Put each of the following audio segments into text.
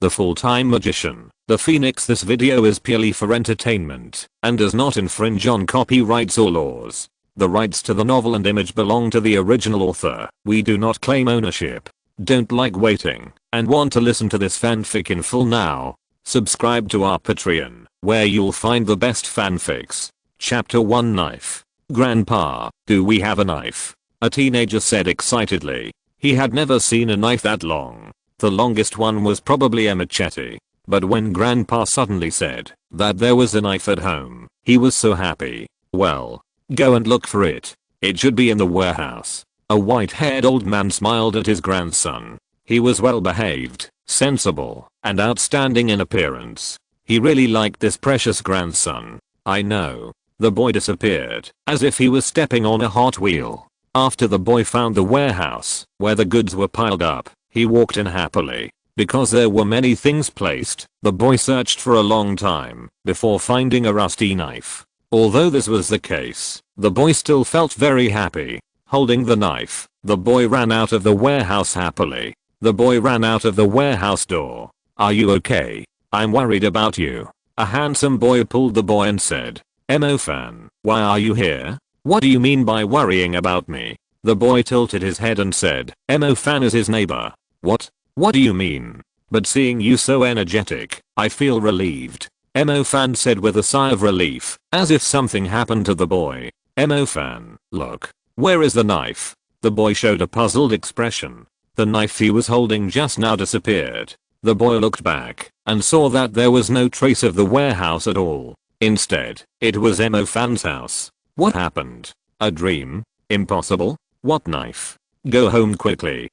the full-time magician, the Phoenix. This video is purely for entertainment and does not infringe on copyrights or laws. The rights to the novel and image belong to the original author. We do not claim ownership. Don't like waiting and want to listen to this fanfic in full now? Subscribe to our Patreon, where you'll find the best fanfics. Chapter 1 Knife. Grandpa, do we have a knife? A teenager said excitedly. He had never seen a knife that long. The longest one was probably a machete. But when Grandpa suddenly said that there was a knife at home, he was so happy. Well, go and look for it. It should be in the warehouse. A white-haired old man smiled at his grandson. He was well behaved, sensible, and outstanding in appearance. He really liked this precious grandson. I know. The boy disappeared, as if he was stepping on a hot wheel. After the boy found the warehouse, where the goods were piled up, he walked in happily. Because there were many things placed, the boy searched for a long time before finding a rusty knife. Although this was the case, the boy still felt very happy. Holding the knife, the boy ran out of the warehouse happily. The boy ran out of the warehouse door. Are you okay? I'm worried about you. A handsome boy pulled the boy and said, "Fan, why are you here? What do you mean by worrying about me?" The boy tilted his head and said, "Fan is his neighbor." What? What do you mean? But seeing you so energetic, I feel relieved. Fan said with a sigh of relief, as if something happened to the boy. Fan, look. Where is the knife? The boy showed a puzzled expression. The knife he was holding just now disappeared. The boy looked back and saw that there was no trace of the warehouse at all. Instead, it was Fan's house. What happened? A dream? Impossible. What knife? Go home quickly.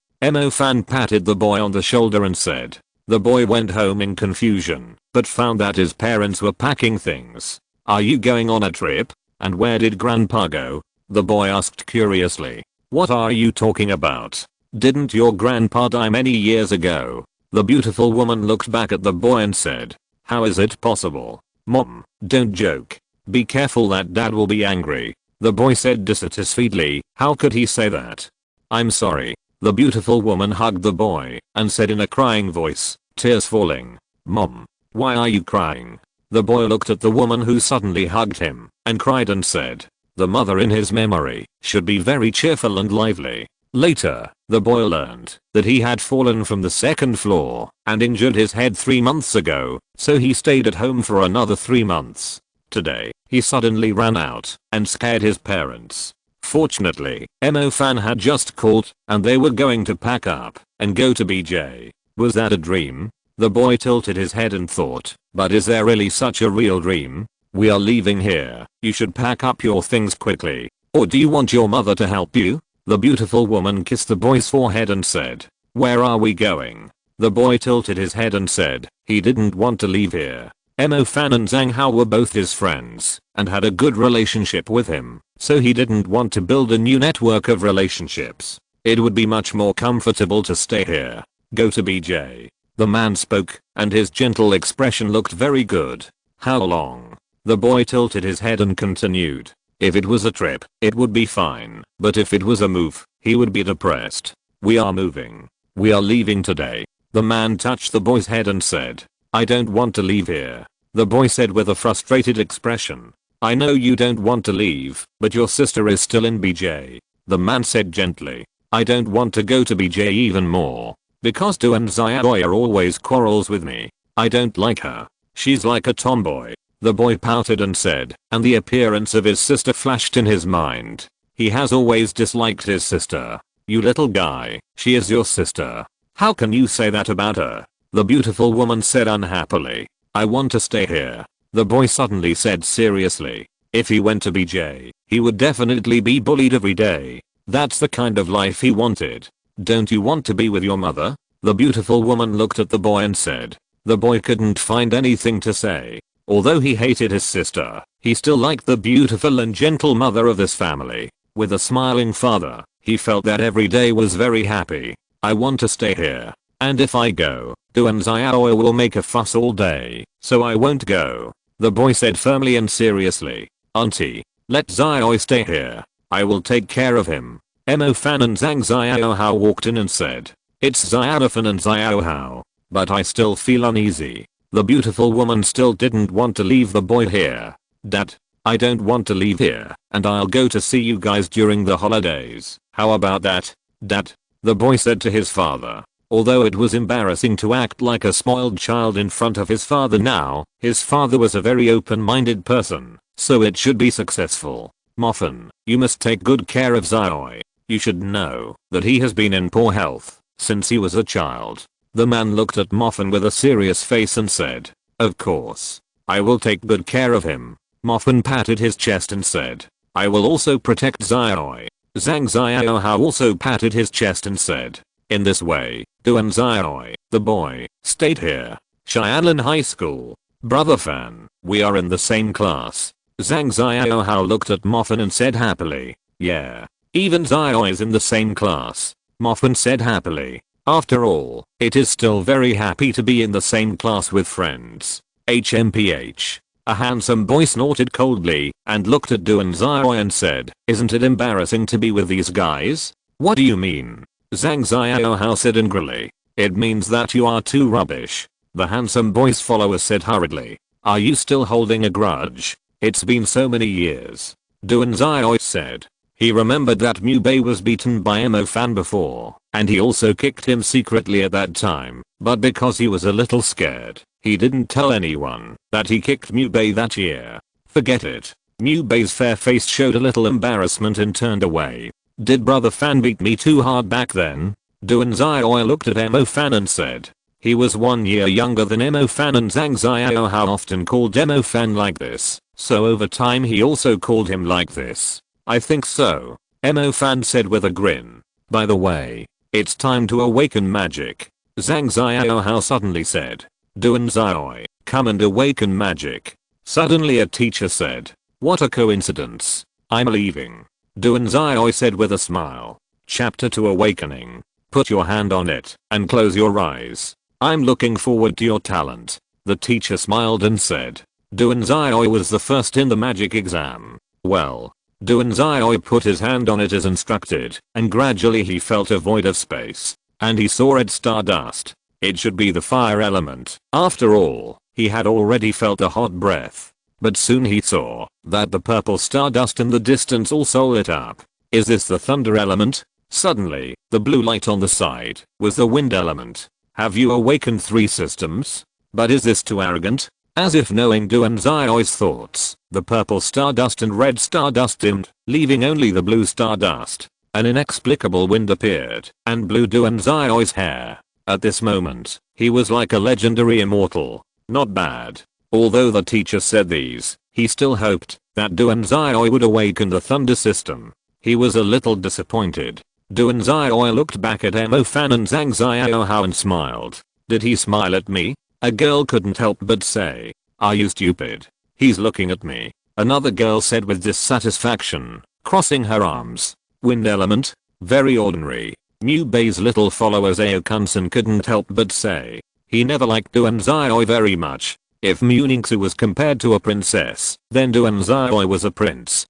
Fan patted the boy on the shoulder and said. The boy went home in confusion, but found that his parents were packing things. Are you going on a trip? And where did Grandpa go? The boy asked curiously. What are you talking about? Didn't your grandpa die many years ago? The beautiful woman looked back at the boy and said. How is it possible? Mom, don't joke. Be careful that dad will be angry. The boy said dissatisfiedly. How could he say that? I'm sorry. The beautiful woman hugged the boy and said in a crying voice, tears falling. Mom, why are you crying? The boy looked at the woman who suddenly hugged him and cried and said. The mother in his memory should be very cheerful and lively. Later, the boy learned that he had fallen from the second floor and injured his head 3 months ago, so he stayed at home for another 3 months. Today, he suddenly ran out and scared his parents. Fortunately, Fan had just called and they were going to pack up and go to BJ. Was that a dream? The boy tilted his head and thought, but is there really such a real dream? We are leaving here. You should pack up your things quickly. Or do you want your mother to help you? The beautiful woman kissed the boy's forehead and said, where are we going? The boy tilted his head and said, he didn't want to leave here. Fan and Zhang Hao were both his friends and had a good relationship with him, so he didn't want to build a new network of relationships. It would be much more comfortable to stay here. Go to BJ. The man spoke, and his gentle expression looked very good. How long? The boy tilted his head and continued. If it was a trip, it would be fine, but if it was a move, he would be depressed. We are moving. We are leaving today. The man touched the boy's head and said, I don't want to leave here. The boy said with a frustrated expression. I know you don't want to leave, but your sister is still in BJ. The man said gently. I don't want to go to BJ even more. Because Du and Xiaoya always quarrels with me. I don't like her. She's like a tomboy. The boy pouted and said, and the appearance of his sister flashed in his mind. He has always disliked his sister. You little guy, she is your sister. How can you say that about her? The beautiful woman said unhappily. I want to stay here. The boy suddenly said seriously. If he went to BJ, he would definitely be bullied every day. That's the kind of life he wanted. Don't you want to be with your mother? The beautiful woman looked at the boy and said. The boy couldn't find anything to say. Although he hated his sister, he still liked the beautiful and gentle mother of this family. With a smiling father, he felt that every day was very happy. I want to stay here. And if I go, Du and Xiaoya will make a fuss all day, so I won't go. The boy said firmly and seriously. Auntie, let Xiaoya stay here. I will take care of him. Fan and Zhang Xiaohao walked in and said. It's Xiaofan and Xiaohao. but I still feel uneasy. The beautiful woman still didn't want to leave the boy here. Dad, I don't want to leave here, and I'll go to see you guys during the holidays. How about that, Dad? The boy said to his father. Although it was embarrassing to act like a spoiled child in front of his father now, his father was a very open-minded person, so it should be successful. Muffin, you must take good care of Zai. You should know that he has been in poor health since he was a child. The man looked at Muffin with a serious face and said, of course. I will take good care of him. Muffin patted his chest and said, I will also protect Zai. Zhang Xiaohao also patted his chest and said, in this way, Duan Zai, the boy, stayed here. Xianlin High School. Brother Fan, we are in the same class. Zhang Xiaohao looked at Muffin and said happily, yeah. Even Zai is in the same class. Muffin said happily. After all, it is still very happy to be in the same class with friends. HMPH. A handsome boy snorted coldly and looked at Duan Zai and said, isn't it embarrassing to be with these guys? What do you mean? Zhang Xiaohao said angrily. It means that you are too rubbish. The handsome boy's follower said hurriedly. Are you still holding a grudge? It's been so many years. Duan Zai said. He remembered that Mu Bei was beaten by Mo Fan before, and he also kicked him secretly at that time, but because he was a little scared, he didn't tell anyone that he kicked Mu Bei that year. Forget it. Mu Bei's fair face showed a little embarrassment and turned away. Did Brother Fan beat me too hard back then? Duan Zai looked at Mo Fan and said. He was 1 year younger than Mo Fan, and Zhang Xiaohao often called Mo Fan like this, so over time he also called him like this. I think so, Mo Fan said with a grin. By the way, it's time to awaken magic. Zhang Xiaohao suddenly said. Duan Zai, come and awaken magic. Suddenly a teacher said. What a coincidence. I'm leaving. Duan Zai said with a smile. Chapter 2 Awakening. Put your hand on it and close your eyes. I'm looking forward to your talent. The teacher smiled and said. Duan Zai was the first in the magic exam. Well, Duan Zai put his hand on it as instructed, and gradually he felt a void of space, and he saw red stardust. It should be the fire element. After all, he had already felt a hot breath. But soon he saw that the purple stardust in the distance also lit up. Is this the thunder element? Suddenly, the blue light on the side was the wind element. Have you awakened 3 systems? But is this too arrogant? As if knowing Duan Zai's thoughts, the purple stardust and red stardust dimmed, leaving only the blue stardust. An inexplicable wind appeared and blew Duan Zai's hair. At this moment, he was like a legendary immortal. Not bad. Although the teacher said these, he still hoped that Duan Zai would awaken the thunder system. He was a little disappointed. Duan Zai looked back at Mo Fan and Zhang Xiaohao and smiled. Did he smile at me? A girl couldn't help but say. Are you stupid? He's looking at me. Another girl said with dissatisfaction, crossing her arms. Wind element? Very ordinary. Mu Bei's little follower Zhao couldn't help but say. He never liked Duan Zai very much. If Mu Ningxu was compared to a princess, then Duan Zai was a prince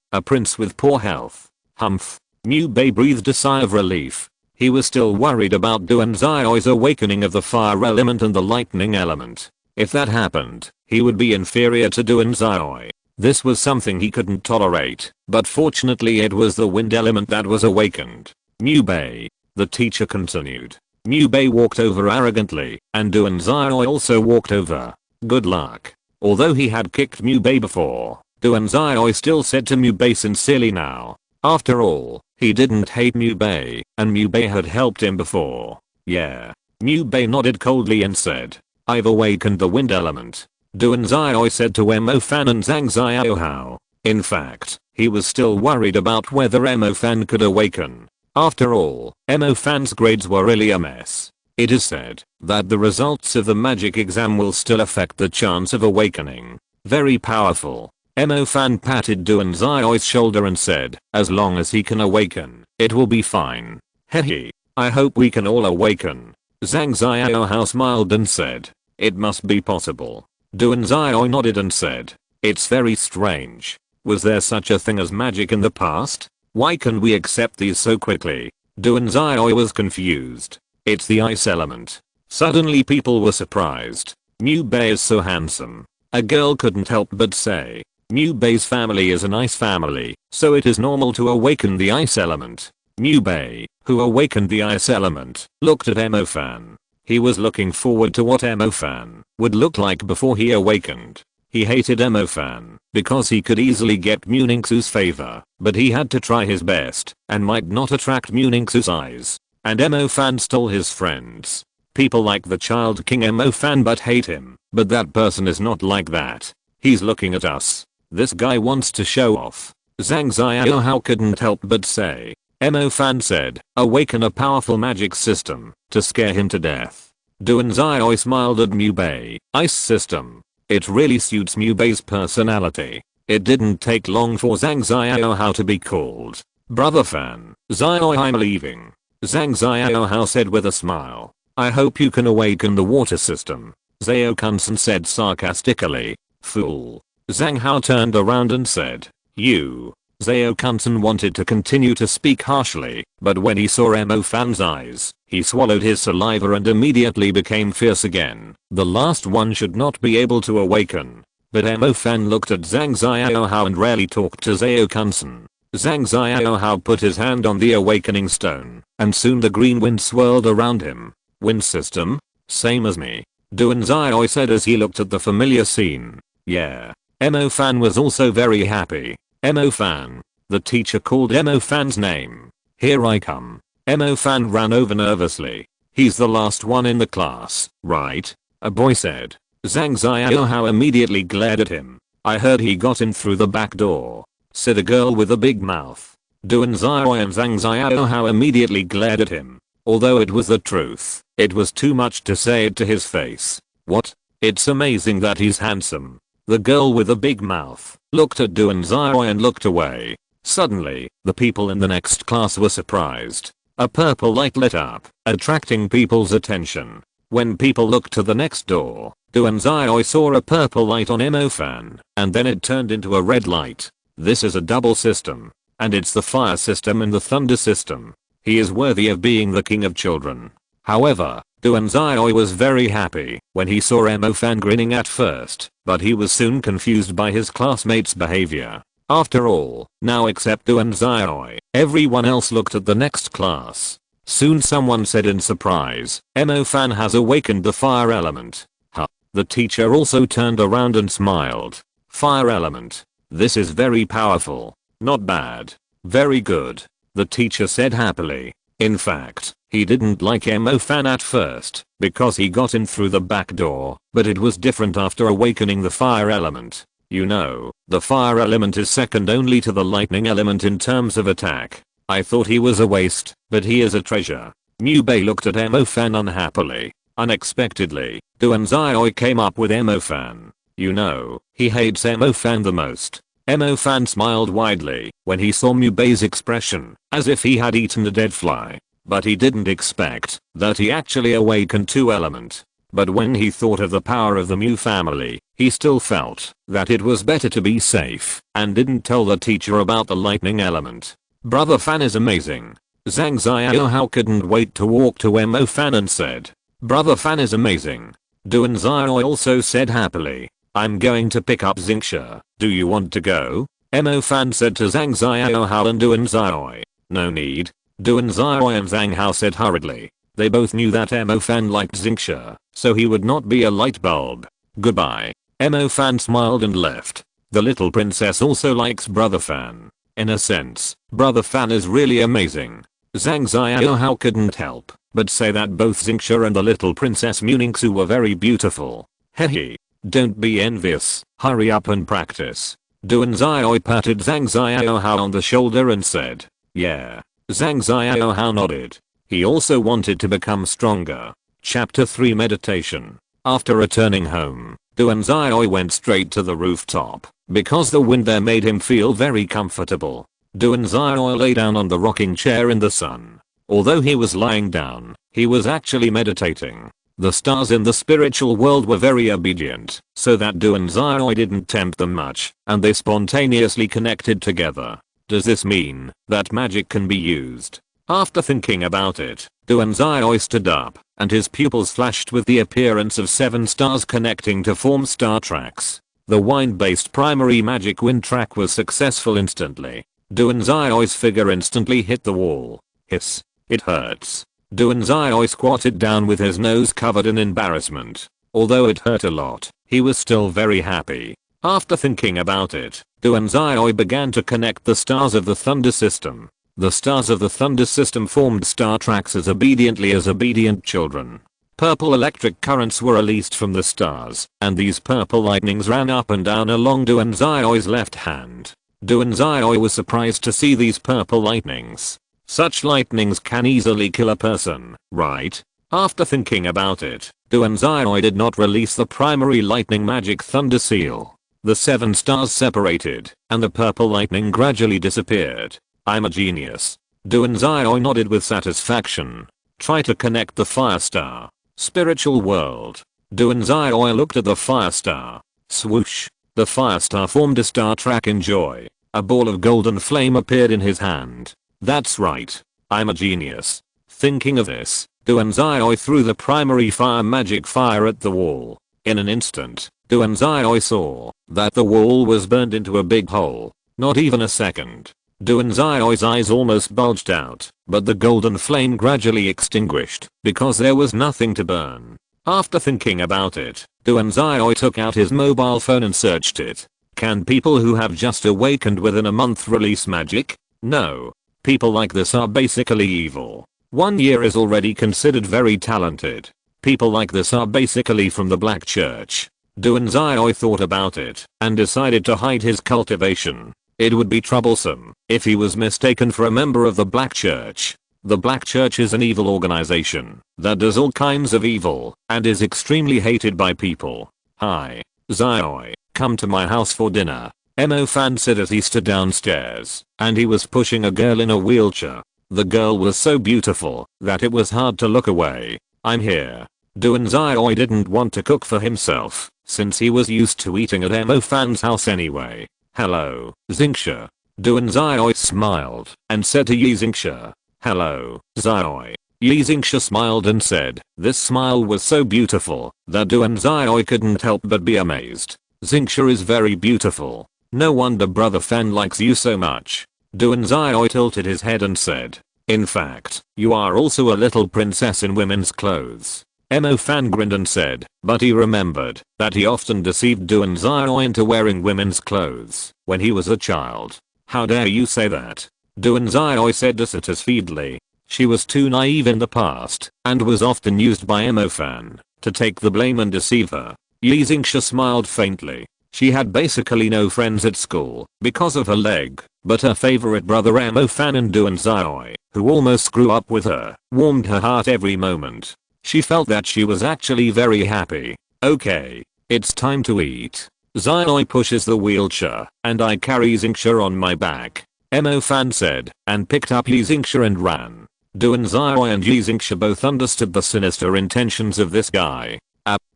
with poor health. Humph. Mu Bei breathed a sigh of relief. He was still worried about Duan Zai's awakening of the fire element and the lightning element. If that happened, he would be inferior to Duan Zai. This was something he couldn't tolerate, but fortunately it was the wind element that was awakened. Mu Bei. The teacher continued. Mu Bei walked over arrogantly, and Duan Zai also walked over. Good luck. Although he had kicked Mu Bei before, Duan Zai still said to Mu Bei sincerely now. After all, he didn't hate Mu Bei, and Mu Bei had helped him before. Yeah. Mu Bei nodded coldly and said. I've awakened the wind element. Duan Zai said to Mo Fan and Zhang Xiaohao. In fact, he was still worried about whether Mo Fan could awaken. After all, Mo Fan's grades were really a mess. It is said that the results of the magic exam will still affect the chance of awakening. Very powerful. Mo Fan patted Duan Zai's shoulder and said, as long as he can awaken, it will be fine. Hehe. I hope we can all awaken. Zhang Xiaohao smiled and said, it must be possible. Duan Zai nodded and said, it's very strange. Was there such a thing as magic in the past? Why can we accept these so quickly? Duan Zai was confused. It's the ice element. Suddenly people were surprised. Liu Bei is so handsome. A girl couldn't help but say. Liu Bei's family is an ice family, so it is normal to awaken the ice element. Liu Bei, who awakened the ice element, looked at Emofan. He was looking forward to what Emofan would look like before he awakened. He hated Emofan because he could easily get Muningsu's favor, but he had to try his best and might not attract Muningsu's eyes. And Emofan stole his friends. People like the Child King Emofan but hate him, but that person is not like that. He's looking at us. This guy wants to show off. Zhang Xiaohao couldn't help but say. Emofan said, awaken a powerful magic system to scare him to death. Duan Xiao smiled at Liu Bei. Ice system. It really suits Liu Bei's personality. It didn't take long for Zhang Xiaohao to be called. Brother Fan, Xiao, I'm leaving. Zhang Xiaohao said with a smile. I hope you can awaken the water system. Xiao Kunsen said sarcastically. Fool. Zhang Hao turned around and said. You. Xiao Kunsen wanted to continue to speak harshly, but when he saw Emofan's eyes, he swallowed his saliva and immediately became fierce again. The last one should not be able to awaken. But Emofan looked at Zhang Xiaohao and rarely talked to Xiao Kunsen. Zhang Xiaohao put his hand on the awakening stone, and soon the green wind swirled around him. Wind system? Same as me. Duan Xiao said as he looked at the familiar scene. Yeah. Emofan was also very happy. Emofan. The teacher called Emofan's name. Here I come. Emofan ran over nervously. He's the last one in the class, right? A boy said. Zhang Xiaohao immediately glared at him. I heard he got in through the back door, said a girl with a big mouth. Duan Xiao and Zhang Xiaohao immediately glared at him. Although it was the truth, it was too much to say it to his face. What? It's amazing that he's handsome. The girl with the big mouth looked at Duan Xiao and looked away. Suddenly, the people in the next class were surprised. A purple light lit up, attracting people's attention. When people looked to the next door, Duan Xiao saw a purple light on Emofan, and then it turned into a red light. This is a double system, and it's the fire system and the thunder system. He is worthy of being the king of children. However, Duan Xiao was very happy when he saw Emofan grinning at first, but he was soon confused by his classmates' behavior. After all, now except Duan Xiao, everyone else looked at the next class. Soon someone said in surprise, Emofan has awakened the fire element. Huh. The teacher also turned around and smiled. Fire element. This is very powerful. Not bad. Very good. The teacher said happily. In fact, he didn't like Emofan at first, because he got in through the back door, but it was different after awakening the fire element. You know, the fire element is second only to the lightning element in terms of attack. I thought he was a waste, but he is a treasure. Liu Bei looked at Emofan unhappily. Unexpectedly, Duan Xiao came up with Emofan. You know, he hates Emofan the most. Emofan smiled widely when he saw Liu Bei's expression, as if he had eaten a dead fly. But he didn't expect that he actually awakened two element. But when he thought of the power of the Mu family, he still felt that it was better to be safe and didn't tell the teacher about the lightning element. Brother Fan is amazing. Zhang Xiaohao couldn't wait to walk to Emofan and said. Brother Fan is amazing. Duan Xiao also said happily. I'm going to pick up Xingxia. Do you want to go? Emofan said to Zhang Xiaohao and Duan Xiao. No need. Duan Xiao and Zhang Hao said hurriedly. They both knew that Emofan liked Xingxia, so he would not be a light bulb. Goodbye. Emofan smiled and left. The little princess also likes Brother Fan. In a sense, Brother Fan is really amazing. Zhang Xiaohao couldn't help but say that both Xingxia and the little princess Muningsu were very beautiful. Hehe. Don't be envious, hurry up and practice. Duan Xiao patted Zhang Xiaohao on the shoulder and said. Yeah. Zhang Xiaohao nodded. He also wanted to become stronger. Chapter 3 Meditation. After returning home, Duan Xiao went straight to the rooftop, because the wind there made him feel very comfortable. Duan Xiao lay down on the rocking chair in the sun. Although he was lying down, he was actually meditating. The stars in the spiritual world were very obedient, so that Duan Xiao didn't tempt them much, and they spontaneously connected together. Does this mean that magic can be used? After thinking about it, Duanzai stood up, and his pupils flashed with the appearance of 7 stars connecting to form star tracks. The wind-based primary magic wind track was successful instantly. Duanzai's figure instantly hit the wall. Hiss. It hurts. Duanzai squatted down with his nose covered in embarrassment. Although it hurt a lot, he was still very happy. After thinking about it, Duanzai began to connect the stars of the thunder system. The stars of the thunder system formed star tracks as obediently as obedient children. Purple electric currents were released from the stars, and these purple lightnings ran up and down along Duanzai's left hand. Duanzai was surprised to see these purple lightnings. Such lightnings can easily kill a person, right? After thinking about it, Duanzai did not release the primary lightning magic thunder seal. The 7 stars separated, and the purple lightning gradually disappeared. I'm a genius. Duanzai nodded with satisfaction. Try to connect the fire star. Spiritual world. Duanzai looked at the fire star. Swoosh. The fire star formed a star track in joy. A ball of golden flame appeared in his hand. That's right. I'm a genius. Thinking of this, Duanzai threw the primary fire magic fire at the wall. In an instant, Duanzai saw that the wall was burned into a big hole. Not even a second. Duanzai's eyes almost bulged out, but the golden flame gradually extinguished because there was nothing to burn. After thinking about it, Duanzai took out his mobile phone and searched it. Can people who have just awakened within a month release magic? No. People like this are basically evil. 1 year is already considered very talented. People like this are basically from the Black Church. Duanzai thought about it and decided to hide his cultivation. It would be troublesome if he was mistaken for a member of the Black Church. The Black Church is an evil organization that does all kinds of evil and is extremely hated by people. Hi, Zai, come to my house for dinner. Mo-fan said as he stood downstairs, and he was pushing a girl in a wheelchair. The girl was so beautiful that it was hard to look away. I'm here. Duanzai didn't want to cook for himself, since he was used to eating at Mo-fan's house anyway. Hello, Xingxia. Duanzai smiled and said to Yi Xingxia. Hello, Zai. Yi Xingxia smiled and said, this smile was so beautiful that Duanzai couldn't help but be amazed. Xingxia is very beautiful. No wonder brother Fan likes you so much. Duanzai tilted his head and said, in fact, you are also a little princess in women's clothes. Mo-fan grinned and said, but he remembered that he often deceived Duanzai into wearing women's clothes when he was a child. How dare you say that? Duanzai said dissatisfiedly. She was too naive in the past and was often used by Mo-fan to take the blame and deceive her. Yi Xingxia smiled faintly. She had basically no friends at school because of her leg, but her favorite brother Mo-fan and Duanzai, who almost grew up with her, warmed her heart every moment. She felt that she was actually very happy. Okay, it's time to eat. Zai pushes the wheelchair, and I carry Xingxia on my back. Mo-fan said, and picked up Yi Xingxia and ran. Duanzai and Yi Xingxia both understood the sinister intentions of this guy.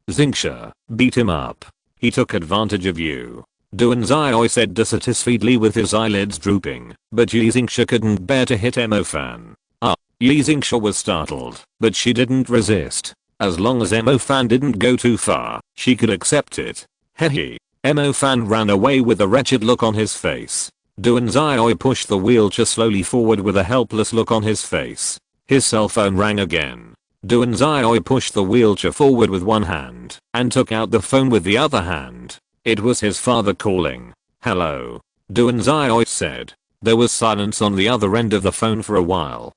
Xingxia, beat him up. He took advantage of you. Duanzai said dissatisfiedly with his eyelids drooping, but Yi Xingxia couldn't bear to hit Mo-fan. Yi Xingxia was startled, but she didn't resist. As long as Mo-fan didn't go too far, she could accept it. Hehe. Mo-fan ran away with a wretched look on his face. Duanzai pushed the wheelchair slowly forward with a helpless look on his face. His cell phone rang again. Duanzai pushed the wheelchair forward with one hand and took out the phone with the other hand. It was his father calling. Hello. Duanzai said. There was silence on the other end of the phone for a while.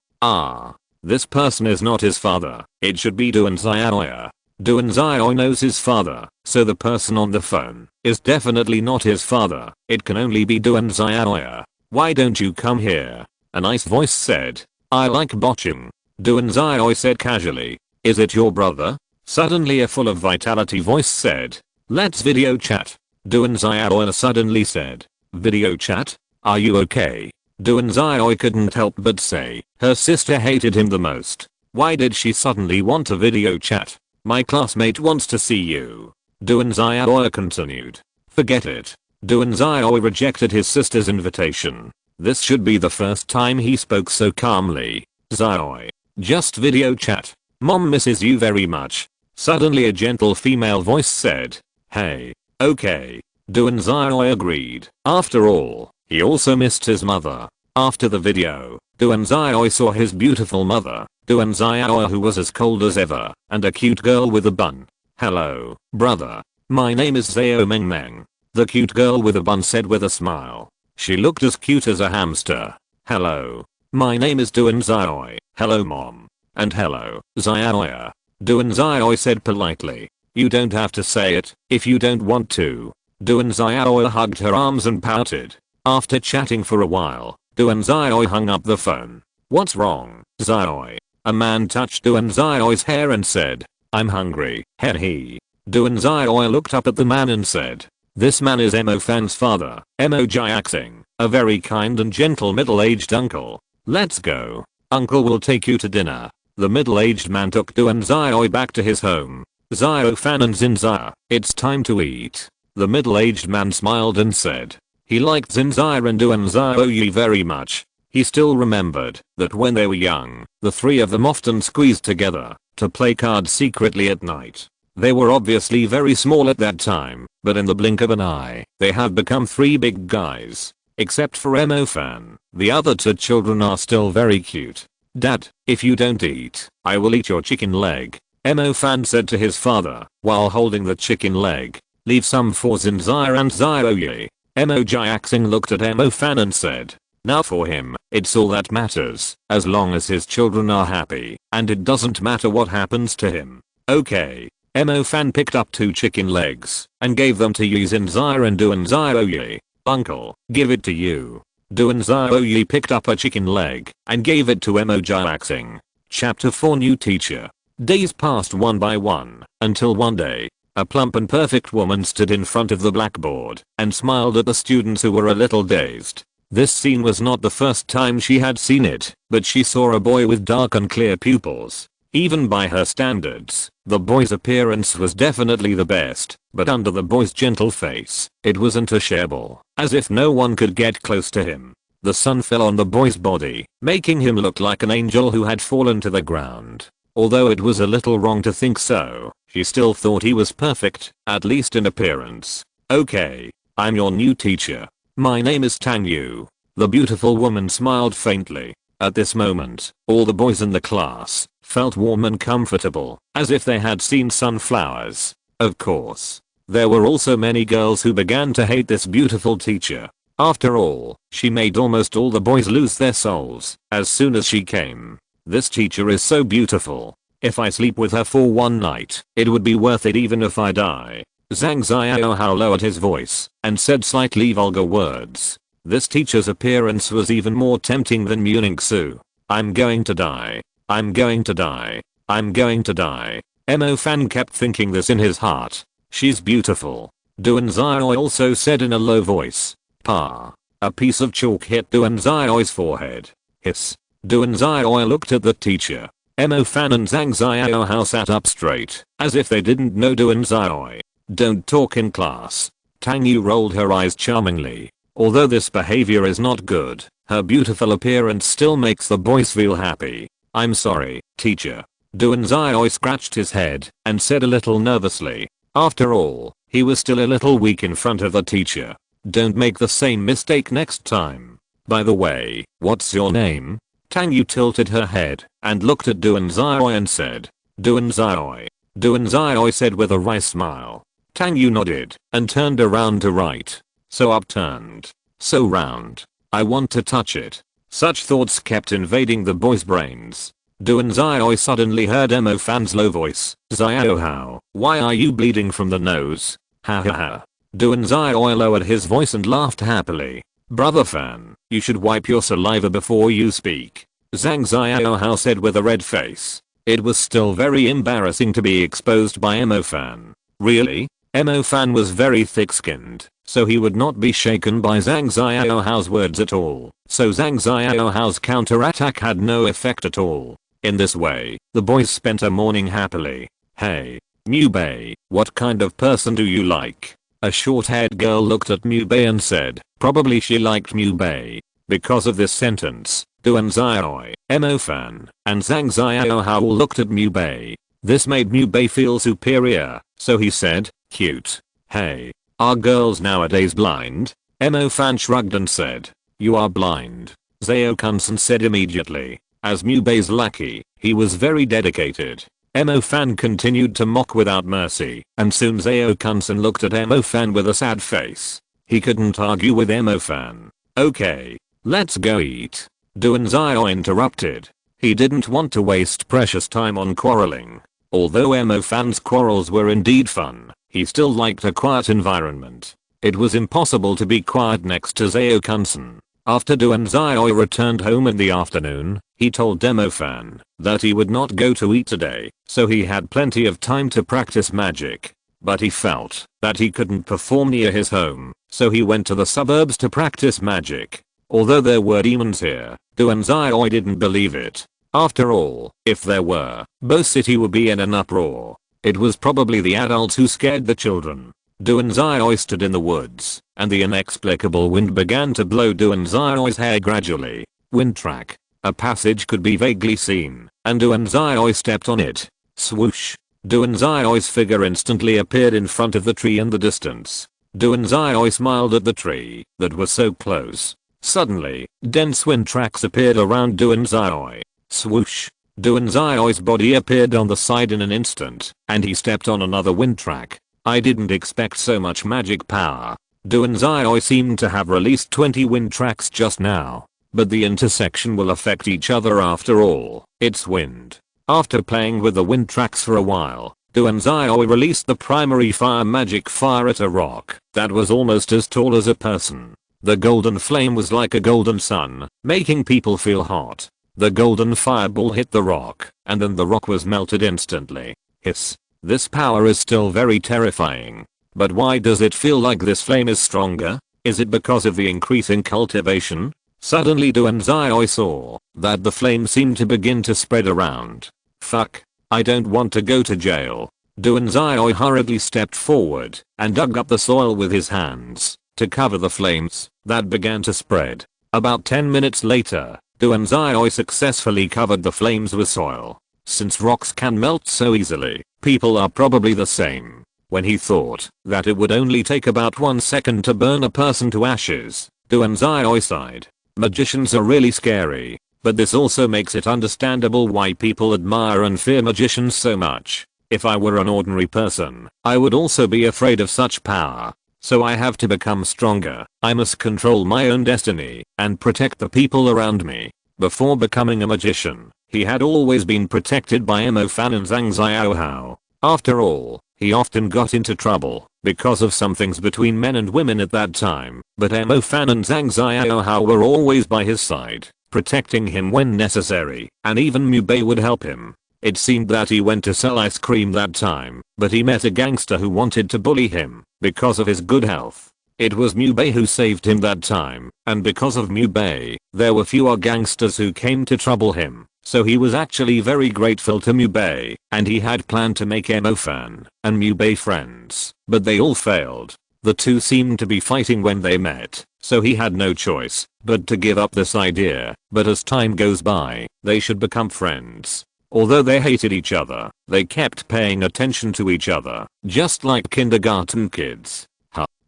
This person is not his father. It should be Duanzai. Duanzai knows his father, so the person on the phone is definitely not his father. It can only be Duanzai. Why don't you come here? A nice voice said. I like botching. Duanzai said casually. Is it your brother? Suddenly a full of vitality voice said. Let's video chat. Duanzai suddenly said. Video chat? Are you okay? Duanzai couldn't help but say her sister hated him the most. Why did she suddenly want a video chat? My classmate wants to see you. Duanzai continued. Forget it. Duanzai rejected his sister's invitation. This should be the first time he spoke so calmly. Zai. Just video chat. Mom misses you very much. Suddenly a gentle female voice said. Hey. Okay. Duan Xiaoi agreed. After all, he also missed his mother. After the video, Duan Xiaoi saw his beautiful mother, Duan Xiaoi, who was as cold as ever, and a cute girl with a bun. Hello, brother. My name is Xiao Meng Meng. The cute girl with a bun said with a smile. She looked as cute as a hamster. Hello. My name is Duan Xiaoi. Hello mom. And hello, Xiaoya. Duan Xiaoi said politely. You don't have to say it, if you don't want to. Duan Xiaoi hugged her arms and pouted. After chatting for a while, Duan Xiaoi hung up the phone. What's wrong, Xiaoi? A man touched Duan Xiaoi's hair and said, I'm hungry, he. Duan Xiaoi looked up at the man and said, this man is Emo Fan's father, Emo Jiaxing, a very kind and gentle middle-aged uncle. Let's go. Uncle will take you to dinner. The middle-aged man took Duan Xiaoi back to his home. Xiao Fan and Xinxia, it's time to eat. The middle-aged man smiled and said. He liked Xinxia and Duan Xiaoyi very much. He still remembered that when they were young, the three of them often squeezed together to play cards secretly at night. They were obviously very small at that time, but in the blink of an eye, they have become three big guys. Except for Emo Fan, the other two children are still very cute. Dad, if you don't eat, I will eat your chicken leg. Emo Fan said to his father while holding the chicken leg. Leave some for Xinxia and Xiaoyi. Emo Jiaxing looked at Emo Fan and said. Now for him, it's all that matters, as long as his children are happy, and it doesn't matter what happens to him. Okay. Emo Fan picked up 2 chicken legs and gave them to Xinxia and Duan Xiaoyi. Uncle, give it to you. Duan Xiaoyi picked up a chicken leg and gave it to Emo Jiaxing. Chapter 4 New Teacher. Days passed one by one, until one day, a plump and perfect woman stood in front of the blackboard and smiled at the students who were a little dazed. This scene was not the first time she had seen it, but she saw a boy with dark and clear pupils. Even by her standards, the boy's appearance was definitely the best, but under the boy's gentle face, it wasn't a shareable, as if no one could get close to him. The sun fell on the boy's body, making him look like an angel who had fallen to the ground. Although it was a little wrong to think so, she still thought he was perfect, at least in appearance. Okay, I'm your new teacher. My name is Tang Yu. The beautiful woman smiled faintly. At this moment, all the boys in the class felt warm and comfortable, as if they had seen sunflowers. Of course, there were also many girls who began to hate this beautiful teacher. After all, she made almost all the boys lose their souls as soon as she came. This teacher is so beautiful. If I sleep with her for one night, it would be worth it even if I die. Zhang Xiaohao lowered his voice and said slightly vulgar words. This teacher's appearance was even more tempting than Muningsu. I'm going to die. I'm going to die. I'm going to die. Emo Fan kept thinking this in his heart. She's beautiful. Duan Xiaoi also said in a low voice. Pa. A piece of chalk hit Duan Xiaoi's forehead. Hiss. Duan Xiaoi looked at the teacher. Emo Fan and Zhang Xiaohao sat up straight, as if they didn't know Duan Xiaoi. Don't talk in class. Tang Yu rolled her eyes charmingly. Although this behavior is not good, her beautiful appearance still makes the boys feel happy. I'm sorry, teacher. Duan Xiaoi scratched his head and said a little nervously. After all, he was still a little weak in front of the teacher. Don't make the same mistake next time. By the way, what's your name? Tang Yu tilted her head and looked at Duan Xiaoi and said. Duan Xiaoi. Duan Xiaoi said with a wry smile. Tang Yu nodded and turned around to write. So upturned. So round. I want to touch it. Such thoughts kept invading the boy's brains. Duan Xiaoi suddenly heard Emo Fan's low voice. Xiaohao, why are you bleeding from the nose? Ha ha ha. Duan Xiaoi lowered his voice and laughed happily. Brother Fan, you should wipe your saliva before you speak. Zhang Xiaohao said with a red face. It was still very embarrassing to be exposed by Emo Fan. Really? Emo Fan was very thick-skinned, so he would not be shaken by Zhang Xiaohao's words at all. So Zhang Xiaohao's counterattack had no effect at all. In this way, the boys spent a morning happily. Hey, Mu Bei, what kind of person do you like? A short-haired girl looked at Mu Bei and said, probably she liked Mu Bei. Because of this sentence, Duanzai, Emofan, and Zhang Xiao all looked at Mu Bei. This made Mu Bei feel superior, so he said, "Cute. Hey, are girls nowadays blind?" Emofan shrugged and said, "You are blind." Xiao Kunsen said immediately. As Mu Bei's lackey, he was very dedicated. Emofan continued to mock without mercy, and soon Xiao Kunsen looked at Emofan with a sad face. He couldn't argue with Emofan. "Okay, let's go eat." Duanzai interrupted. He didn't want to waste precious time on quarreling. Although Emofan's quarrels were indeed fun, he still liked a quiet environment. It was impossible to be quiet next to Xiao Kunsen. After Duanzai returned home in the afternoon, he told Emofan that he would not go to eat today, so he had plenty of time to practice magic. But he felt that he couldn't perform near his home, so he went to the suburbs to practice magic. Although there were demons here, Duanzai didn't believe it. After all, if there were, both city would be in an uproar. It was probably the adults who scared the children. Duanzai stood in the woods, and the inexplicable wind began to blow Duanzai's hair gradually. Wind track. A passage could be vaguely seen, and Duanzai stepped on it. Swoosh. Duanzai's figure instantly appeared in front of the tree in the distance. Duanzai smiled at the tree that was so close. Suddenly, dense wind tracks appeared around Duanzai. Swoosh. Duanzai's body appeared on the side in an instant, and he stepped on another wind track. I didn't expect so much magic power. Duanzai seemed to have released 20 wind tracks just now. But the intersection will affect each other after all. It's wind. After playing with the wind tracks for a while, Duanzai released the primary fire magic fire at a rock that was almost as tall as a person. The golden flame was like a golden sun, making people feel hot. The golden fireball hit the rock, and then the rock was melted instantly. Hiss. This power is still very terrifying. But why does it feel like this flame is stronger? Is it because of the increasing cultivation? Suddenly Duanzai saw that the flame seemed to begin to spread around. Fuck. I don't want to go to jail. Duanzai hurriedly stepped forward and dug up the soil with his hands to cover the flames that began to spread. About 10 minutes later, Duanzai successfully covered the flames with soil. Since rocks can melt so easily, people are probably the same. When he thought that it would only take about 1 second to burn a person to ashes, Duanzai sighed. Magicians are really scary, but this also makes it understandable why people admire and fear magicians so much. If I were an ordinary person, I would also be afraid of such power. So I have to become stronger. I must control my own destiny and protect the people around me. Before becoming a magician, he had always been protected by Emofan and Zhang Xiaohao. After all, he often got into trouble because of some things between men and women at that time, but Emofan and Zhang Xiaohao were always by his side, protecting him when necessary, and even Mu Bei would help him. It seemed that he went to sell ice cream that time, but he met a gangster who wanted to bully him because of his good health. It was Mu Bei who saved him that time, and because of Mu Bei, there were fewer gangsters who came to trouble him. So he was actually very grateful to Mu Bei, and he had planned to make Emofan and Mu Bei friends, but they all failed. The two seemed to be fighting when they met, so he had no choice but to give up this idea. But as time goes by, they should become friends. Although they hated each other, they kept paying attention to each other, just like kindergarten kids.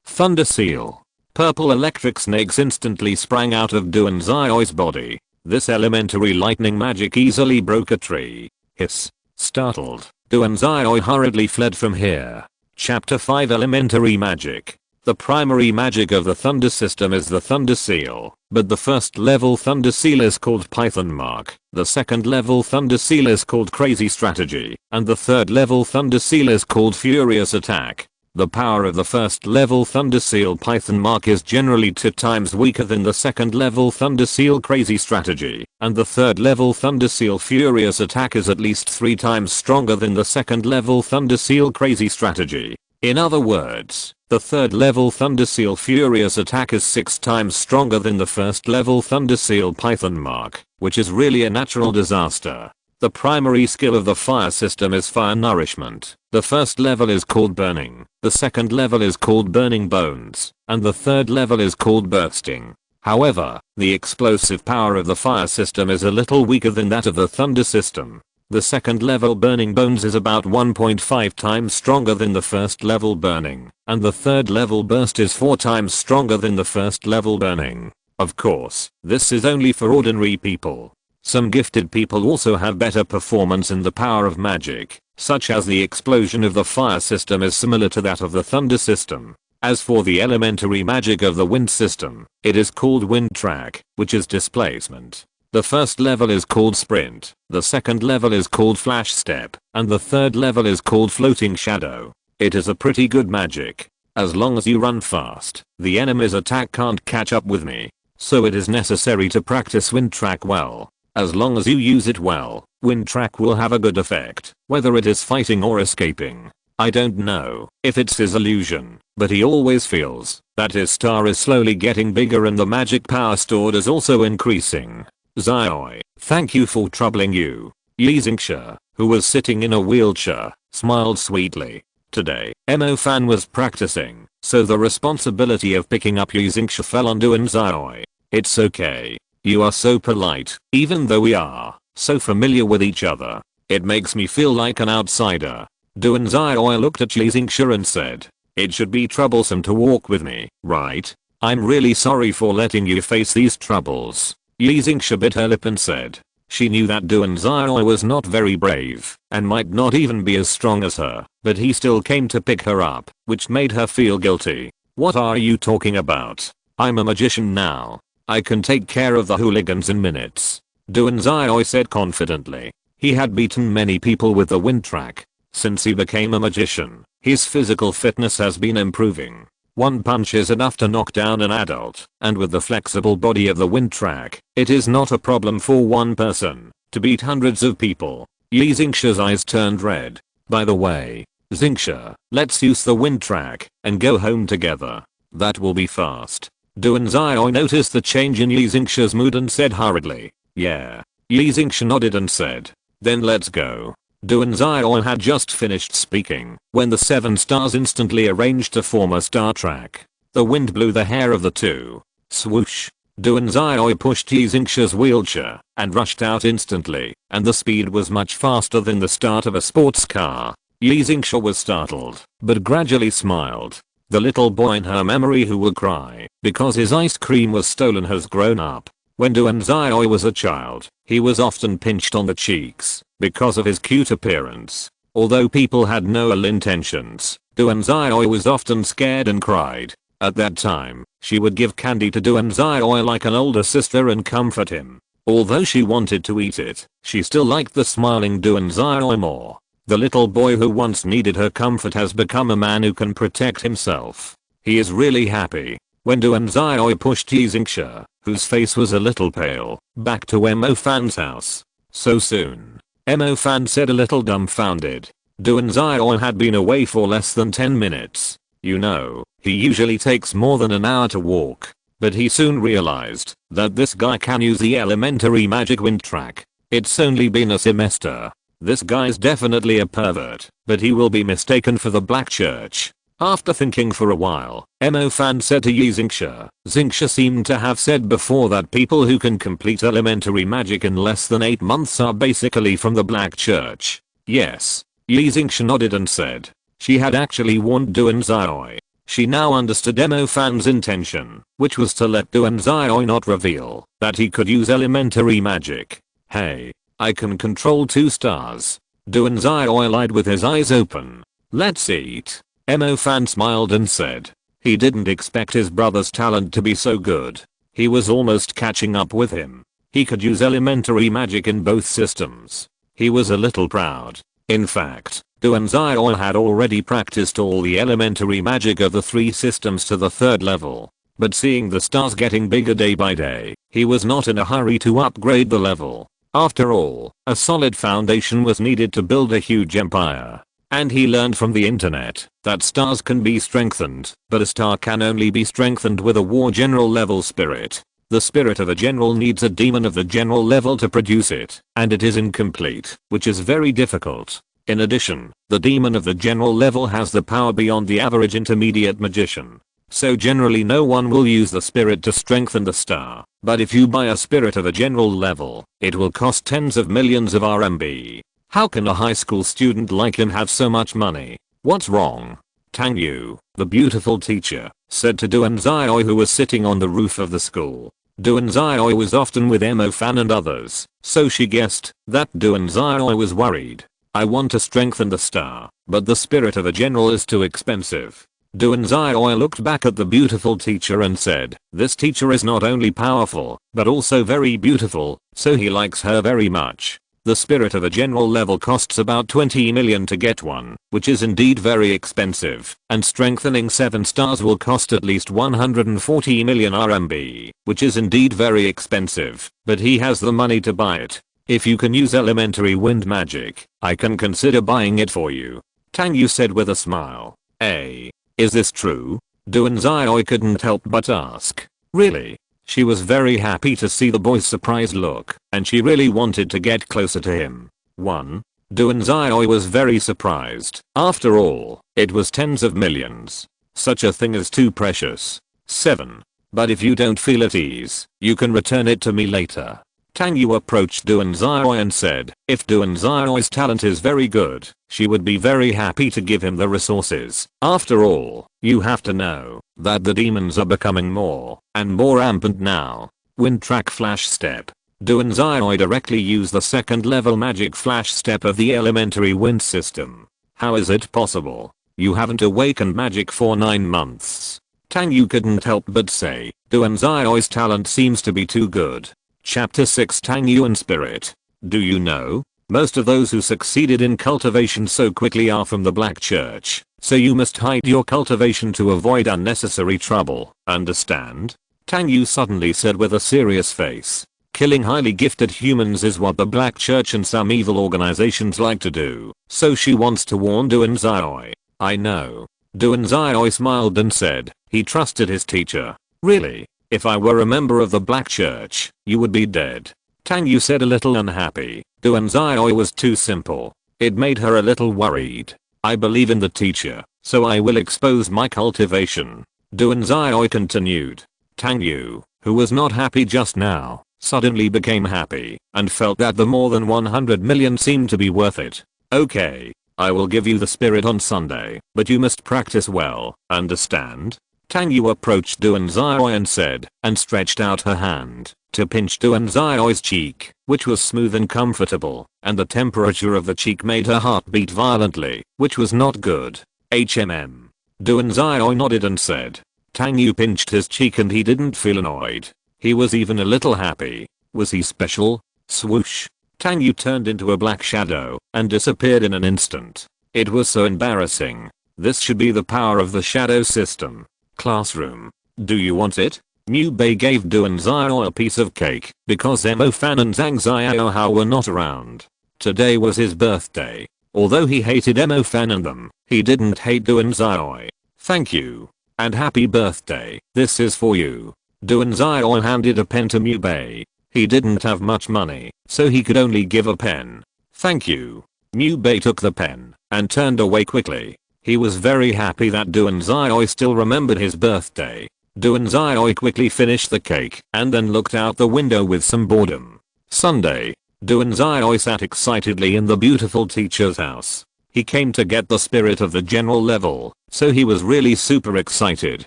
Thunder Seal. Purple electric snakes instantly sprang out of Duanzai's body. This elementary lightning magic easily broke a tree. Hiss. Startled, Duanzai hurriedly fled from here. Chapter 5 Elementary Magic. The primary magic of the Thunder system is the Thunder Seal, but the first level Thunder Seal is called Python Mark, the second level Thunder Seal is called Crazy Strategy, and the third level Thunder Seal is called Furious Attack. The power of the first level Thunder Seal Python Mark is generally 2 times weaker than the second level Thunder Seal Crazy Strategy, and the third level Thunder Seal Furious Attack is at least 3 times stronger than the second level Thunder Seal Crazy Strategy. In other words, the third level Thunder Seal Furious Attack is 6 times stronger than the first level Thunder Seal Python Mark, which is really a natural disaster. The primary skill of the fire system is Fire Nourishment. The first level is called Burning, the second level is called Burning Bones, and the third level is called Bursting. However, the explosive power of the fire system is a little weaker than that of the thunder system. The second level burning bones is about 1.5 times stronger than the first level burning, and the third level burst is 4 times stronger than the first level burning. Of course, this is only for ordinary people. Some gifted people also have better performance in the power of magic, such as the explosion of the fire system is similar to that of the thunder system. As for the elementary magic of the wind system, it is called wind track, which is displacement. The first level is called sprint, the second level is called flash step, and the third level is called floating shadow. It is a pretty good magic. As long as you run fast, the enemy's attack can't catch up with me. So it is necessary to practice wind track well. As long as you use it well, wind track will have a good effect, whether it is fighting or escaping. I don't know if it's his illusion, but he always feels that his star is slowly getting bigger and the magic power stored is also increasing. Xioi, thank you for troubling you. Yixingsha, who was sitting in a wheelchair, smiled sweetly. Today, Mo Fan was practicing, so the responsibility of picking up Yixingsha fell on Du and Xioi. It's okay. You are so polite, even though we are so familiar with each other. It makes me feel like an outsider. Du and Xioi looked at Yixingsha and said, it should be troublesome to walk with me, right? I'm really sorry for letting you face these troubles. Yixingsha bit her lip and said. She knew that Du and Xioi was not very brave, and might not even be as strong as her, but he still came to pick her up, which made her feel guilty. What are you talking about? I'm a magician now. I can take care of the hooligans in minutes. Du and Xioi said confidently. He had beaten many people with the wind track. Since he became a magician, his physical fitness has been improving. One punch is enough to knock down an adult, and with the flexible body of the wind track, it is not a problem for one person to beat hundreds of people. Yixingsha's eyes turned red. By the way, Xingsha, let's use the wind track and go home together. That will be fast. Du and Xioi noticed the change in Yixingsha's mood and said hurriedly, yeah. Yixingsha nodded and said, then let's go. Du and Xioi had just finished speaking when the 7 stars instantly arranged to form a star track. The wind blew the hair of the two. Swoosh. Du and Xioi pushed Yixingsha's wheelchair and rushed out instantly, and the speed was much faster than the start of a sports car. Yixingsha was startled, but gradually smiled. The little boy in her memory who will cry because his ice cream was stolen has grown up. When Du and Xioi was a child, he was often pinched on the cheeks because of his cute appearance. Although people had no ill intentions, Du and Xioi was often scared and cried. At that time, she would give candy to Du and Xioi like an older sister and comfort him. Although she wanted to eat it, she still liked the smiling Du and Xioi more. The little boy who once needed her comfort has become a man who can protect himself. He is really happy. When Du and Xioi pushed Yixingsha, whose face was a little pale, back to Mo Fan's house. So soon. Mo Fan said a little dumbfounded. Du and Xioi had been away for less than 10 minutes. You know, he usually takes more than an hour to walk. But he soon realized that this guy can use the elementary magic wind track. It's only been a semester. This guy's definitely a pervert, but he will be mistaken for the Black Church. After thinking for a while, Mo Fan said to Yixingsha, Xingsha seemed to have said before that people who can complete elementary magic in less than 8 months are basically from the Black Church. Yes. Yixingsha nodded and said. She had actually warned Du and Xioi. She now understood Mo Fan's intention, which was to let Du and Xioi not reveal that he could use elementary magic. Hey, I can control 2 stars. Du and Xioi lied with his eyes open. Let's eat. Mo Fan smiled and said. He didn't expect his brother's talent to be so good. He was almost catching up with him. He could use elementary magic in both systems. He was a little proud. In fact, Du and Xioi had already practiced all the elementary magic of the 3 systems to the 3rd level. But seeing the stars getting bigger day by day, he was not in a hurry to upgrade the level. After all, a solid foundation was needed to build a huge empire. And he learned from the internet that stars can be strengthened, but a star can only be strengthened with a war general level spirit. The spirit of a general needs a demon of the general level to produce it, and it is incomplete, which is very difficult. In addition, the demon of the general level has the power beyond the average intermediate magician. so generally no one will use the spirit to strengthen the star. But if you buy a spirit of a general level, it will cost tens of millions of RMB. How can a high school student like him have so much money? What's wrong? Tang Yu, the beautiful teacher, said to Duan Xiaoi, who was sitting on the roof of the school. Duan Xiaoi was often with Mo Fan and others, so she guessed that Duan Xiaoi was worried. I want to strengthen the star, but the spirit of a general is too expensive. Duan Xiaoi looked back at the beautiful teacher and said, this teacher is not only powerful, but also very beautiful, so he likes her very much. The spirit of a general level costs about 20 million to get one, which is indeed very expensive, and strengthening 7 stars will cost at least 140 million RMB, which is indeed very expensive, but he has the money to buy it. If you can use elementary wind magic, I can consider buying it for you. Tang Yu said with a smile. Is this true? Duan Xiaoi couldn't help but ask. Really? She was very happy to see the boy's surprised look, and she really wanted to get closer to him. 1. Duan Xiaoi was very surprised. After all, it was tens of millions. Such a thing is too precious. 7. But if you don't feel at ease, you can return it to me later. Tang Yu approached Duan Xiaoi and said, if Duan Xiaoi's talent is very good, she would be very happy to give him the resources. After all, you have to know that the demons are becoming more and more rampant now. Wind track flash step. Duan Xiaoi directly used the second level magic flash step of the elementary wind system. How is it possible? You haven't awakened magic for 9 months. Tang Yu couldn't help but say, Duan Xiaoi's talent seems to be too good. Chapter 6 Tang Yu and Spirit. Do you know? Most of those who succeeded in cultivation so quickly are from the Black Church, so you must hide your cultivation to avoid unnecessary trouble, understand? Tang Yu suddenly said with a serious face. Killing highly gifted humans is what the Black Church and some evil organizations like to do, so she wants to warn Duan Xiaoi. I know. Duan Xiaoi smiled and said, he trusted his teacher. Really? If I were a member of the Black Church, you would be dead. Tang Yu said a little unhappy. Duan Xiaoi was too simple. It made her a little worried. I believe in the teacher, so I will expose my cultivation. Duan Xiaoi continued. Tang Yu, who was not happy just now, suddenly became happy and felt that the more than 100 million seemed to be worth it. Okay, I will give you the spirit on Sunday, but you must practice well, understand? Tang Yu approached Duan Xiaoi and said, and stretched out her hand to pinch Duan Xiaoi's cheek, which was smooth and comfortable, and the temperature of the cheek made her heart beat violently, which was not good. Duan Xiaoi nodded and said. Tang Yu pinched his cheek and he didn't feel annoyed. He was even a little happy. Was he special? Swoosh. Tang Yu turned into a black shadow and disappeared in an instant. It was so embarrassing. This should be the power of the shadow system. Classroom. Do you want it? Mu Bei gave Duan Xiaoi a piece of cake because Mo Fan and Zhang Xiaohao were not around. Today was his birthday. Although he hated Mo Fan and them, he didn't hate Duan Xiaoi. Thank you. And happy birthday. This is for you. Duan Xiaoi handed a pen to Mu Bei. He didn't have much money, so he could only give a pen. Thank you. Mu Bei took the pen and turned away quickly. He was very happy that Duan Xiaoi still remembered his birthday. Duan Xiaoi quickly finished the cake and then looked out the window with some boredom. Sunday. Duan Xiaoi sat excitedly in the beautiful teacher's house. He came to get the spirit of the general level, so he was really super excited.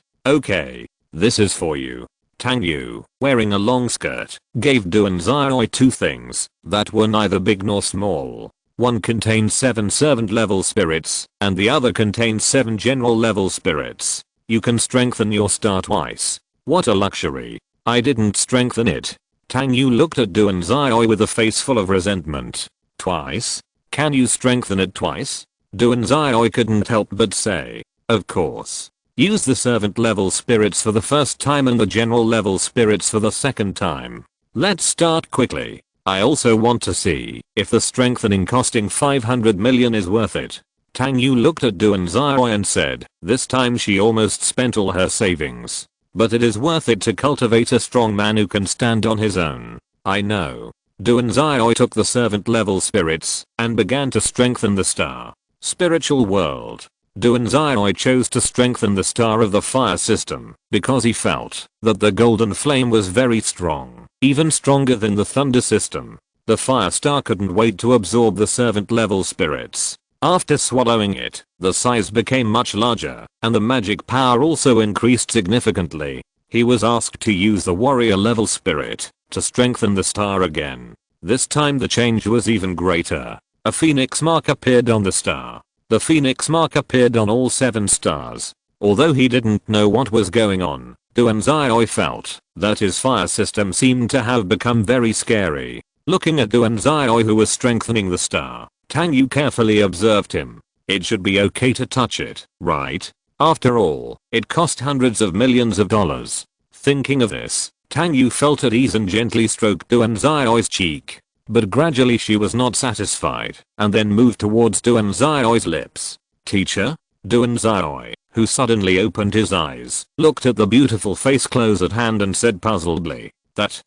Okay. This is for you. Tang Yu, wearing a long skirt, gave Duan Xiaoi 2 things that were neither big nor small. One contained 7 servant level spirits, and the other contained 7 general level spirits. You can strengthen your star twice. What a luxury. I didn't strengthen it. Tang Yu looked at Duan Xiaoi with a face full of resentment. Twice? Can you strengthen it twice? Duan Xiaoi couldn't help but say. Of course. Use the servant level spirits for the first time and the general level spirits for the second time. Let's start quickly. I also want to see if the strengthening costing 500 million is worth it. Tang Yu looked at Duan Xiaoi and said, this time she almost spent all her savings. But it is worth it to cultivate a strong man who can stand on his own. I know. Duan Xiaoi took the servant level spirits and began to strengthen the star. Spiritual world. Duanzai chose to strengthen the star of the fire system because he felt that the golden flame was very strong, even stronger than the thunder system. The fire star couldn't wait to absorb the servant level spirits. After swallowing it, the size became much larger, and the magic power also increased significantly. He was asked to use the warrior level spirit to strengthen the star again. This time the change was even greater. A phoenix mark appeared on the star. The phoenix mark appeared on all 7 stars. Although he didn't know what was going on, Duanzai felt that his fire system seemed to have become very scary. Looking at Duanzai, who was strengthening the star, Tang Yu carefully observed him. It should be okay to touch it, right? After all, it cost hundreds of millions of dollars. Thinking of this, Tang Yu felt at ease and gently stroked Duanzai's cheek. But gradually she was not satisfied, and then moved towards Duanzai's lips. Teacher? Duanzai, who suddenly opened his eyes, looked at the beautiful face close at hand and said puzzledly, that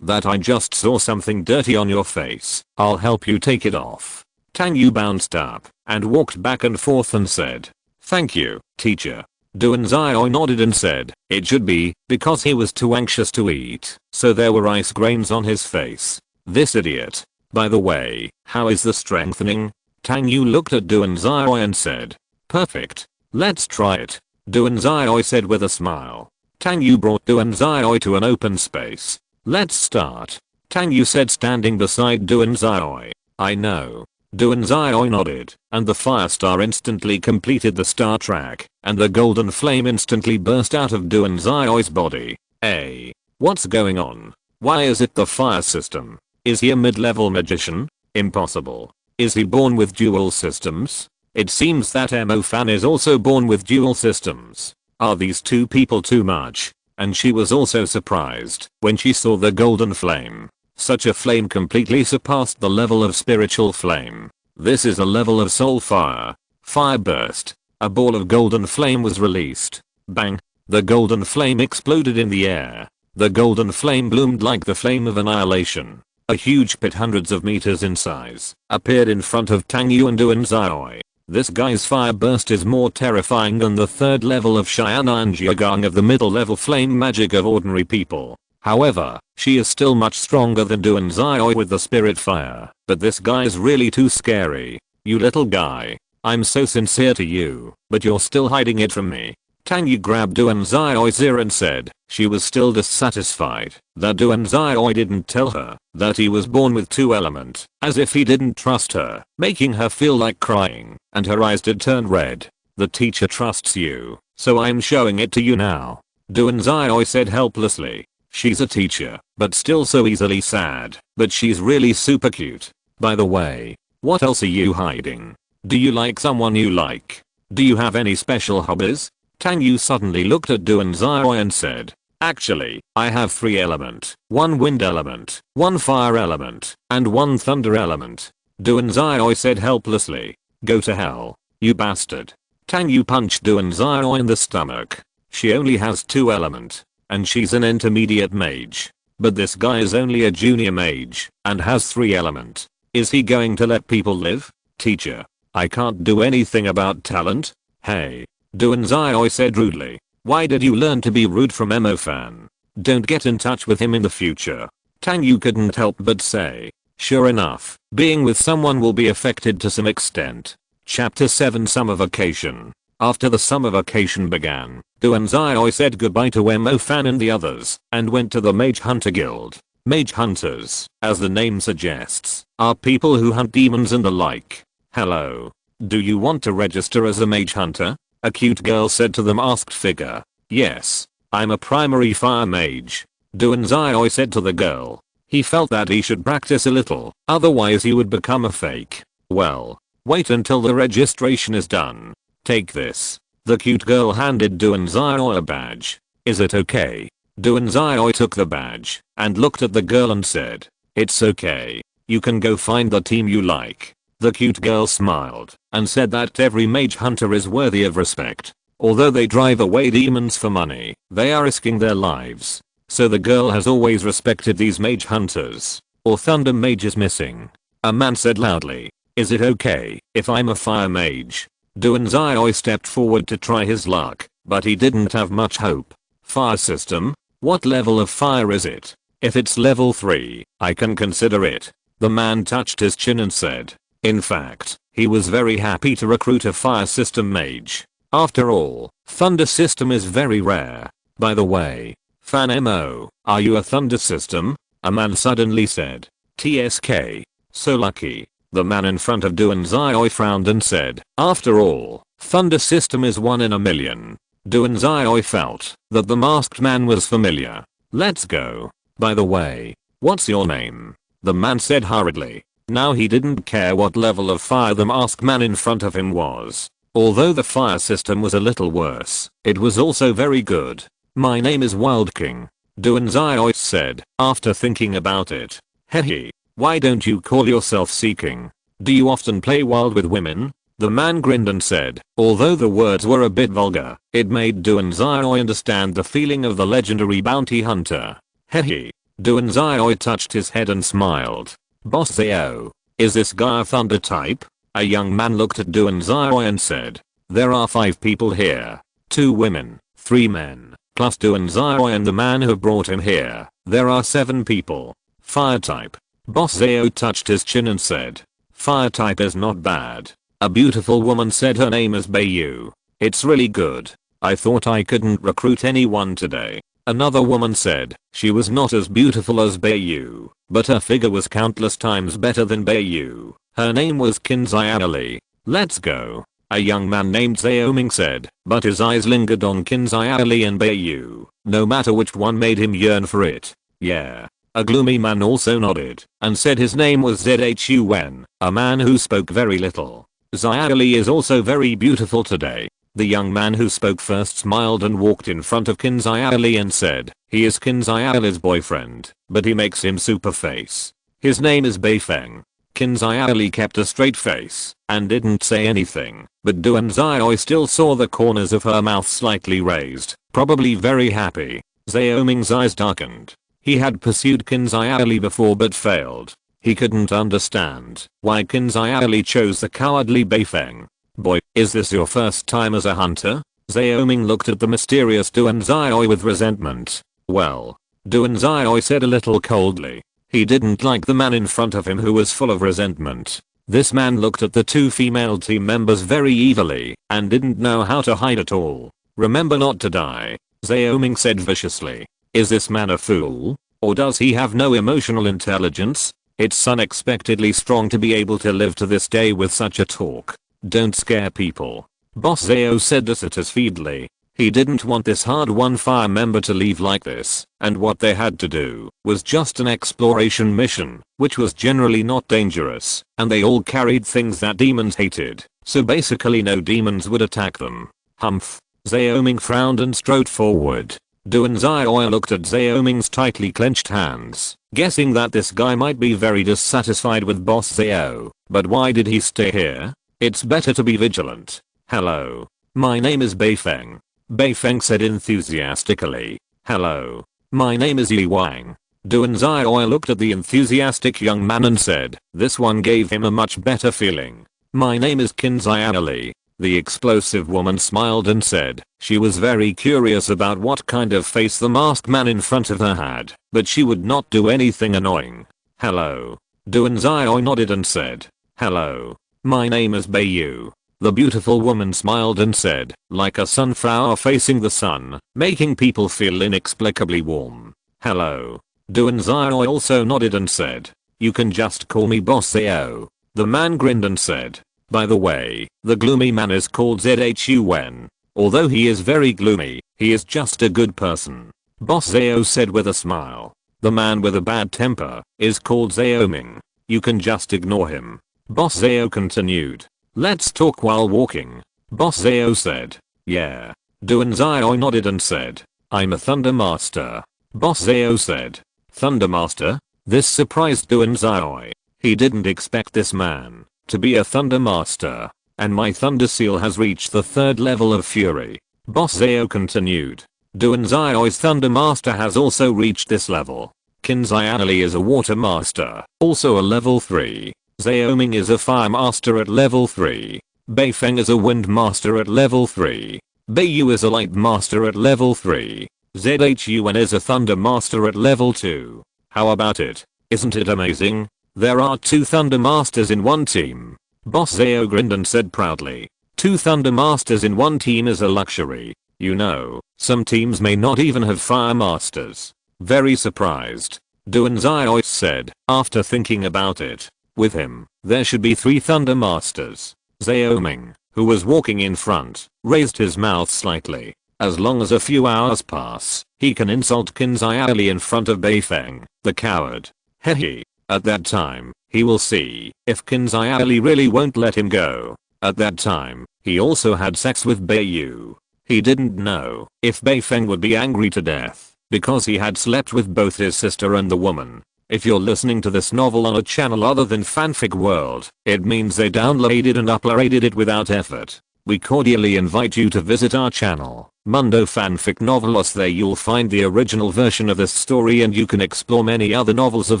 I just saw something dirty on your face. I'll help you take it off. Tang Yu bounced up and walked back and forth and said, thank you, teacher. Duanzai nodded and said, it should be, because he was too anxious to eat, so there were ice grains on his face. This idiot. By the way, how is the strengthening? Tang Yu looked at Duanzai and said, perfect. Let's try it. Duanzai said with a smile. Tang Yu brought Duanzai to an open space. Let's start. Tang Yu said, standing beside Duanzai. I know. Duanzai nodded, and the fire star instantly completed the star track, and the golden flame instantly burst out of Duanzai's body. Hey, what's going on? Why is it the fire system? Is he a mid-level magician? Impossible. Is he born with dual systems? It seems that Mo-fan is also born with dual systems. Are these two people too much? And she was also surprised when she saw the golden flame. Such a flame completely surpassed the level of spiritual flame. This is a level of soul fire. Fire burst. A ball of golden flame was released. Bang. The golden flame exploded in the air. The golden flame bloomed like the flame of annihilation. A huge pit hundreds of meters in size appeared in front of Tang Yu and Duanzai. This guy's fire burst is more terrifying than the 3rd level of Xiana and Jiagang of the middle level flame magic of ordinary people. However, she is still much stronger than Duanzai with the spirit fire. But this guy's really too scary. You little guy. I'm so sincere to you, but you're still hiding it from me. Tang Yu grabbed Duanzai's ear and said she was still dissatisfied that Duanzai didn't tell her that he was born with 2 element, as if he didn't trust her, making her feel like crying, and her eyes did turn red. The teacher trusts you, so I'm showing it to you now. Duanzai said helplessly. She's a teacher, but still so easily sad, but she's really super cute. By the way, what else are you hiding? Do you like someone you like? Do you have any special hobbies? Tang Yu suddenly looked at Duanzai and said, actually, I have 3 element, 1 wind element, 1 fire element, and 1 thunder element. Duanzai said helplessly. Go to hell, you bastard. Tang Yu punched Duanzai in the stomach. She only has 2 element, and she's an intermediate mage. But this guy is only a junior mage, and has 3 element. Is he going to let people live? Teacher, I can't do anything about talent. Hey. Duanzai said rudely. Why did you learn to be rude from Mo-fan? Don't get in touch with him in the future. Tang Yu couldn't help but say. Sure enough, being with someone will be affected to some extent. Chapter 7 Summer Vacation. After the summer vacation began, Duanzai said goodbye to Mo-fan and the others, and went to the Mage Hunter Guild. Mage Hunters, as the name suggests, are people who hunt demons and the like. Hello. Do you want to register as a Mage Hunter? A cute girl said to the masked figure. Yes, I'm a primary fire mage. Duanzai said to the girl. He felt that he should practice a little, otherwise he would become a fake. Well, wait until the registration is done. Take this. The cute girl handed Duanzai a badge. Is it okay? Duanzai took the badge and looked at the girl and said, it's okay. You can go find the team you like. The cute girl smiled and said that every mage hunter is worthy of respect. Although they drive away demons for money, they are risking their lives. So the girl has always respected these mage hunters. Or thunder mage is missing. A man said loudly, is it okay if I'm a fire mage? Duanzai stepped forward to try his luck, but he didn't have much hope. Fire system? What level of fire is it? If it's level 3, I can consider it. The man touched his chin and said. In fact, he was very happy to recruit a fire system mage. After all, thunder system is very rare. By the way, fan mo, are you a thunder system? A man suddenly said. TSK. So lucky. The man in front of Duanzai frowned and said, after all, thunder system is 1 in a million. Duanzai felt that the masked man was familiar. Let's go. By the way, what's your name? The man said hurriedly. Now he didn't care what level of fire the masked man in front of him was. Although the fire system was a little worse, it was also very good. My name is Wild King. Duanzai said, after thinking about it. Hehe. Why don't you call yourself Seeking? Do you often play wild with women? The man grinned and said, although the words were a bit vulgar, it made Duanzai understand the feeling of the legendary bounty hunter. Hehe. Duanzai touched his head and smiled. Boss Zao. Is this guy a thunder type? A young man looked at Duanzai and said, there are 5 people here. 2 women, 3 men, plus Duanzai and the man who brought him here. There are 7 people. Fire type. Boss Zao touched his chin and said, fire type is not bad. A beautiful woman said her name is Bayu. It's really good. I thought I couldn't recruit anyone today. Another woman said, she was not as beautiful as Bayu, but her figure was countless times better than Bayu. Her name was Kinzai. Let's go. A young man named Zaoming said, but his eyes lingered on Kinzai and Bayu. No matter which one made him yearn for it. Yeah. A gloomy man also nodded and said his name was Zhun, a man who spoke very little. Xiali is also very beautiful today. The young man who spoke first smiled and walked in front of Kinzai and said, he is Kinzai's boyfriend, but he makes him super face. His name is Beifeng. Kinzai kept a straight face and didn't say anything, but Duanzai still saw the corners of her mouth slightly raised, probably very happy. Zaoming's eyes darkened. He had pursued Kinzai before but failed. He couldn't understand why Kinzai chose the cowardly Beifeng. Boy, is this your first time as a hunter? Zaoming looked at the mysterious Duanzai with resentment. Well, Duanzai said a little coldly. He didn't like the man in front of him who was full of resentment. This man looked at the 2 female team members very evilly and didn't know how to hide at all. Remember not to die, Zaoming said viciously. Is this man a fool? Or does he have no emotional intelligence? It's unexpectedly strong to be able to live to this day with such a talk. Don't scare people. Boss Zao said dissatisfiedly. He didn't want this hard-won fire member to leave like this, and what they had to do was just an exploration mission, which was generally not dangerous, and they all carried things that demons hated, so basically no demons would attack them. Humph. Zaoming frowned and strode forward. Duanzai looked at Zaoming's tightly clenched hands, guessing that this guy might be very dissatisfied with Boss Zao, but why did he stay here? It's better to be vigilant. Hello. My name is Beifeng. Beifeng said enthusiastically. Hello. My name is Yi Wang. Duanzai looked at the enthusiastic young man and said, this one gave him a much better feeling. My name is Kinzai. The explosive woman smiled and said she was very curious about what kind of face the masked man in front of her had, but she would not do anything annoying. Hello. Duanzai nodded and said, hello. My name is Bayu. The beautiful woman smiled and said, like a sunflower facing the sun, making people feel inexplicably warm. Hello. Duanzai also nodded and said, you can just call me Boss Zao. The man grinned and said, by the way, the gloomy man is called Zhun. Although he is very gloomy, he is just a good person. Boss Zao said with a smile. The man with a bad temper is called Zaoming. You can just ignore him. Boss Zao continued. Let's talk while walking. Boss Zao said. Yeah. Duanzai nodded and said. I'm a Thunder Master. Boss Zao said. Thunder Master? This surprised Duanzai. He didn't expect this man to be a Thunder Master. And my Thunder Seal has reached the 3rd level of Fury. Boss Zao continued. Duanzai's Thunder Master has also reached this level. Kinzai is a Water Master, also a level 3. Zaoming is a Fire Master at level 3. Beifeng is a wind master at level 3. Beiyu is a light master at level 3. Zhun is a thunder master at level 2. How about it? Isn't it amazing? There are 2 thunder masters in one team. Boss Zhao grinned and said proudly. 2 thunder masters in one team is a luxury. You know, some teams may not even have fire masters. Very surprised. Duan Zhao said, after thinking about it. With him, there should be 3 thunder masters. Zhao Ming, who was walking in front, raised his mouth slightly. As long as a few hours pass, he can insult Qin Xiaoli in front of Beifeng, the coward. Hehe. At that time, he will see if Qin Xiaoli really won't let him go. At that time, he also had sex with Beiyu. He didn't know if Beifeng would be angry to death, because he had slept with both his sister and the woman. If you're listening to this novel on a channel other than Fanfic World, it means they downloaded and uploaded it without effort. We cordially invite you to visit our channel, Mundo Fanfic Novelos. There you'll find the original version of this story and you can explore many other novels of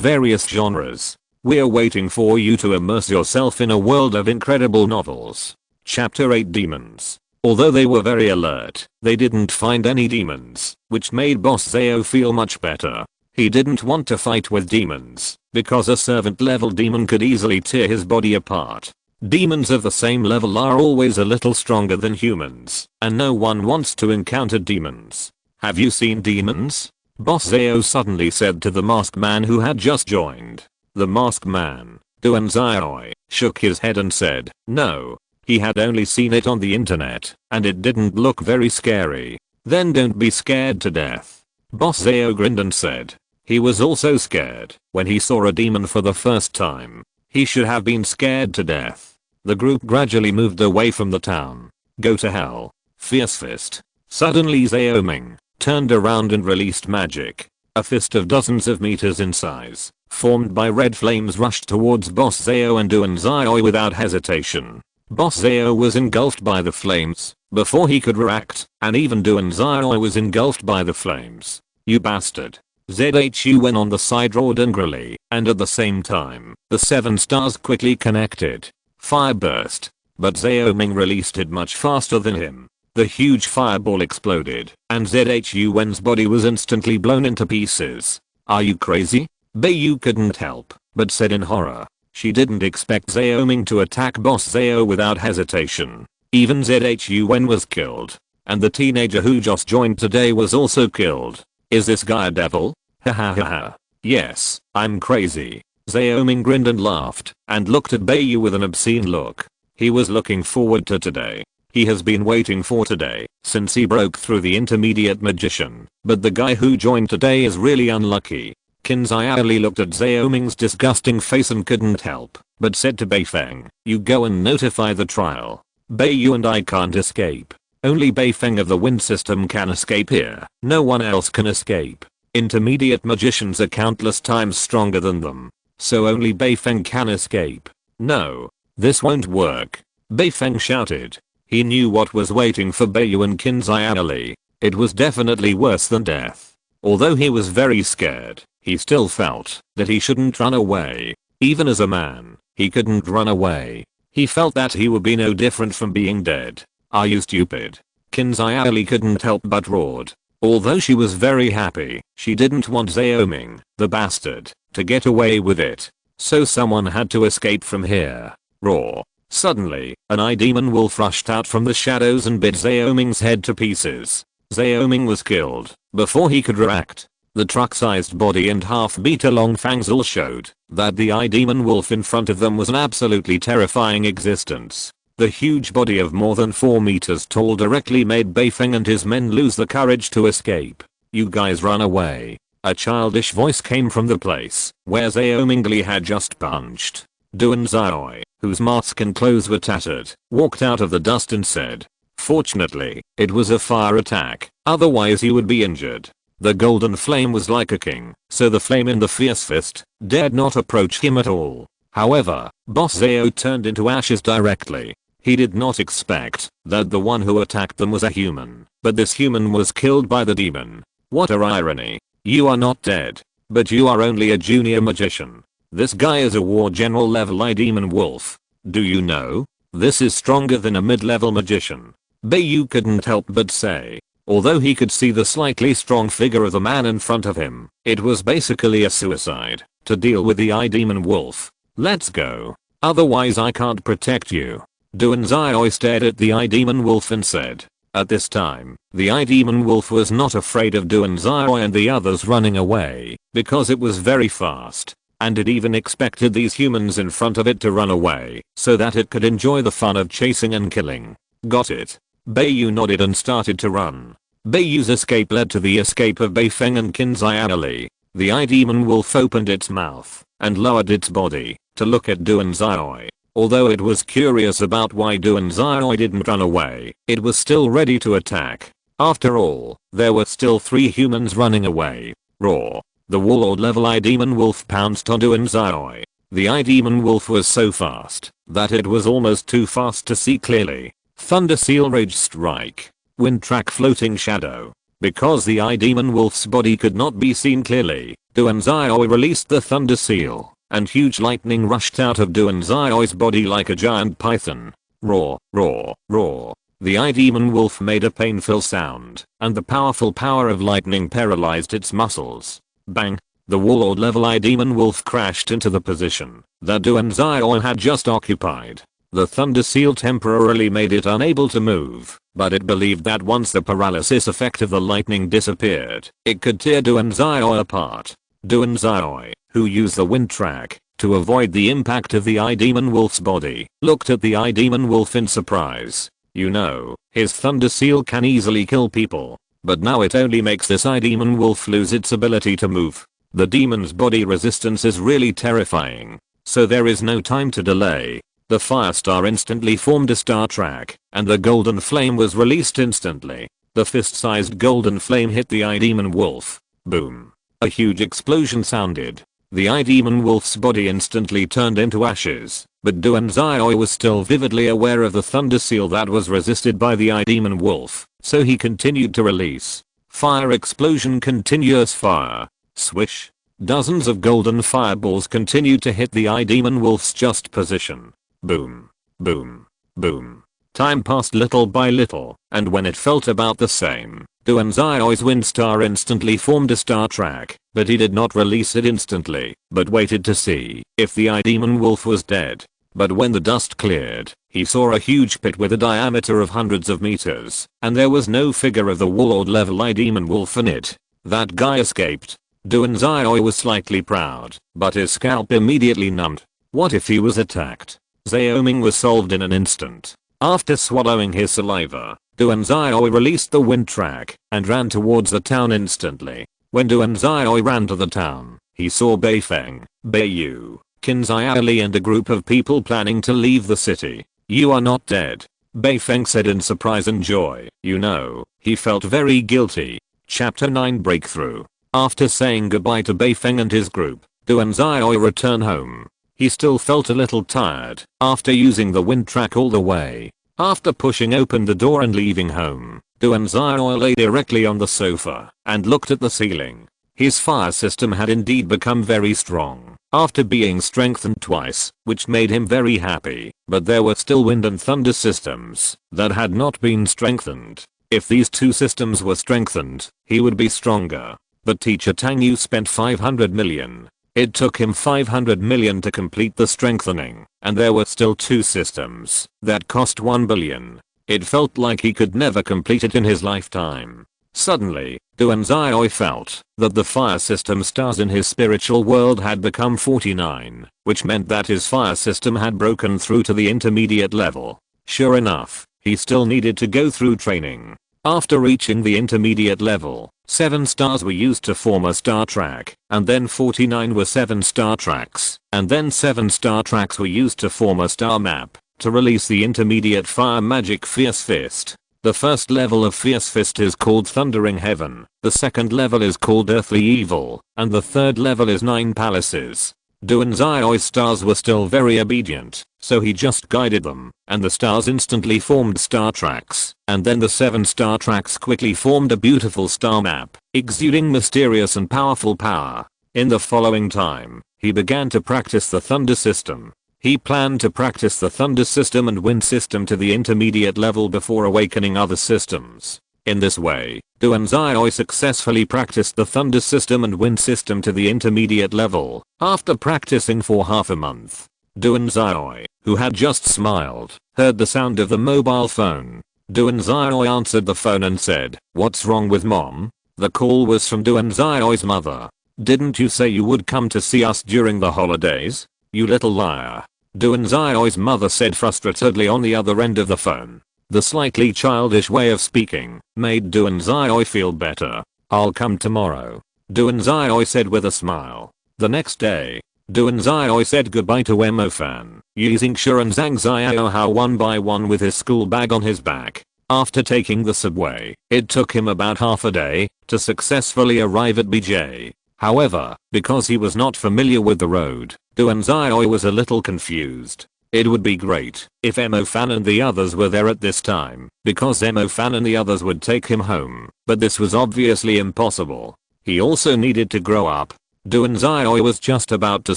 various genres. We're waiting for you to immerse yourself in a world of incredible novels. Chapter 8 Demons. Although they were very alert, they didn't find any demons, which made Boss Zhao feel much better. He didn't want to fight with demons, because a servant level demon could easily tear his body apart. Demons of the same level are always a little stronger than humans, and no one wants to encounter demons. Have you seen demons? Boss Zhao suddenly said to the masked man who had just joined. The masked man, Duan Zhao, shook his head and said, no. He had only seen it on the internet, and it didn't look very scary. Then don't be scared to death. Boss Zhao grinned and said. He was also scared when he saw a demon for the first time. He should have been scared to death. The group gradually moved away from the town. Go to hell. Fierce fist. Suddenly Zhao Ming turned around and released magic. A fist of dozens of meters in size, formed by red flames, rushed towards Boss Zhao and Duan Zhao without hesitation. Boss Zhao was engulfed by the flames before he could react, and even Duan Zhao was engulfed by the flames. You bastard. Zhu went on the side roared angrily, and at the same time, the 7 stars quickly connected. Fire burst. But Zhao Ming released it much faster than him. The huge fireball exploded, and Zhu's body was instantly blown into pieces. Are you crazy? Beiyu couldn't help, but said in horror. She didn't expect Zhao Ming to attack Boss Zhao without hesitation. Even Zhu was killed. And the teenager who just joined today was also killed. Is this guy a devil? Ha ha ha ha. Yes, I'm crazy. Zhao Ming grinned and laughed, and looked at Beiyu with an obscene look. He was looking forward to today. He has been waiting for today, since he broke through the intermediate magician. But the guy who joined today is really unlucky. Qin Xiaoli looked at Zhao Ming's disgusting face and couldn't help, but said to Beifeng, you go and notify the trial. Beiyu and I can't escape. Only Beifeng of the wind system can escape here. No one else can escape. Intermediate magicians are countless times stronger than them. So only Beifeng can escape. No. This won't work. Beifeng shouted. He knew what was waiting for Beiyu and Qin Xiaoli. It was definitely worse than death. Although he was very scared, he still felt that he shouldn't run away. Even as a man, he couldn't run away. He felt that he would be no different from being dead. Are you stupid? Qin Xiaoli couldn't help but roared. Although she was very happy, she didn't want Zhao Ming, the bastard, to get away with it. So someone had to escape from here. Roar. Suddenly, an eye demon wolf rushed out from the shadows and bit Zhao Ming's head to pieces. Zhao Ming was killed before he could react. The truck-sized body and half-meter-long fangs all showed that the eye demon wolf in front of them was an absolutely terrifying existence. The huge body of more than 4 meters tall directly made Beifeng and his men lose the courage to escape. You guys run away. A childish voice came from the place where Zhao Mingli had just punched. Duan Zhao, whose mask and clothes were tattered, walked out of the dust and said, fortunately, it was a fire attack, otherwise he would be injured. The golden flame was like a king, so the flame in the fierce fist dared not approach him at all. However, Boss Zhao turned into ashes directly. He did not expect that the one who attacked them was a human, but this human was killed by the demon. What a irony. You are not dead, but you are only a junior magician. This guy is a war general level eye demon wolf. Do you know? This is stronger than a mid-level magician. Bayu couldn't help but say. Although he could see the slightly strong figure of the man in front of him, it was basically a suicide to deal with the demon wolf. Let's go. Otherwise I can't protect you. Duanzai stared at the demon wolf and said. At this time, the demon wolf was not afraid of Duanzai and the others running away, because it was very fast. And it even expected these humans in front of it to run away, so that it could enjoy the fun of chasing and killing. Got it? Bayu nodded and started to run. Bayu's escape led to the escape of Beifeng and Qinzai Ali. The demon wolf opened its mouth and lowered its body to look at Duanzai. Although it was curious about why Duanzai didn't run away, it was still ready to attack. After all, there were still 3 humans running away. Roar. The warlord level demon wolf pounced on Duanzai. The demon wolf was so fast that it was almost too fast to see clearly. Thunder Seal Rage Strike. Wind Track Floating Shadow. Because the demon wolf's body could not be seen clearly, Duanzai released the Thunder Seal, and huge lightning rushed out of Duanzai's body like a giant python. Roar, roar, roar. The demon wolf made a painful sound, and the powerful power of lightning paralyzed its muscles. Bang. The warlord level demon wolf crashed into the position that Duanzai had just occupied. The Thunder Seal temporarily made it unable to move, but it believed that once the paralysis effect of the lightning disappeared, it could tear Duanzai apart. Duanzai, who used the wind track to avoid the impact of the demon wolf's body, looked at the demon wolf in surprise. You know, his Thunder Seal can easily kill people, but now it only makes this demon wolf lose its ability to move. The demon's body resistance is really terrifying, so there is no time to delay. The Firestar instantly formed a star track, and the golden flame was released instantly. The fist-sized golden flame hit the demon wolf. Boom. A huge explosion sounded. The demon wolf's body instantly turned into ashes, but Duanzai was still vividly aware of the Thunder Seal that was resisted by the demon wolf, so he continued to release. Fire explosion, continuous fire. Swish. Dozens of golden fireballs continued to hit the demon wolf's just position. Boom. Boom. Boom. Time passed little by little, and when it felt about the same, Duanzai's wind star instantly formed a star track, but he did not release it instantly, but waited to see if the demon wolf was dead. But when the dust cleared, he saw a huge pit with a diameter of hundreds of meters, and there was no figure of the warlord level demon wolf in it. That guy escaped. Duanzai was slightly proud, but his scalp immediately numbed. What if he was attacked? Zaoming was solved in an instant. After swallowing his saliva, Duanzai released the wind track and ran towards the town instantly. When Duanzai ran to the town, he saw Beifeng, Bayu, Qinzai Ali and a group of people planning to leave the city. You are not dead, Beifeng said in surprise and joy. You know, he felt very guilty. Chapter 9 Breakthrough. After saying goodbye to Beifeng and his group, Duanzai returned home. He still felt a little tired after using the wind track all the way. After pushing open the door and leaving home, Duanzai lay directly on the sofa and looked at the ceiling. His fire system had indeed become very strong after being strengthened twice, which made him very happy, but there were still wind and thunder systems that had not been strengthened. If these 2 systems were strengthened, he would be stronger. But teacher Tang Yu spent 500 million. It took him 500 million to complete the strengthening, and there were still 2 systems that cost 1 billion. It felt like he could never complete it in his lifetime. Suddenly, Duanzai felt that the fire system stars in his spiritual world had become 49, which meant that his fire system had broken through to the intermediate level. Sure enough, he still needed to go through training. After reaching the intermediate level, 7 stars were used to form a star track, and then 49 were 7 star tracks, and then 7 star tracks were used to form a star map, to release the intermediate fire magic Fierce Fist. The first level of Fierce Fist is called Thundering Heaven, the second level is called Earthly Evil, and the third level is 9 Palaces. Duanzai's stars were still very obedient, so he just guided them, and the stars instantly formed star tracks, and then the 7 star tracks quickly formed a beautiful star map, exuding mysterious and powerful power. In the following time, he began to practice the thunder system. He planned to practice the thunder system and wind system to the intermediate level before awakening other systems. In this way, Duanzai successfully practiced the thunder system and wind system to the intermediate level. After practicing for half a month, Duanzai, who had just smiled, heard the sound of the mobile phone. Duanzai answered the phone and said, "What's wrong with mom?" The call was from Duanzai's mother. "Didn't you say you would come to see us during the holidays? You little liar." Duanzai's mother said frustratedly on the other end of the phone. The slightly childish way of speaking made Duanzai feel better. "I'll come tomorrow," Duanzai said with a smile. The next day, Duanzai said goodbye to Emofan, using Sharon Zhangxiao one by one with his school bag on his back. After taking the subway, it took him about half a day to successfully arrive at BJ. However, because he was not familiar with the road, Duanzai was a little confused. It would be great if Emofan and the others were there at this time, because Emofan and the others would take him home, but this was obviously impossible. He also needed to grow up. Duanzai was just about to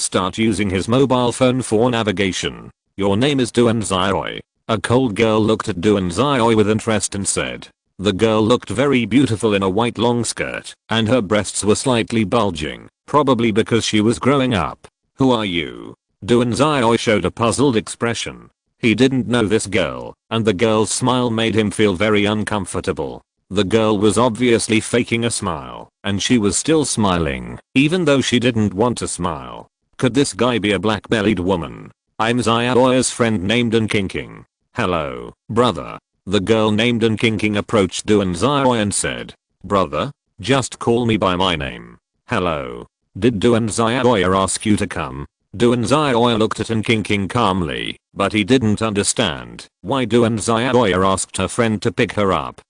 start using his mobile phone for navigation. "Your name is Duanzai." A cold girl looked at Duanzai with interest and said. The girl looked very beautiful in a white long skirt, and her breasts were slightly bulging, probably because she was growing up. "Who are you?" Duanzai showed a puzzled expression. He didn't know this girl, and the girl's smile made him feel very uncomfortable. The girl was obviously faking a smile, and she was still smiling, even though she didn't want to smile. Could this guy be a black-bellied woman? "I'm Xiaoya's friend named Unkinking." "Hello, brother." The girl named Unkinking approached Duanzai and said, "Brother? Just call me by my name." "Hello. Did Duanzai ask you to come?" Duanzai looked at Unkinking calmly, but he didn't understand why Duanzai asked her friend to pick her up.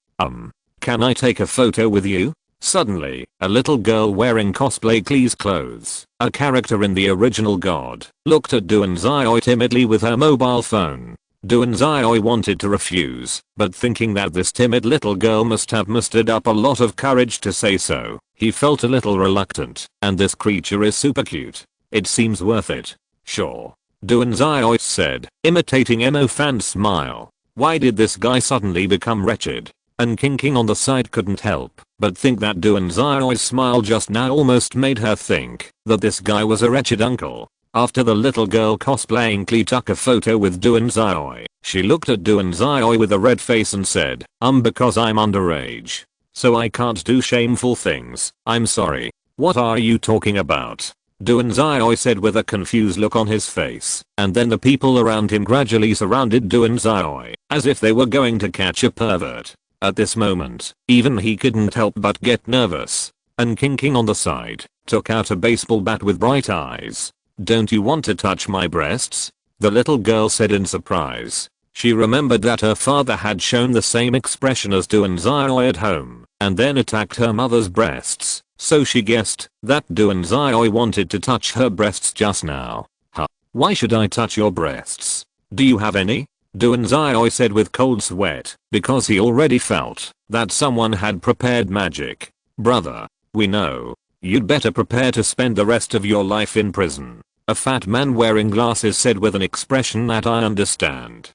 Can I take a photo with you?" Suddenly, a little girl wearing cosplay Klee's clothes, a character in the original God, looked at Duanzai timidly with her mobile phone. Duanzai wanted to refuse, but thinking that this timid little girl must have mustered up a lot of courage to say so, he felt a little reluctant. "And this creature is super cute. It seems worth it." "Sure," Duanzai said, imitating Emofan's smile. Why did this guy suddenly become wretched? Unkinking on the side couldn't help but think that Duanzai's smile just now almost made her think that this guy was a wretched uncle. After the little girl cosplaying Klee took a photo with Duanzai, she looked at Duanzai with a red face and said, Because I'm underage. So I can't do shameful things. I'm sorry." "What are you talking about?" Duanzai said with a confused look on his face, and then the people around him gradually surrounded Duanzai, as if they were going to catch a pervert. At this moment, even he couldn't help but get nervous. Unkinking on the side, took out a baseball bat with bright eyes. "Don't you want to touch my breasts?" the little girl said in surprise. She remembered that her father had shown the same expression as Duanzai at home, and then attacked her mother's breasts, so she guessed that Duanzai wanted to touch her breasts just now. "Huh? Why should I touch your breasts? Do you have any?" Duanzai said with cold sweat, because he already felt that someone had prepared magic. "Brother, we know. You'd better prepare to spend the rest of your life in prison," a fat man wearing glasses said with an expression that I understand.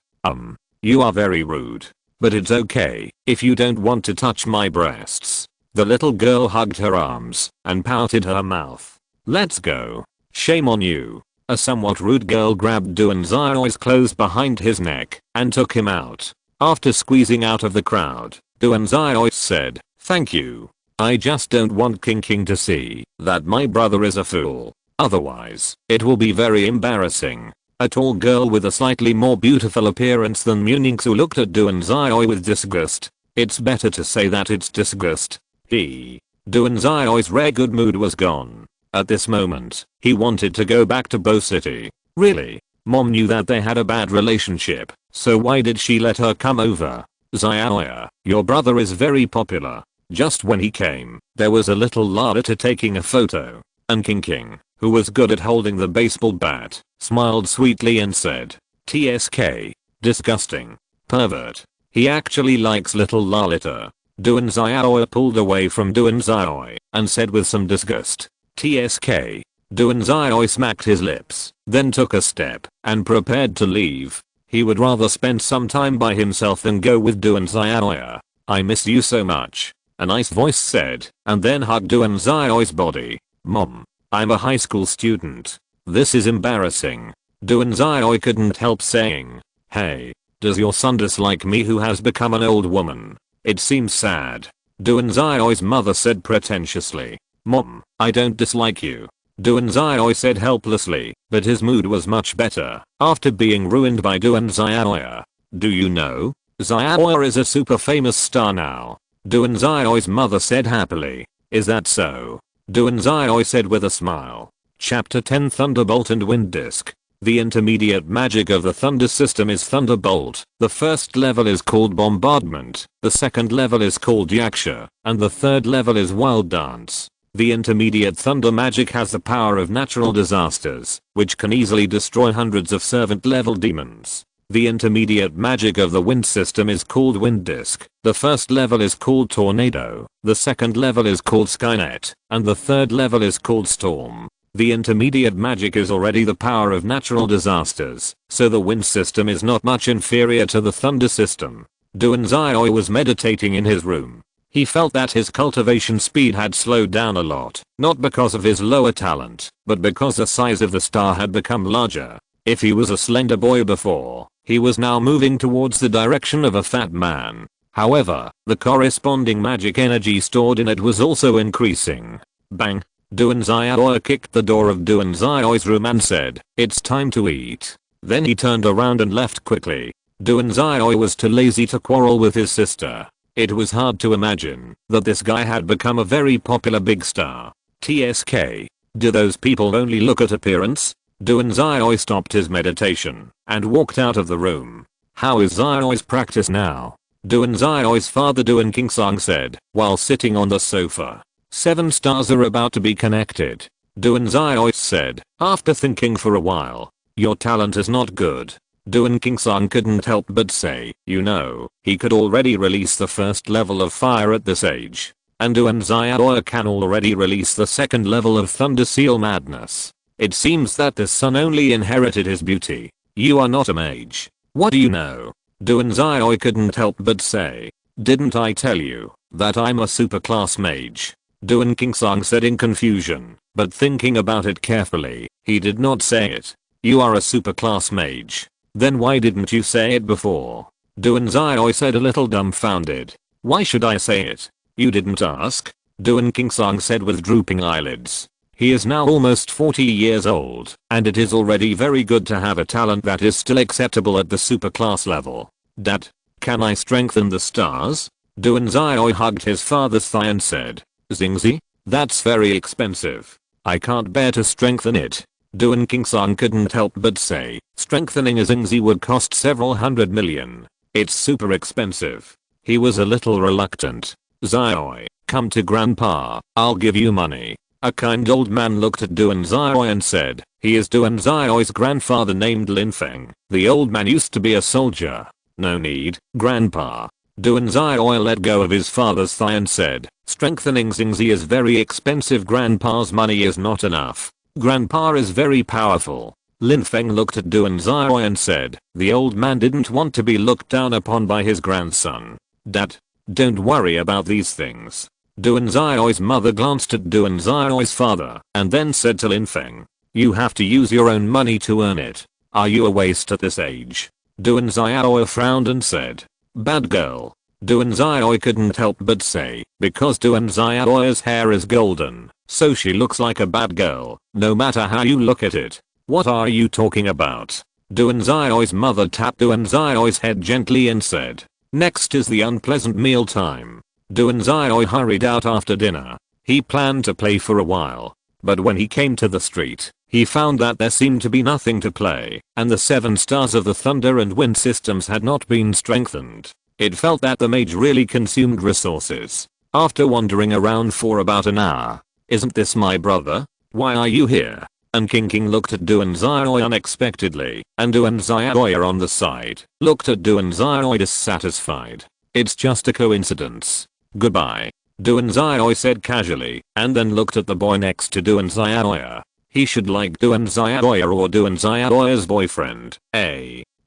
You are very rude. But it's okay if you don't want to touch my breasts." The little girl hugged her arms and pouted her mouth. "Let's go. Shame on you." A somewhat rude girl grabbed Duanzai's clothes behind his neck and took him out. After squeezing out of the crowd, Duanzai said, "Thank you. I just don't want Kinking to see that my brother is a fool. Otherwise, it will be very embarrassing." A tall girl with a slightly more beautiful appearance than Muningsu looked at Duanzai with disgust. It's better to say that it's disgust. Duanzai's rare good mood was gone. At this moment, he wanted to go back to Bo City. Really? Mom knew that they had a bad relationship, so why did she let her come over? "Xiaoya, your brother is very popular." Just when he came, there was a little Lalita taking a photo. Unkinking, who was good at holding the baseball bat, smiled sweetly and said, "TSK. Disgusting. Pervert. He actually likes little Lalita." Duanzai pulled away from Duanzai and said with some disgust, "TSK. Duanzai smacked his lips, then took a step, and prepared to leave. He would rather spend some time by himself than go with Duanzai. I miss you so much, a nice voice said, and then hugged Duanzai's body. Mom, I'm a high school student. This is embarrassing. Duanzai couldn't help saying. Hey, does your son dislike me who has become an old woman? It seems sad. Duanzai's mother said pretentiously. Mom, I don't dislike you. Duanzai said helplessly, but his mood was much better after being ruined by Duanzai. Do you know? Zaya is a super famous star now. Duanzai's mother said happily. Is that so? Duanzai said with a smile. Chapter 10 Thunderbolt and Wind Disc. The intermediate magic of the Thunder system is Thunderbolt. The first level is called Bombardment, the second level is called Yaksha, and the third level is Wild Dance. The intermediate thunder magic has the power of natural disasters, which can easily destroy hundreds of servant level demons. The intermediate magic of the wind system is called Wind Disc. The first level is called Tornado, the second level is called Skynet, and the third level is called Storm. The intermediate magic is already the power of natural disasters, so the wind system is not much inferior to the thunder system. Duanzai was meditating in his room. He felt that his cultivation speed had slowed down a lot, not because of his lower talent, but because the size of the star had become larger. If he was a slender boy before, he was now moving towards the direction of a fat man. However, the corresponding magic energy stored in it was also increasing. Bang! Duanzai kicked the door of Duanzai's room and said, "It's time to eat." Then he turned around and left quickly. Duanzai was too lazy to quarrel with his sister. It was hard to imagine that this guy had become a very popular big star. TSK. Do those people only look at appearance? Duanzai stopped his meditation and walked out of the room. How is Zai's practice now? Duanzai's father Duan Kingsang said while sitting on the sofa. 7 stars are about to be connected. Duanzai said after thinking for a while. Your talent is not good. Duan Kingsang couldn't help but say, you know, he could already release the first level of fire at this age. And Duanzai can already release the second level of Thunder Seal Madness. It seems that this son only inherited his beauty. You are not a mage. What do you know? Duanzai couldn't help but say. Didn't I tell you that I'm a super class mage? Duan Kingsang said in confusion, but thinking about it carefully, he did not say it. You are a super class mage. Then why didn't you say it before? Duanzai said a little dumbfounded. Why should I say it? You didn't ask? Duan Kingsang said with drooping eyelids. He is now almost 40 years old, and it is already very good to have a talent that is still acceptable at the super class level. Dad, can I strengthen the stars? Duanzai hugged his father's thigh and said. Zingzi? That's very expensive. I can't bear to strengthen it. Duan Kingsang couldn't help but say, strengthening a Zingzi would cost several hundred million. It's super expensive. He was a little reluctant. Zai, come to grandpa, I'll give you money. A kind old man looked at Duanzai and said, he is Duanzai's grandfather named Lin Feng. The old man used to be a soldier. No need, grandpa. Duanzai let go of his father's thigh and said, strengthening Zingzi is very expensive. Grandpa's money is not enough. Grandpa is very powerful. Lin Feng looked at Duanzai and said, the old man didn't want to be looked down upon by his grandson. Dad, don't worry about these things. Duanzai's mother glanced at Duanzai's father and then said to Lin Feng, you have to use your own money to earn it. Are you a waste at this age? Duanzai frowned and said, bad girl. Duanzai couldn't help but say, because Duanzai's hair is golden, so she looks like a bad girl, no matter how you look at it. What are you talking about? Duanzai's mother tapped Duanzai's head gently and said, next is the unpleasant meal time. Duanzai hurried out after dinner. He planned to play for a while, but when he came to the street, he found that there seemed to be nothing to play, and the 7 stars of the thunder and wind systems had not been strengthened. It felt that the mage really consumed resources. After wandering around for about an hour, isn't this my brother? Why are you here? And King looked at Duanzai unexpectedly, and Duanzai on the side looked at Duanzai dissatisfied. It's just a coincidence. Goodbye. Duanzai said casually, and then looked at the boy next to Duanzai. He should like Duan Xiaoya or Duan Xiaoya's boyfriend.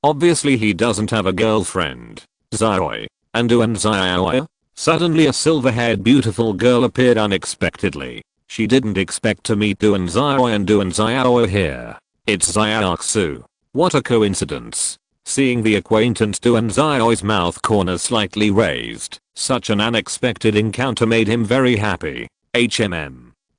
Obviously he doesn't have a girlfriend. Xiaoya. And Duan Xiaoya? Suddenly a silver-haired beautiful girl appeared unexpectedly. She didn't expect to meet Duan Xiaoya and Duan Xiaoya here. It's Xiaoxu. What a coincidence. Seeing the acquaintance, Duan Xiaoya's mouth corner slightly raised. Such an unexpected encounter made him very happy.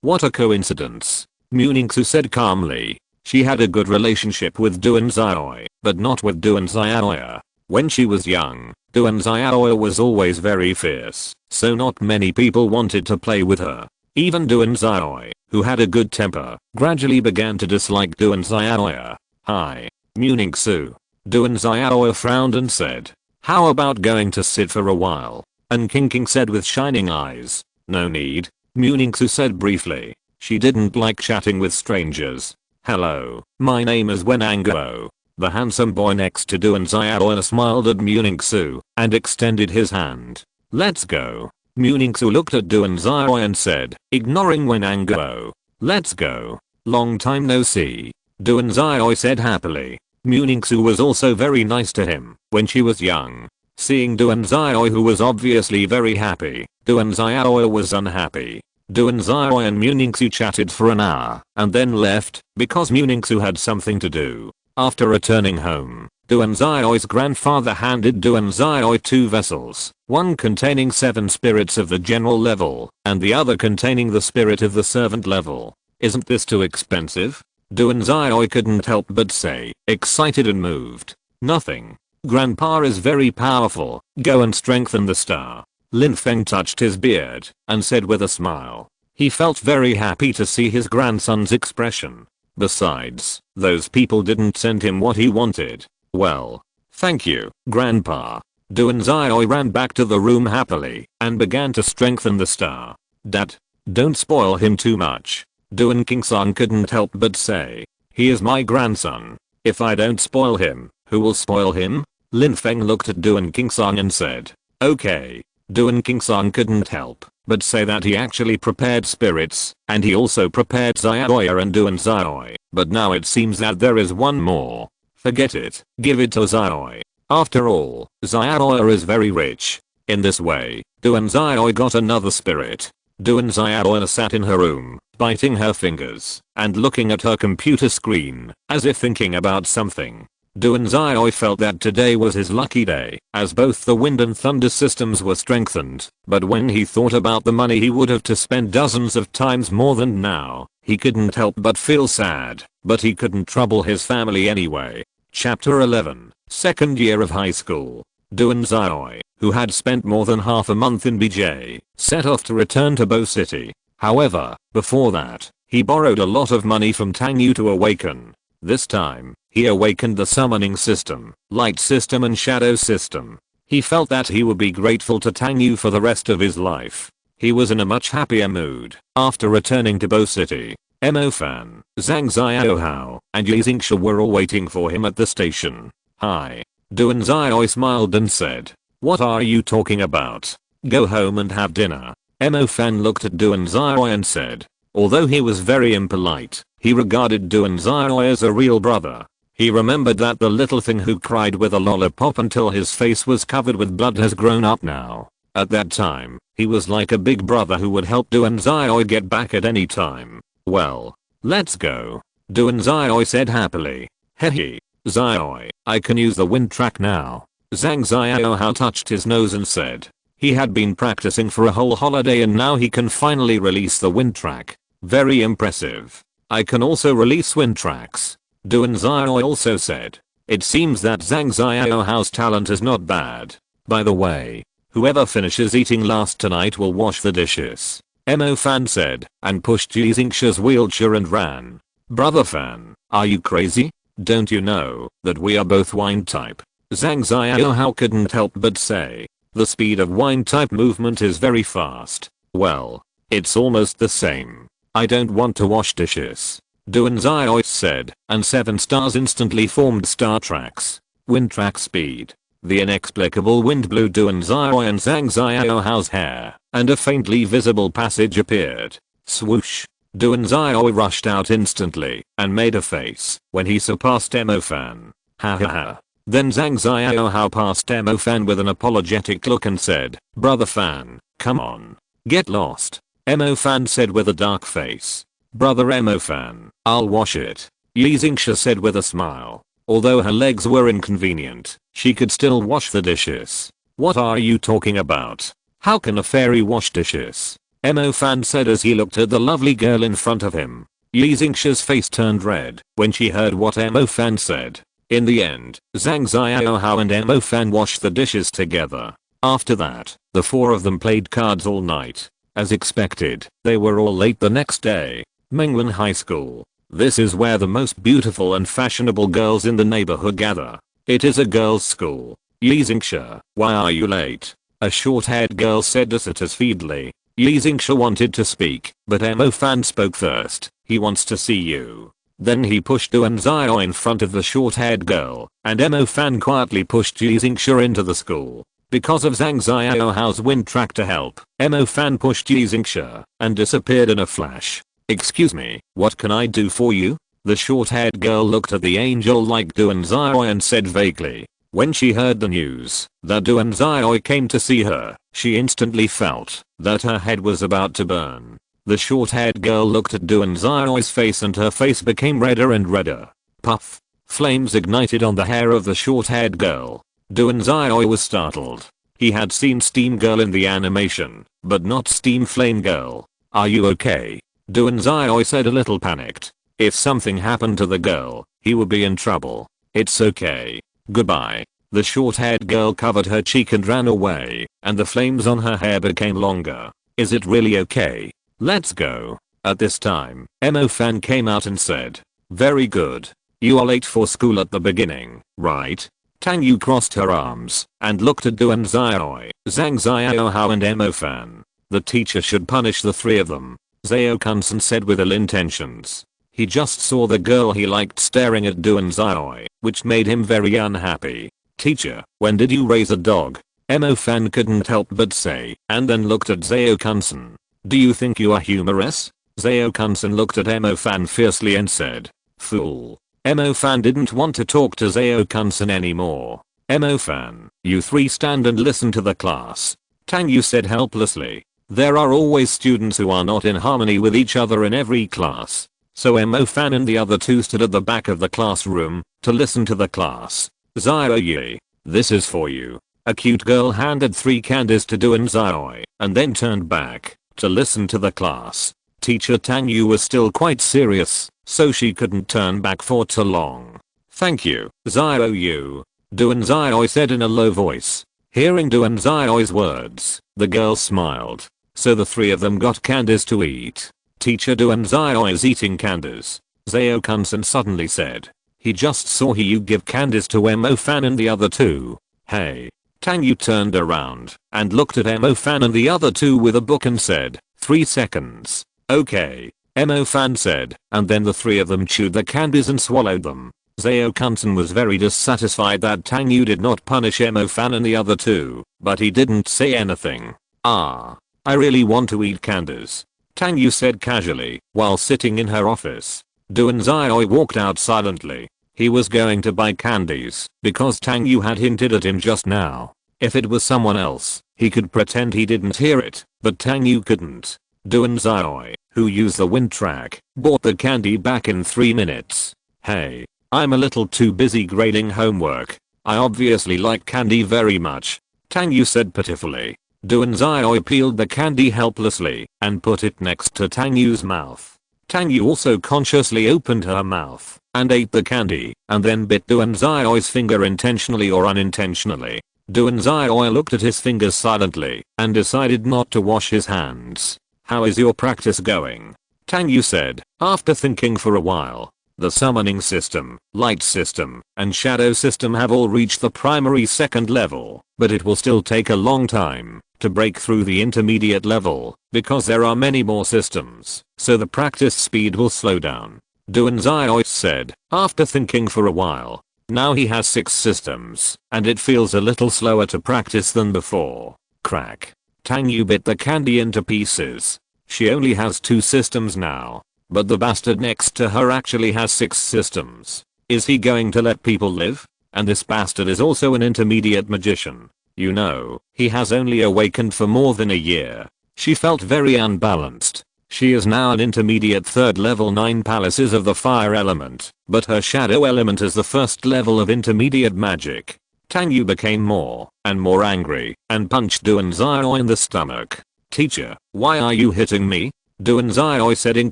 What a coincidence. Muningsu said calmly. She had a good relationship with Duan Xiaoya, but not with Duan Xiaoya. When she was young, Duan Xiaoya was always very fierce, so not many people wanted to play with her. Even Duan Xiaoya, who had a good temper, gradually began to dislike Duan Xiaoya. Hi, Muningsu. Duan Xiaoya frowned and said, how about going to sit for a while? Unkinking said with shining eyes. No need, Muningsu said briefly. She didn't like chatting with strangers. Hello, my name is Wenanguo. The handsome boy next to Duan Xiaoya smiled at Muningsu and extended his hand. Let's go. Muningsu looked at Duan Xiaoya and said, ignoring Wenanguo. Let's go. Long time no see. Duan Xiaoya said happily. Muningsu was also very nice to him when she was young. Seeing Duan Xiaoya, who was obviously very happy, Duan Xiaoya was unhappy. Duan Xiaoya and Muningsu chatted for an hour and then left because Muningsu had something to do. After returning home, Duan Xiaoya's grandfather handed Duan Xiaoya 2 vessels, one containing 7 spirits of the general level and the other containing the spirit of the servant level. Isn't this too expensive? Duan Xiaoya couldn't help but say, excited and moved. Nothing. Grandpa is very powerful. Go and strengthen the star. Lin Feng touched his beard and said with a smile. He felt very happy to see his grandson's expression. Besides, those people didn't send him what he wanted. Well, thank you, Grandpa. Duan Xiaoya ran back to the room happily and began to strengthen the star. Dad, don't spoil him too much. Duan King-san couldn't help but say. He is my grandson. If I don't spoil him, who will spoil him? Lin Feng looked at Duan King-san and said. Okay. Duan King-san couldn't help but say that he actually prepared spirits, and he also prepared Xiaoya and Duan Xiaoya, but now it seems that there is one more. Forget it, give it to Xiaoya. After all, Xiaoya is very rich. In this way, Duan Xiaoya got another spirit. Duan Xiaoya sat in her room, biting her fingers, and looking at her computer screen, as if thinking about something. Duan Xiaoya felt that today was his lucky day, as both the wind and thunder systems were strengthened, but when he thought about the money he would have to spend dozens of times more than now, he couldn't help but feel sad, but he couldn't trouble his family anyway. Chapter 11, Second year of high school. Duan Xiaoya, who had spent more than half a month in BJ, set off to return to Bo City. However, before that, he borrowed a lot of money from Tang Yu to awaken. This time, he awakened the summoning system, light system and shadow system. He felt that he would be grateful to Tang Yu for the rest of his life. He was in a much happier mood after returning to Bo City. Mo Fan, Zhang Xiaohao, and Yi Xingsha were all waiting for him at the station. Hi. Duan Xiaoya smiled and said. What are you talking about? Go home and have dinner. Mo Fan looked at Duan Xiaoya and said. Although he was very impolite, he regarded Duan Xiaoya as a real brother. He remembered that the little thing who cried with a lollipop until his face was covered with blood has grown up now. At that time, he was like a big brother who would help Duan Xiaoya get back at any time. Well, let's go. Duan Xiaoya said happily. Hehe. Xiaoya, I can use the wind track now. Zhang Xiaohao touched his nose and said. He had been practicing for a whole holiday and now he can finally release the wind track. Very impressive. I can also release wind tracks. Duan Xiaoya also said. It seems that Zhang Xiaohao's talent is not bad. By the way, whoever finishes eating last tonight will wash the dishes. Mo Fan said, and pushed Yi Xingsha's wheelchair and ran. Brother Fan, are you crazy? Don't you know that we are both wind type? Zhang Xiaohao couldn't help but say. The speed of wind type movement is very fast. Well, it's almost the same. I don't want to wash dishes. Duan Xiaoya said, and 7 stars instantly formed star tracks. Wind track speed. The inexplicable wind blew Duan Xiaoya and Zhang Xiaohao's hair, and a faintly visible passage appeared. Swoosh. Duanzai rushed out instantly and made a face when he surpassed Emofan. Ha ha ha. Then Zhang Xiaohao passed Emofan with an apologetic look and said, "Brother Fan, come on. Get lost." Emofan said with a dark face. "Brother Emofan, I'll wash it." Yi Xingxia said with a smile. Although her legs were inconvenient, she could still wash the dishes. "What are you talking about? How can a fairy wash dishes?" Emofan said as he looked at the lovely girl in front of him. Yi Xingxia's face turned red when she heard what Emofan said. In the end, Zhang Xiaohao and Emofan washed the dishes together. After that, the four of them played cards all night. As expected, they were all late the next day. Mengwen High School. This is where the most beautiful and fashionable girls in the neighborhood gather. It is a girls' school. Yi Xingxia, why are you late? A short-haired girl said dissatisfiedly. Yi Xingxia wanted to speak, but Emofan spoke first. "He wants to see you." Then he pushed Duanzai in front of the short-haired girl, and Emofan quietly pushed Yi Xingxia into the school. Because of Zhang Xiaohao's wind track to help, Emofan pushed Yi Xingxia and disappeared in a flash. "Excuse me, what can I do for you?" The short-haired girl looked at the angel like Duanzai and said vaguely. When she heard the news that Duanzai came to see her, she instantly felt that her head was about to burn. The short-haired girl looked at Duanzai's face and her face became redder and redder. Puff. Flames ignited on the hair of the short-haired girl. Duanzai was startled. He had seen Steam Girl in the animation, but not Steam Flame Girl. "Are you okay?" Duanzai said a little panicked. If something happened to the girl, he would be in trouble. "It's okay. Goodbye." The short-haired girl covered her cheek and ran away, and the flames on her hair became longer. "Is it really okay? Let's go." At this time, Emofan came out and said, "Very good. You are late for school at the beginning, right?" Tang Yu crossed her arms and looked at Duanzai, Zhang Xiaohao and Emofan. "The teacher should punish the three of them," Zhao Kunsen said with ill intentions. He just saw the girl he liked staring at Duanzai, which made him very unhappy. "Teacher, when did you raise a dog?" Emofan couldn't help but say, and then looked at Zhao Kunsen. "Do you think you are humorous?" Zhao Kunsen looked at Emofan fiercely and said, "Fool." Emofan didn't want to talk to Zhao Kunsen anymore. "Emofan, you three stand and listen to the class," Tang Yu said helplessly. There are always students who are not in harmony with each other in every class. So Emofan and the other two stood at the back of the classroom to listen to the class. "Zio Yi, this is for you." A cute girl handed 3 candies to Duanzai and then turned back to listen to the class. Teacher Tang Yu was still quite serious, so she couldn't turn back for too long. "Thank you, Zio Yu," Duanzai said in a low voice. Hearing Duanzai's words, the girl smiled. So the 3 of them got candies to eat. Teacher Duanzai is eating candies, Zhao Kunsen suddenly said. He just saw you give candies to Emofan and the other 2. "Hey." Tang Yu turned around and looked at Emofan and the other 2 with a book and said, 3 seconds. "Okay," Emofan said, and then the 3 of them chewed the candies and swallowed them. Zhao Kunsen was very dissatisfied that Tang Yu did not punish Emofan and the other 2, but he didn't say anything. "Ah, I really want to eat candies," Tang Yu said casually while sitting in her office. Duanzai walked out silently. He was going to buy candies because Tang Yu had hinted at him just now. If it was someone else, he could pretend he didn't hear it, but Tang Yu couldn't. Duanzai, who used the wind track, bought the candy back in 3 minutes. "Hey, I'm a little too busy grading homework. I obviously like candy very much," Tang Yu said pitifully. Duanzai peeled the candy helplessly and put it next to Tang Yu's mouth. Tang Yu also consciously opened her mouth and ate the candy and then bit Duanzai's finger intentionally or unintentionally. Duanzai looked at his fingers silently and decided not to wash his hands. "How is your practice going?" Tang Yu said, after thinking for a while. The summoning system, light system, and shadow system have all reached the primary 2nd level, but it will still take a long time to break through the intermediate level because there are many more systems, so the practice speed will slow down. Duanzai said, after thinking for a while. Now he has 6 systems, and it feels a little slower to practice than before. Crack. Tang Yu bit the candy into pieces. She only has 2 systems now. But the bastard next to her actually has 6 systems. Is he going to let people live? And this bastard is also an intermediate magician. You know, he has only awakened for more than a year. She felt very unbalanced. She is now an intermediate 3rd level 9 palaces of the fire element, but her shadow element is the 1st level of intermediate magic. Tang Yu became more and more angry and punched Duan Xiaoi in the stomach. Teacher, why are you hitting me? Duan Xiaoi said in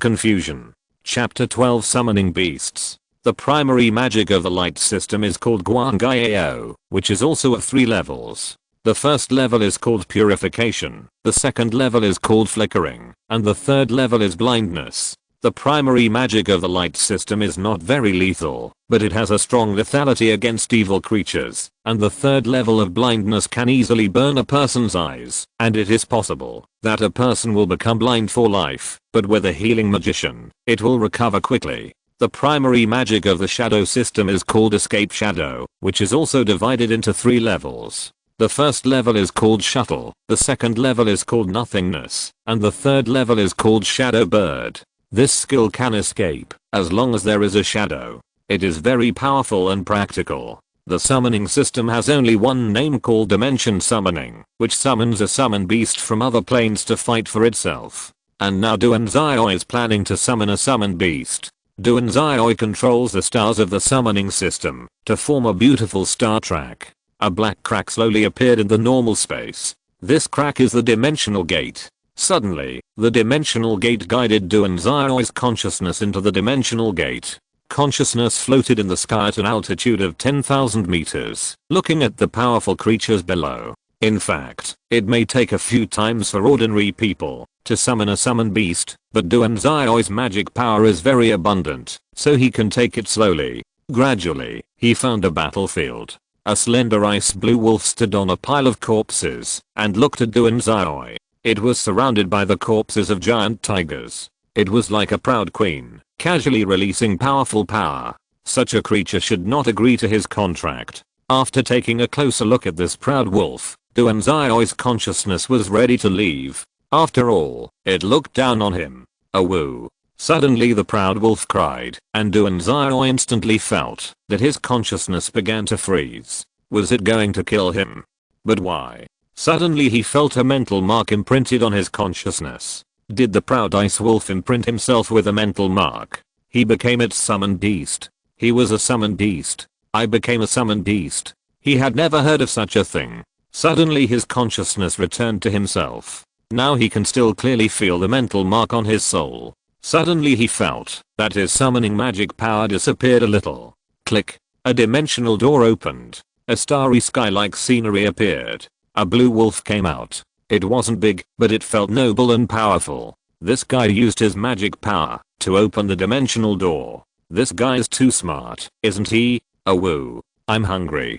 confusion. Chapter 12 Summoning Beasts. The primary magic of the light system is called Guangyao, which is also of 3 levels. The 1st level is called purification, the 2nd level is called flickering, and the 3rd level is blindness. The primary magic of the light system is not very lethal, but it has a strong lethality against evil creatures, and the 3rd level of blindness can easily burn a person's eyes, and it is possible that a person will become blind for life, but with a healing magician, it will recover quickly. The primary magic of the shadow system is called escape shadow, which is also divided into 3 levels. The 1st level is called shuttle, the 2nd level is called nothingness, and the 3rd level is called shadow bird. This skill can escape as long as there is a shadow. It is very powerful and practical. The summoning system has only one name called dimension summoning, which summons a summoned beast from other planes to fight for itself. And now Duan Xiaoi is planning to summon a summoned beast. Duan Xiaoi controls the stars of the summoning system to form a beautiful star track. A black crack slowly appeared in the normal space. This crack is the dimensional gate. Suddenly, the dimensional gate guided Duan Xiaoi's consciousness into the dimensional gate. Consciousness floated in the sky at an altitude of 10,000 meters, looking at the powerful creatures below. In fact, it may take a few times for ordinary people to summon a summoned beast, but Duan Xiaoi's magic power is very abundant, so he can take it slowly. Gradually, he found a battlefield. A slender ice blue wolf stood on a pile of corpses and looked at Duan Xiaoi. It was surrounded by the corpses of giant tigers. It was like a proud queen, casually releasing powerful power. Such a creature should not agree to his contract. After taking a closer look at this proud wolf, Duan Xiaoi's consciousness was ready to leave. After all, it looked down on him. Awoo. Suddenly the proud wolf cried, and Duan Xiaoi instantly felt that his consciousness began to freeze. Was it going to kill him? But why? Suddenly he felt a mental mark imprinted on his consciousness. Did the proud ice wolf imprint himself with a mental mark? He became its summoned beast. He was a summoned beast. I became a summoned beast. He had never heard of such a thing. Suddenly his consciousness returned to himself. Now he can still clearly feel the mental mark on his soul. Suddenly he felt that his summoning magic power disappeared a little. Click. A dimensional door opened. A starry sky-like scenery appeared. A blue wolf came out. It wasn't big, but it felt noble and powerful. This guy used his magic power to open the dimensional door. This guy is too smart, isn't he? Awoo. I'm hungry.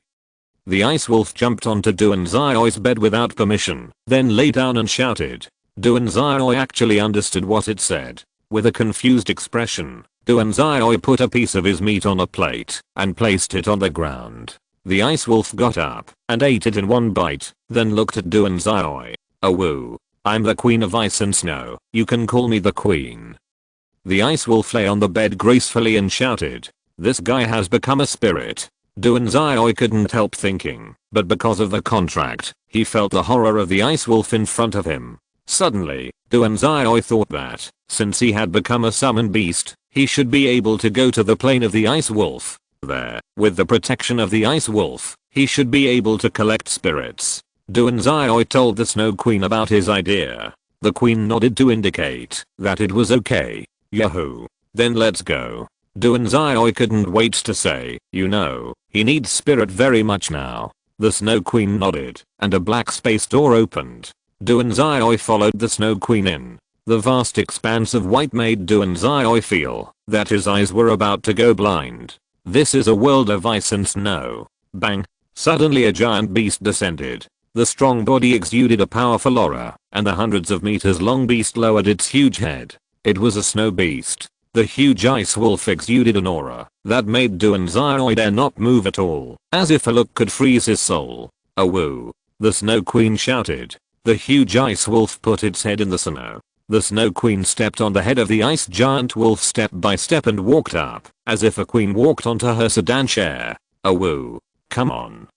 The ice wolf jumped onto Duan Xiaoi's bed without permission, then lay down and shouted. Duan Xiaoi actually understood what it said. With a confused expression, Duan Xiaoi put a piece of his meat on a plate and placed it on the ground. The ice wolf got up and ate it in one bite, then looked at Duan Xiaoi. Awoo. I'm the queen of ice and snow, you can call me the queen. The ice wolf lay on the bed gracefully and shouted. This guy has become a spirit. Duan Xiaoi couldn't help thinking, but because of the contract, he felt the horror of the ice wolf in front of him. Suddenly, Duan Xiaoi thought that, since he had become a summoned beast, he should be able to go to the plane of the ice wolf. There, with the protection of the ice wolf, he should be able to collect spirits. Duan Xiaoi told the Snow Queen about his idea. The queen nodded to indicate that it was okay. Yahoo. Then let's go. Duan Xiaoi couldn't wait to say, you know, he needs spirit very much now. The Snow Queen nodded, and a black space door opened. Duan Xiaoi followed the Snow Queen in. The vast expanse of white made Duan Xiaoi feel that his eyes were about to go blind. This is a world of ice and snow. Bang. Suddenly a giant beast descended. The strong body exuded a powerful aura, and the hundreds of meters long beast lowered its huge head. It was a snow beast. The huge ice wolf exuded an aura that made Duan Xiaoi dare not move at all, as if a look could freeze his soul. Awoo. The Snow Queen shouted. The huge ice wolf put its head in the snow. The Snow Queen stepped on the head of the ice giant wolf step by step and walked up, as if a queen walked onto her sedan chair. Oh woo. Come on.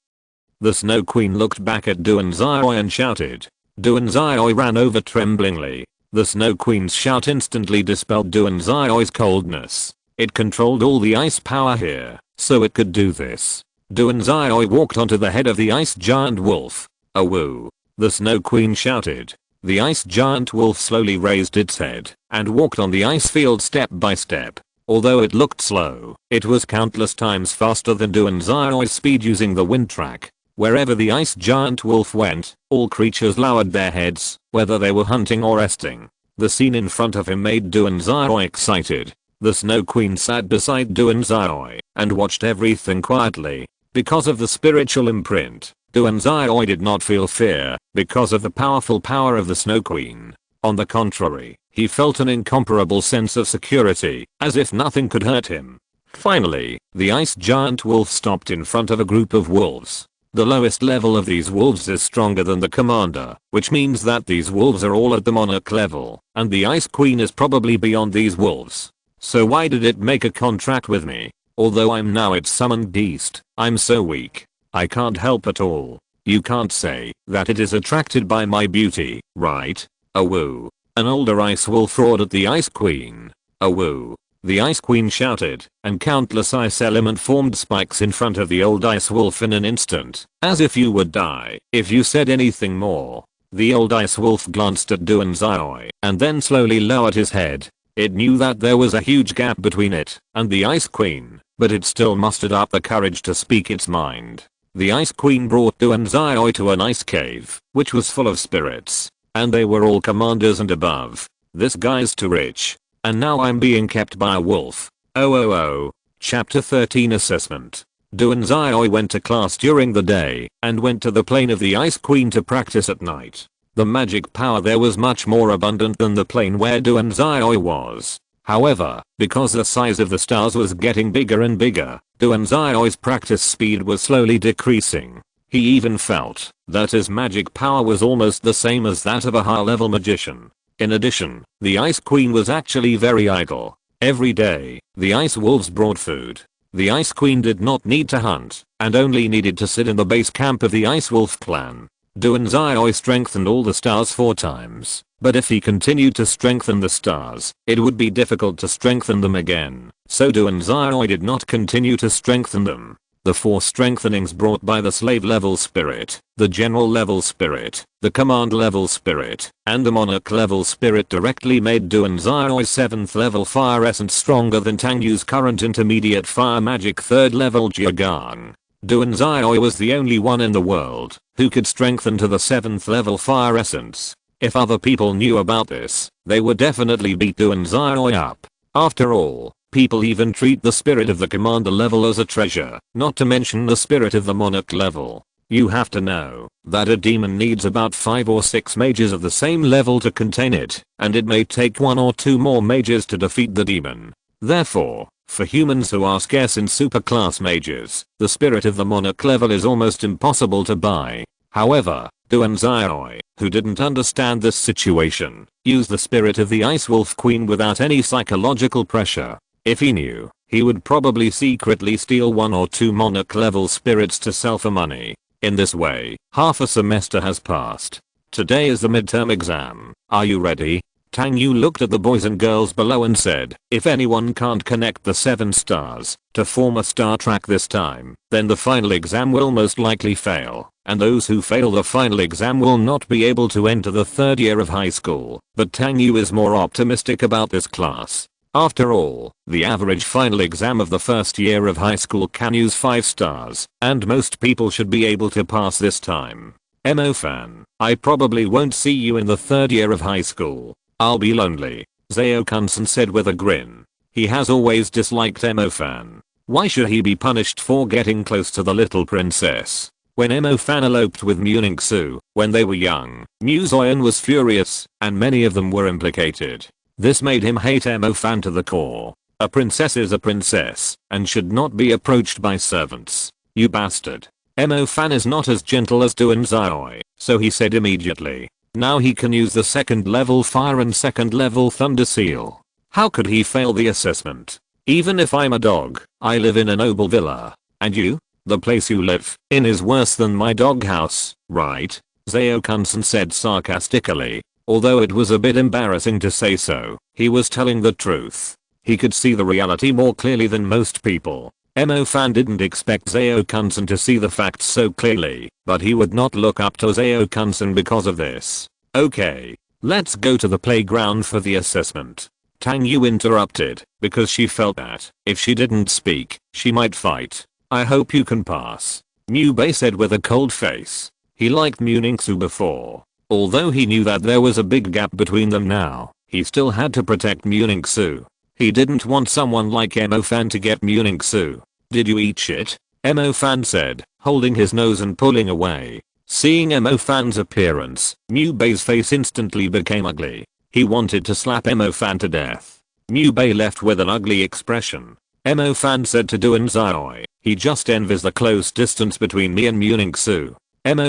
The Snow Queen looked back at Duanzai and shouted. Duanzai ran over tremblingly. The Snow Queen's shout instantly dispelled Duanzai's coldness. It controlled all the ice power here, so it could do this. Duanzai walked onto the head of the ice giant wolf. Oh woo. The Snow Queen shouted. The ice giant wolf slowly raised its head and walked on the ice field step by step. Although it looked slow, it was countless times faster than Duanzai's speed using the wind track. Wherever the ice giant wolf went, all creatures lowered their heads, whether they were hunting or resting. The scene in front of him made Duanzai excited. The Snow Queen sat beside Duanzai and watched everything quietly. Because of the spiritual imprint, Duanzai did not feel fear because of the powerful power of the Snow Queen. On the contrary, he felt an incomparable sense of security, as if nothing could hurt him. Finally, the ice giant wolf stopped in front of a group of wolves. The lowest level of these wolves is stronger than the commander, which means that these wolves are all at the monarch level, and the Ice Queen is probably beyond these wolves. So why did it make a contract with me? Although I'm now its summoned beast, I'm so weak. I can't help at all. You can't say that it is attracted by my beauty, right? Oh woo. An older ice wolf roared at the Ice Queen. Oh woo. The Ice Queen shouted, and countless ice element formed spikes in front of the old ice wolf in an instant, as if you would die if you said anything more. The old ice wolf glanced at Duanzai and then slowly lowered his head. It knew that there was a huge gap between it and the Ice Queen, but it still mustered up the courage to speak its mind. The Ice Queen brought Duanzai to an ice cave, which was full of spirits, and they were all commanders and above. This guy's too rich. And now I'm being kept by a wolf. Oh. Chapter 13 Assessment. Duanzai went to class during the day and went to the plane of the Ice Queen to practice at night. The magic power there was much more abundant than the plane where Duanzai was. However, because the size of the stars was getting bigger and bigger, Duanzai's practice speed was slowly decreasing. He even felt that his magic power was almost the same as that of a high-level magician. In addition, the Ice Queen was actually very idle. Every day, the ice wolves brought food. The Ice Queen did not need to hunt, and only needed to sit in the base camp of the Ice Wolf clan. Duanzai strengthened all the stars 4 times, but if he continued to strengthen the stars, it would be difficult to strengthen them again, so Duanzai did not continue to strengthen them. The 4 strengthenings brought by the slave level spirit, the general level spirit, the command level spirit, and the monarch level spirit directly made Duanzai's 7th level fire essence stronger than Tang Yu's current intermediate fire magic 3rd level Jiagang. Duanzai was the only one in the world who could strengthen to the 7th level fire essence. If other people knew about this, they would definitely beat Duanzai up. After all, people even treat the spirit of the commander level as a treasure, not to mention the spirit of the monarch level. You have to know that a demon needs about 5 or 6 mages of the same level to contain it, and it may take 1 or 2 more mages to defeat the demon. Therefore, for humans who are scarce in superclass mages, the spirit of the monarch level is almost impossible to buy. However, Duanzai, who didn't understand this situation, used the spirit of the Ice Wolf Queen without any psychological pressure. If he knew, he would probably secretly steal 1 or 2 monarch level spirits to sell for money. In this way, half a semester has passed. Today is the midterm exam. Are you ready? Tang Yu looked at the boys and girls below and said, if anyone can't connect the 7 stars to form a star track this time, then the final exam will most likely fail, and those who fail the final exam will not be able to enter the 3rd year of high school. But Tang Yu is more optimistic about this class. After all, the average final exam of the 1st year of high school can use 5 stars, and most people should be able to pass this time. Mo-fan, I probably won't see you in the 3rd year of high school. I'll be lonely, Zhao-kun-san said with a grin. He has always disliked Mo-fan. Why should he be punished for getting close to the little princess? When Mo-fan eloped with Muning-su, when they were young, Mu-zoyan was furious, and many of them were implicated. This made him hate Mo-fan to the core. A princess is a princess, and should not be approached by servants. You bastard. Mo-fan is not as gentle as Duanzai, so he said immediately. Now he can use the second level fire and second level thunder seal. How could he fail the assessment? Even if I'm a dog, I live in a noble villa. And you? The place you live in is worse than my doghouse, right? Zhao said sarcastically. Although it was a bit embarrassing to say so, he was telling the truth. He could see the reality more clearly than most people. Fan didn't expect Zhao to see the facts so clearly, but he would not look up to Zhao because of this. Okay, let's go to the playground for the assessment. Tang Yu interrupted, because she felt that, if she didn't speak, she might fight. I hope you can pass. Mu Bei said with a cold face. He liked Mu Ningxu before. Although he knew that there was a big gap between them now, he still had to protect Mu Ningxu. He didn't want someone like Fan to get Mu Ningxu. Did you eat shit? Fan said, holding his nose and pulling away. Seeing Fan's appearance, Mu Bei's face instantly became ugly. He wanted to slap Fan to death. Mu Bei left with an ugly expression. Fan said to Duan Xiaoi, he just envies the close distance between me and Mu Ningxu.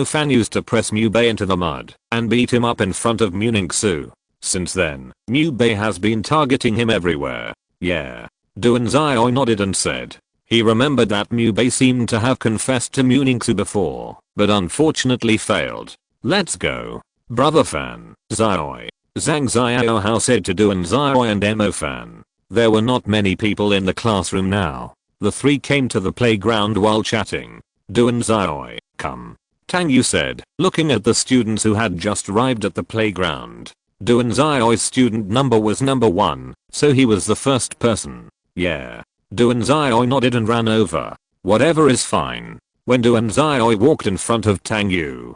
Fan used to press Mu Bei into the mud and beat him up in front of Mu Ningxu. Since then, Mu Bei has been targeting him everywhere. Yeah. Duan Xiaoi nodded and said. He remembered that Mu Bei seemed to have confessed to Mu Ningxu before, but unfortunately failed. Let's go. Brother Fan, Xiaoi. Zhang Xiaohao said to Duan Xiaoi and Fan. There were not many people in the classroom now. The three came to the playground while chatting. Duan Xiaoi, come. Tang Yu said, looking at the students who had just arrived at the playground. Duan Xiaoi's student number was number 1, so he was the first person. Yeah. Duan Xiaoi nodded and ran over. Whatever is fine. When Duan Xiaoi walked in front of Tang Yu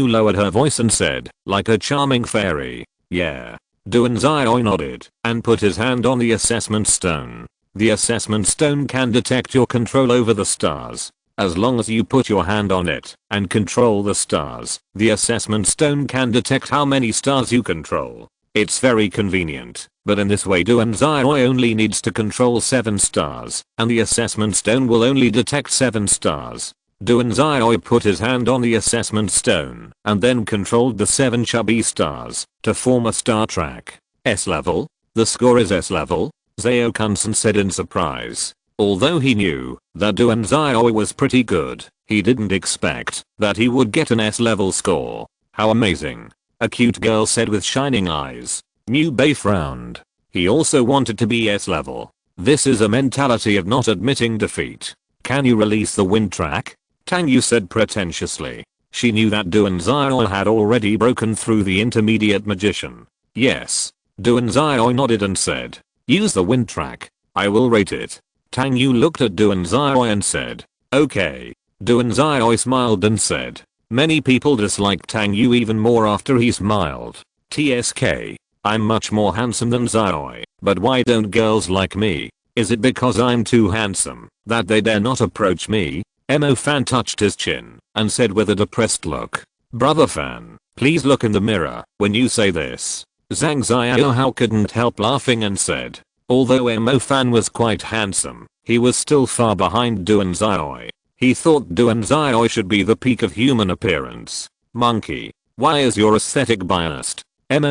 lowered her voice and said, like a charming fairy. Yeah. Duan Xiaoi nodded and put his hand on the assessment stone. The assessment stone can detect your control over the stars. As long as you put your hand on it and control the stars, the assessment stone can detect how many stars you control. It's very convenient, but in this way Duan Xiaoi only needs to control 7 stars, and the assessment stone will only detect 7 stars. Duan Xiaoi put his hand on the assessment stone, and then controlled the 7 chubby stars, to form a star track. S level? The score is S level? Zhao said in surprise. Although he knew that Duan Xiaoi was pretty good, he didn't expect that he would get an S level score. How amazing. A cute girl said with shining eyes. Mu Bei frowned. He also wanted to be S level. This is a mentality of not admitting defeat. Can you release the wind track? Tang Yu said pretentiously. She knew that Duan Xiaoi had already broken through the intermediate magician. Yes. Duan Xiaoi nodded and said. Use the wind track. I will rate it. Tang Yu looked at Duan Xiaoi and said. Okay. Duan Xiaoi smiled and said. Many people dislike Tang Yu even more after he smiled. TSK. I'm much more handsome than Xiaoi, but why don't girls like me? Is it because I'm too handsome that they dare not approach me? Fan touched his chin and said with a depressed look. Brother Fan, please look in the mirror when you say this. Zhang Xiaohao couldn't help laughing and said. Although Fan was quite handsome, he was still far behind Duan Xiaoi. He thought Duan Xiaoi should be the peak of human appearance. Monkey, why is your aesthetic biased?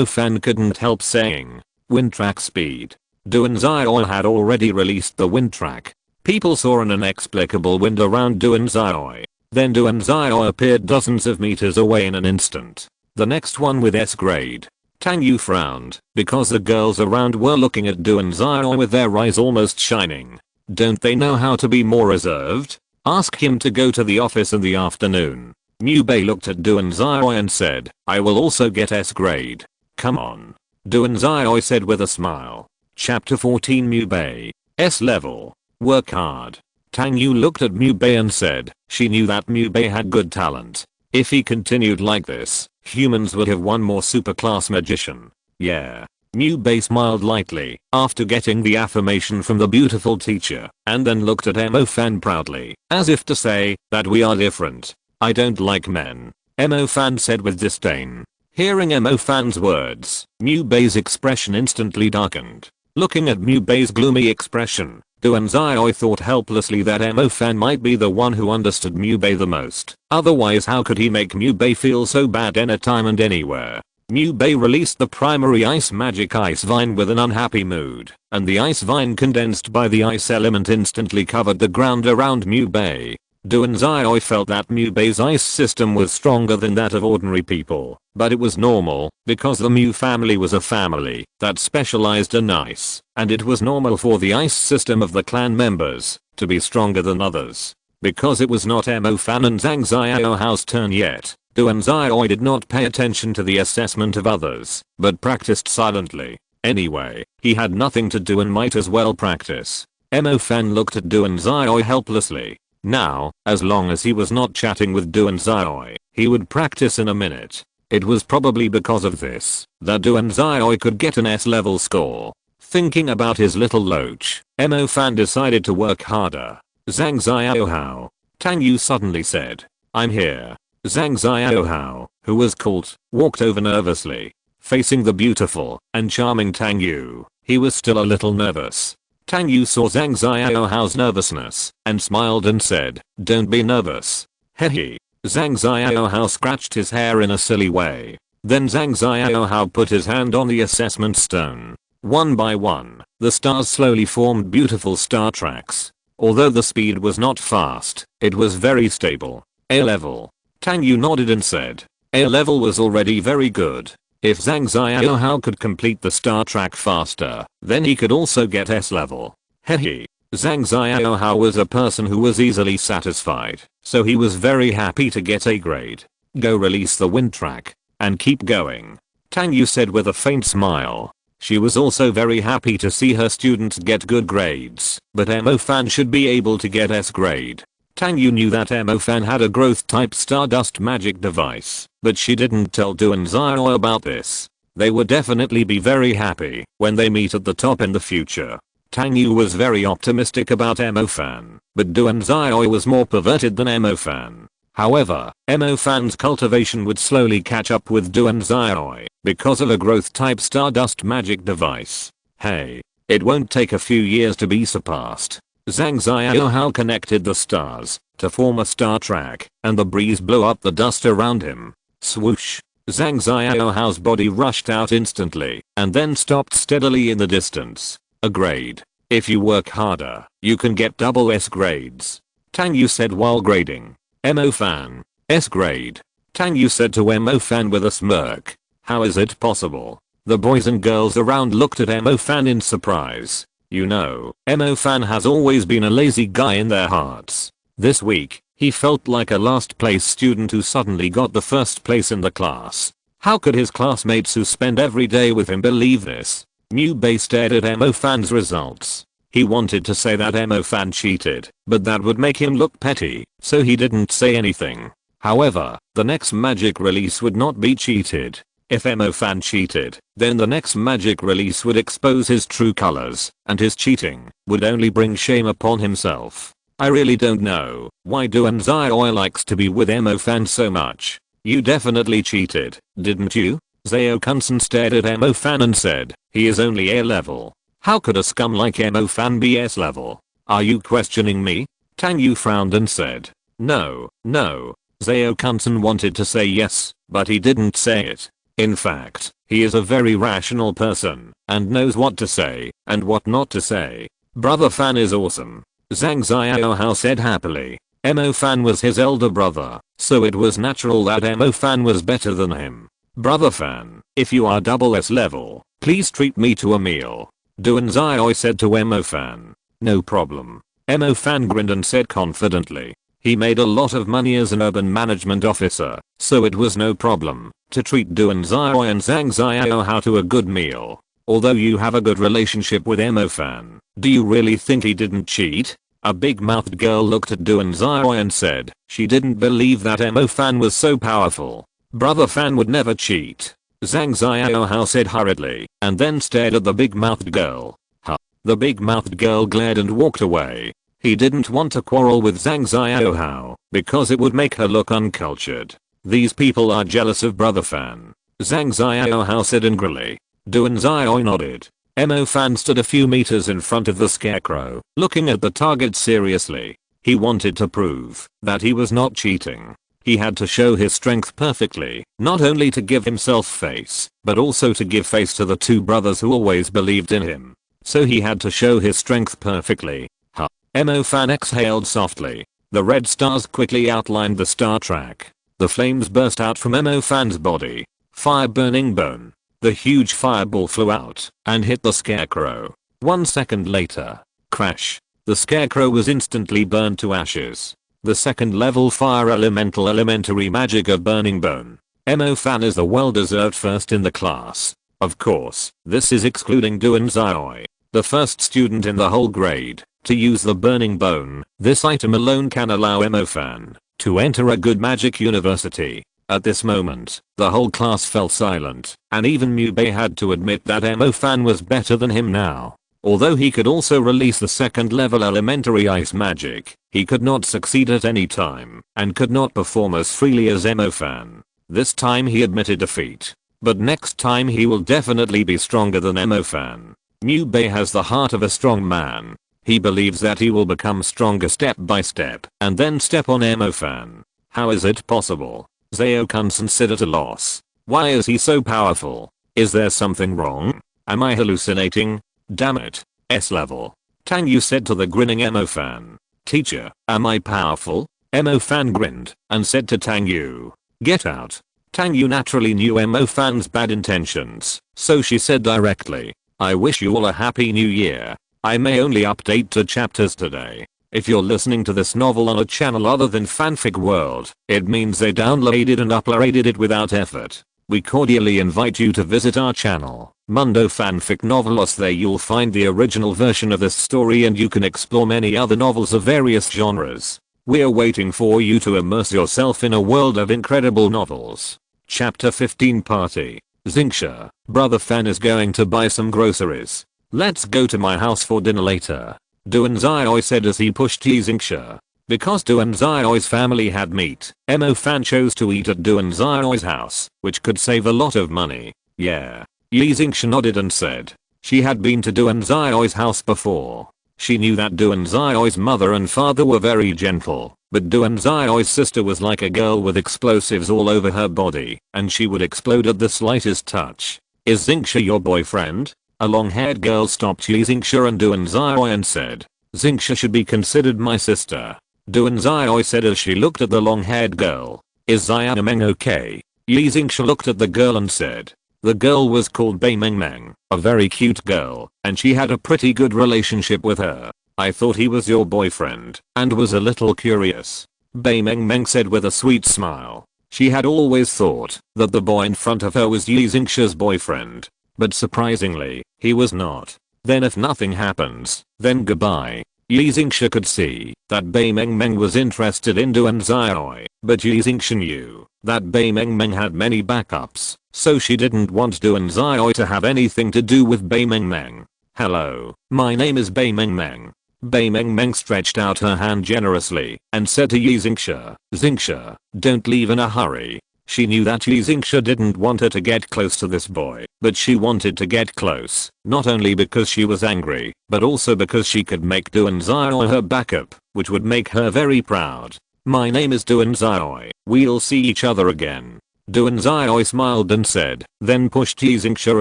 Fan couldn't help saying. Wind track speed. Duan Xiaoi had already released the wind track. People saw an inexplicable wind around Duan Xiaoi. Then Duan Xiaoi appeared dozens of meters away in an instant. The next one with S grade. Tang Yu frowned, because the girls around were looking at Duan Xiaoi with their eyes almost shining. Don't they know how to be more reserved? Ask him to go to the office in the afternoon. Mu Bei looked at Duan Xiaoi and said, I will also get S grade. Come on. Duan Xiaoi said with a smile. Chapter 14 Mu Bei. S level. Work hard. Tang Yu looked at Mu Bei and said, she knew that Mu Bei had good talent. If he continued like this, humans would have one more superclass magician. Yeah. Mu Bei smiled lightly after getting the affirmation from the beautiful teacher, and then looked at Fan proudly, as if to say that we are different. I don't like men. Fan said with disdain. Hearing Fan's words, Mu Bei's expression instantly darkened. Looking at Mu Bei's gloomy expression, Duan Xiaoi thought helplessly that Fan might be the one who understood Mu Bei the most. Otherwise how could he make Mu Bei feel so bad anytime and anywhere? Liu Bei released the primary ice magic ice vine with an unhappy mood, and the ice vine condensed by the ice element instantly covered the ground around Liu Bei. Duan Zioi felt that Liu Bei's ice system was stronger than that of ordinary people, but it was normal, because the Mu family was a family that specialized in ice, and it was normal for the ice system of the clan members to be stronger than others. Because it was not Mo Fan and Zhang Xiaohao's turn yet, Duan Zioi did not pay attention to the assessment of others, but practiced silently. Anyway, he had nothing to do and might as well practice. Mo Fan looked at Duan Zioi helplessly. Now, as long as he was not chatting with Duan Zioi, he would practice in a minute. It was probably because of this that Duan Zioi could get an S-level score. Thinking about his little loach, Mo Fan decided to work harder. Zhang Xiaohao. Tang Yu suddenly said, "I'm here." Zhang Xiaohao, who was caught, walked over nervously. Facing the beautiful and charming Tang Yu, he was still a little nervous. Tang Yu saw Zhang Xiaohao's nervousness and smiled and said, "Don't be nervous." Hehe. Zhang Xiaohao scratched his hair in a silly way. Then Zhang Xiaohao put his hand on the assessment stone. One by one, the stars slowly formed beautiful star tracks. Although the speed was not fast, it was very stable. A level. Tang Yu nodded and said, A level was already very good. If Zhang Xiaohao could complete the star track faster, then he could also get S level. Hehe. Zhang Xiaohao was a person who was easily satisfied, so he was very happy to get A grade. Go release the wind track and keep going, Tang Yu said with a faint smile. She was also very happy to see her students get good grades, but Mo Fan should be able to get S grade. Tang Yu knew that Mo Fan had a growth type stardust magic device, but she didn't tell Duan Zioi about this. They would definitely be very happy when they meet at the top in the future. Tang Yu was very optimistic about Mo Fan, but Duan Zioi was more perverted than Mo Fan. However, Mo Fan's cultivation would slowly catch up with Duan Zioi because of a growth type stardust magic device. Hey, it won't take a few years to be surpassed. Zhang Xiaohao connected the stars to form a star track, and the breeze blew up the dust around him. Swoosh. Zhang Xiaohao's body rushed out instantly, and then stopped steadily in the distance. A grade. If you work harder, you can get double S grades, Tang Yu said while grading. Mo Fan. S grade. Tang Yu said to Mo Fan with a smirk. How is it possible? The boys and girls around looked at Mo Fan in surprise. You know, Mo Fan has always been a lazy guy in their hearts. This week, he felt like a last place student who suddenly got the first place in the class. How could his classmates who spend every day with him believe this? Liu Bei stared at Mo Fan's results. He wanted to say that Mo Fan cheated, but that would make him look petty, so he didn't say anything. However, the next magic release would not be cheated. If Mo Fan cheated, then the next magic release would expose his true colors, and his cheating would only bring shame upon himself. I really don't know why Duan Zioi likes to be with Mo Fan so much. You definitely cheated, didn't you? Zhao Kunsen stared at Mo Fan and said, he is only A level. How could a scum like Mo Fan be S level? Are you questioning me? Tang Yu frowned and said, no. Zhao Kunsen wanted to say yes, but he didn't say it. In fact, he is a very rational person, and knows what to say, and what not to say. Brother Fan is awesome, Zhang Xiaohao said happily. Mo Fan was his elder brother, so it was natural that Mo Fan was better than him. Brother Fan, if you are double S level, please treat me to a meal, Duan Zioi said to Mo Fan. No problem. Mo Fan grinned and said confidently. He made a lot of money as an urban management officer, so it was no problem to treat Duan Zioi and Zhang Xiaohao to a good meal. Although you have a good relationship with Mo Fan, do you really think he didn't cheat? A big-mouthed girl looked at Duan Zioi and said she didn't believe that Mo Fan was so powerful. Brother Fan would never cheat, Zhang Xiaohao said hurriedly, and then stared at the big-mouthed girl. Huh. The big-mouthed girl glared and walked away. He didn't want to quarrel with Zhang Xiaohao because it would make her look uncultured. These people are jealous of Brother Fan, Zhang Xiaohao said angrily. Duan Zioi nodded. Mo Fan stood a few meters in front of the scarecrow, looking at the target seriously. He wanted to prove that he was not cheating. He had to show his strength perfectly, not only to give himself face, but also to give face to the two brothers who always believed in him. So he had to show his strength perfectly. Huh. Mo-fan exhaled softly. The red stars quickly outlined the star track. The flames burst out from Mo-fan's body. Fire burning bone. The huge fireball flew out and hit the scarecrow. 1 second later. Crash. The scarecrow was instantly burned to ashes. The second level fire elementary magic of burning bone. Mo-fan is the well-deserved first in the class. Of course, this is excluding Duan Xiaoi, the first student in the whole grade, to use the burning bone. This item alone can allow Mo-fan to enter a good magic university. At this moment, the whole class fell silent, and even Mu Bei had to admit that Mo-fan was better than him now. Although he could also release the second level elementary ice magic, he could not succeed at any time, and could not perform as freely as Mo-fan. This time he admitted defeat. But next time he will definitely be stronger than Mo-fan. Mu Bei has the heart of a strong man. He believes that he will become stronger step by step, and then step on Mo-fan. How is it possible? Xiao-kun's at a loss. Why is he so powerful? Is there something wrong? Am I hallucinating? Damn it. S level. Tang Yu said to the grinning Mo-fan. Teacher, am I powerful? Mo-fan grinned and said to Tang Yu. Get out. Tang Yu naturally knew Mo-fan's bad intentions, so she said directly. I wish you all a happy new year. I may only update 2 chapters today. If you're listening to this novel on a channel other than Fanfic World, it means they downloaded and uploaded it without effort. We cordially invite you to visit our channel, Mundo Fanfic Novelos. There you'll find the original version of this story and you can explore many other novels of various genres. We're waiting for you to immerse yourself in a world of incredible novels. Chapter 15 Party. Xingxia, brother Fan is going to buy some groceries. Let's go to my house for dinner later. Duan Xiaoi said as he pushed Yi Xingxia. Because Duan Xiaoi's family had meat, Mo-fan chose to eat at Duan Xiaoi's house, which could save a lot of money. Yeah. Yi Xingxia nodded and said. She had been to Duan Xiaoi's house before. She knew that Duan Xiaoi's mother and father were very gentle, but Duan Xiaoi's sister was like a girl with explosives all over her body, and she would explode at the slightest touch. Is Xingxia your boyfriend? A long-haired girl stopped Yi Xingxia and Duan Xiaoi and said. Xingxia should be considered my sister. Duan Xiaoi said as she looked at the long-haired girl. Is Xiaomeng okay? Yi Xingxia looked at the girl and said. The girl was called Bei Mengmeng, a very cute girl, and she had a pretty good relationship with her. I thought he was your boyfriend, and was a little curious. Bei Mengmeng said with a sweet smile. She had always thought that the boy in front of her was Yi Xingxia's boyfriend. But surprisingly, he was not. Then if nothing happens, then goodbye. Yi Xingxia could see that Bei Mengmeng was interested in Duan Xiaoi, but Yi Xingxia knew that Bei Mengmeng had many backups, so she didn't want Duan Xiaoi to have anything to do with Bei Mengmeng. Hello, my name is Bei Mengmeng. Bei Mengmeng stretched out her hand generously and said to Yi Xingxia, Xingxia, don't leave in a hurry. She knew that Yi Xingxia didn't want her to get close to this boy, but she wanted to get close, not only because she was angry, but also because she could make Duan Xiaoi her backup, which would make her very proud. My name is Duan Xiaoi, we'll see each other again. Duan Xiaoi smiled and said, then pushed Yi Xingxia